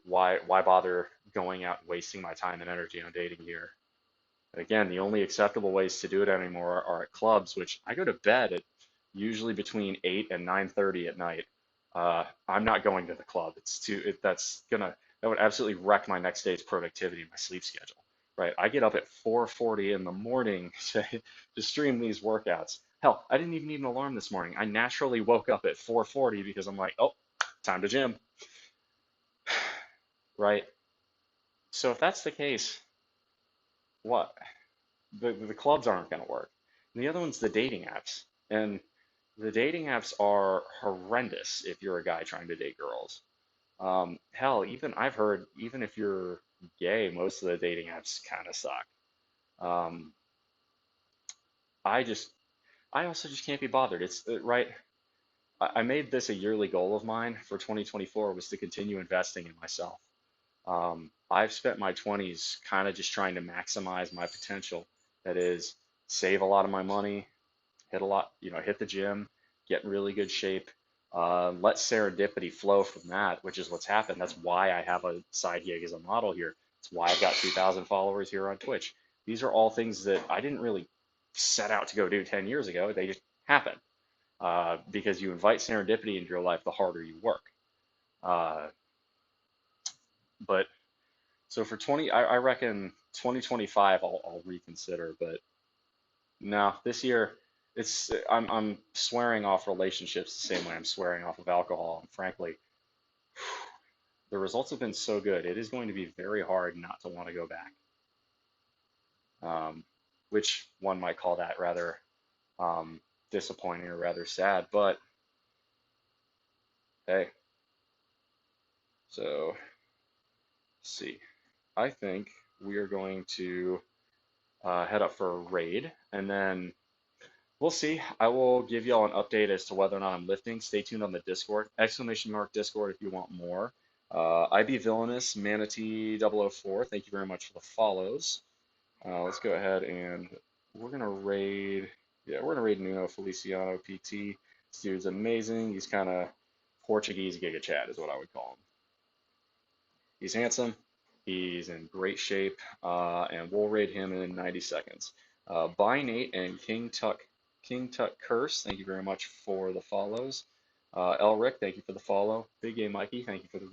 Why bother going out and wasting my time and energy on dating here? And again, the only acceptable ways to do it anymore are at clubs, which I go to bed at usually between 8 and 9:30 at night. I'm not going to the club. That would absolutely wreck my next day's productivity and my sleep schedule. Right? I get up at 4:40 in the morning to stream these workouts. Hell, I didn't even need an alarm this morning. I naturally woke up at 4:40 because I'm like, oh, time to gym. Right? So if that's the case, what? The clubs aren't going to work. And the other one's the dating apps. And the dating apps are horrendous if you're a guy trying to date girls. Hell, even I've heard, even if you're gay, most of the dating apps kind of suck. Um, I just, I also just can't be bothered. It's right. I made this a yearly goal of mine for 2024 was to continue investing in myself. I've spent my 20s kind of just trying to maximize my potential. That is, save a lot of my money, hit the gym, get in really good shape, let serendipity flow from that, which is what's happened. That's why I have a side gig as a model here. It's why I've got 2,000 followers here on Twitch. These are all things that I didn't really set out to go do 10 years ago. They just happen because you invite serendipity into your life the harder you work. Uh, but so for 20, I reckon 2025 I'll reconsider, but no, this year I'm swearing off relationships the same way I'm swearing off of alcohol. And frankly, the results have been so good. It is going to be very hard not to want to go back. Which one might call that rather um, disappointing or rather sad. But hey, so let's see. I think we are going to head up for a raid, and then we'll see. I will give y'all an update as to whether or not I'm lifting. Stay tuned on the Discord. Exclamation mark Discord if you want more. IB Villainous, Manatee 004, thank you very much for the follows. Let's go ahead and we're going to raid. Yeah, we're going to raid Nuno Feliciano PT. This dude's amazing. He's kind of Portuguese Giga Chad, is what I would call him. He's handsome. He's in great shape, and we'll raid him in 90 seconds. By Nate and King Tut Curse, thank you very much for the follows. Elric, thank you for the follow. Big Game Mikey, thank you for the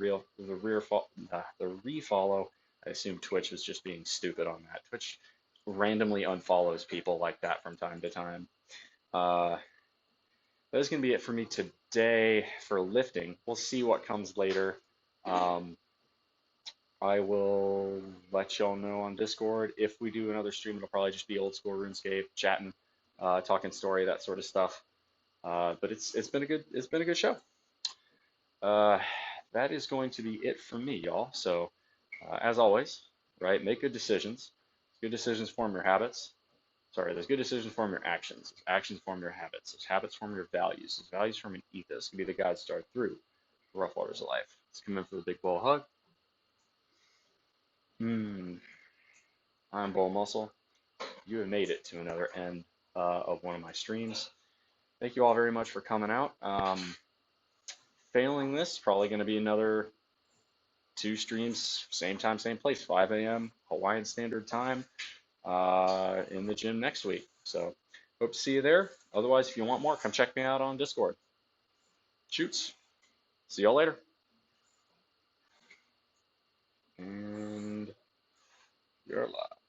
refollow. I assume Twitch was just being stupid on that. Twitch randomly unfollows people like that from time to time. That is going to be it for me today for lifting. We'll see what comes later. I will let y'all know on Discord. If we do another stream, it'll probably just be old school RuneScape, chatting, talking story, that sort of stuff. But it's been a good show. That is going to be it for me, y'all. So as always, right, make good decisions. Good decisions form your habits. Sorry, those good decisions form your actions. Those actions form your habits. Those habits form your values. Those values form an ethos. Can be the guide star through the rough waters of life. Let's come in for the big ball hug. I'm BullMuscle. You have made it to another end of one of my streams. Thank you all very much for coming out. Failing this, probably going to be another 2 streams, same time, same place, 5 a.m. Hawaiian Standard Time in the gym next week. So Hope to see you there. Otherwise, if you want more, come check me out on Discord. Shoots. See y'all later. And you're live.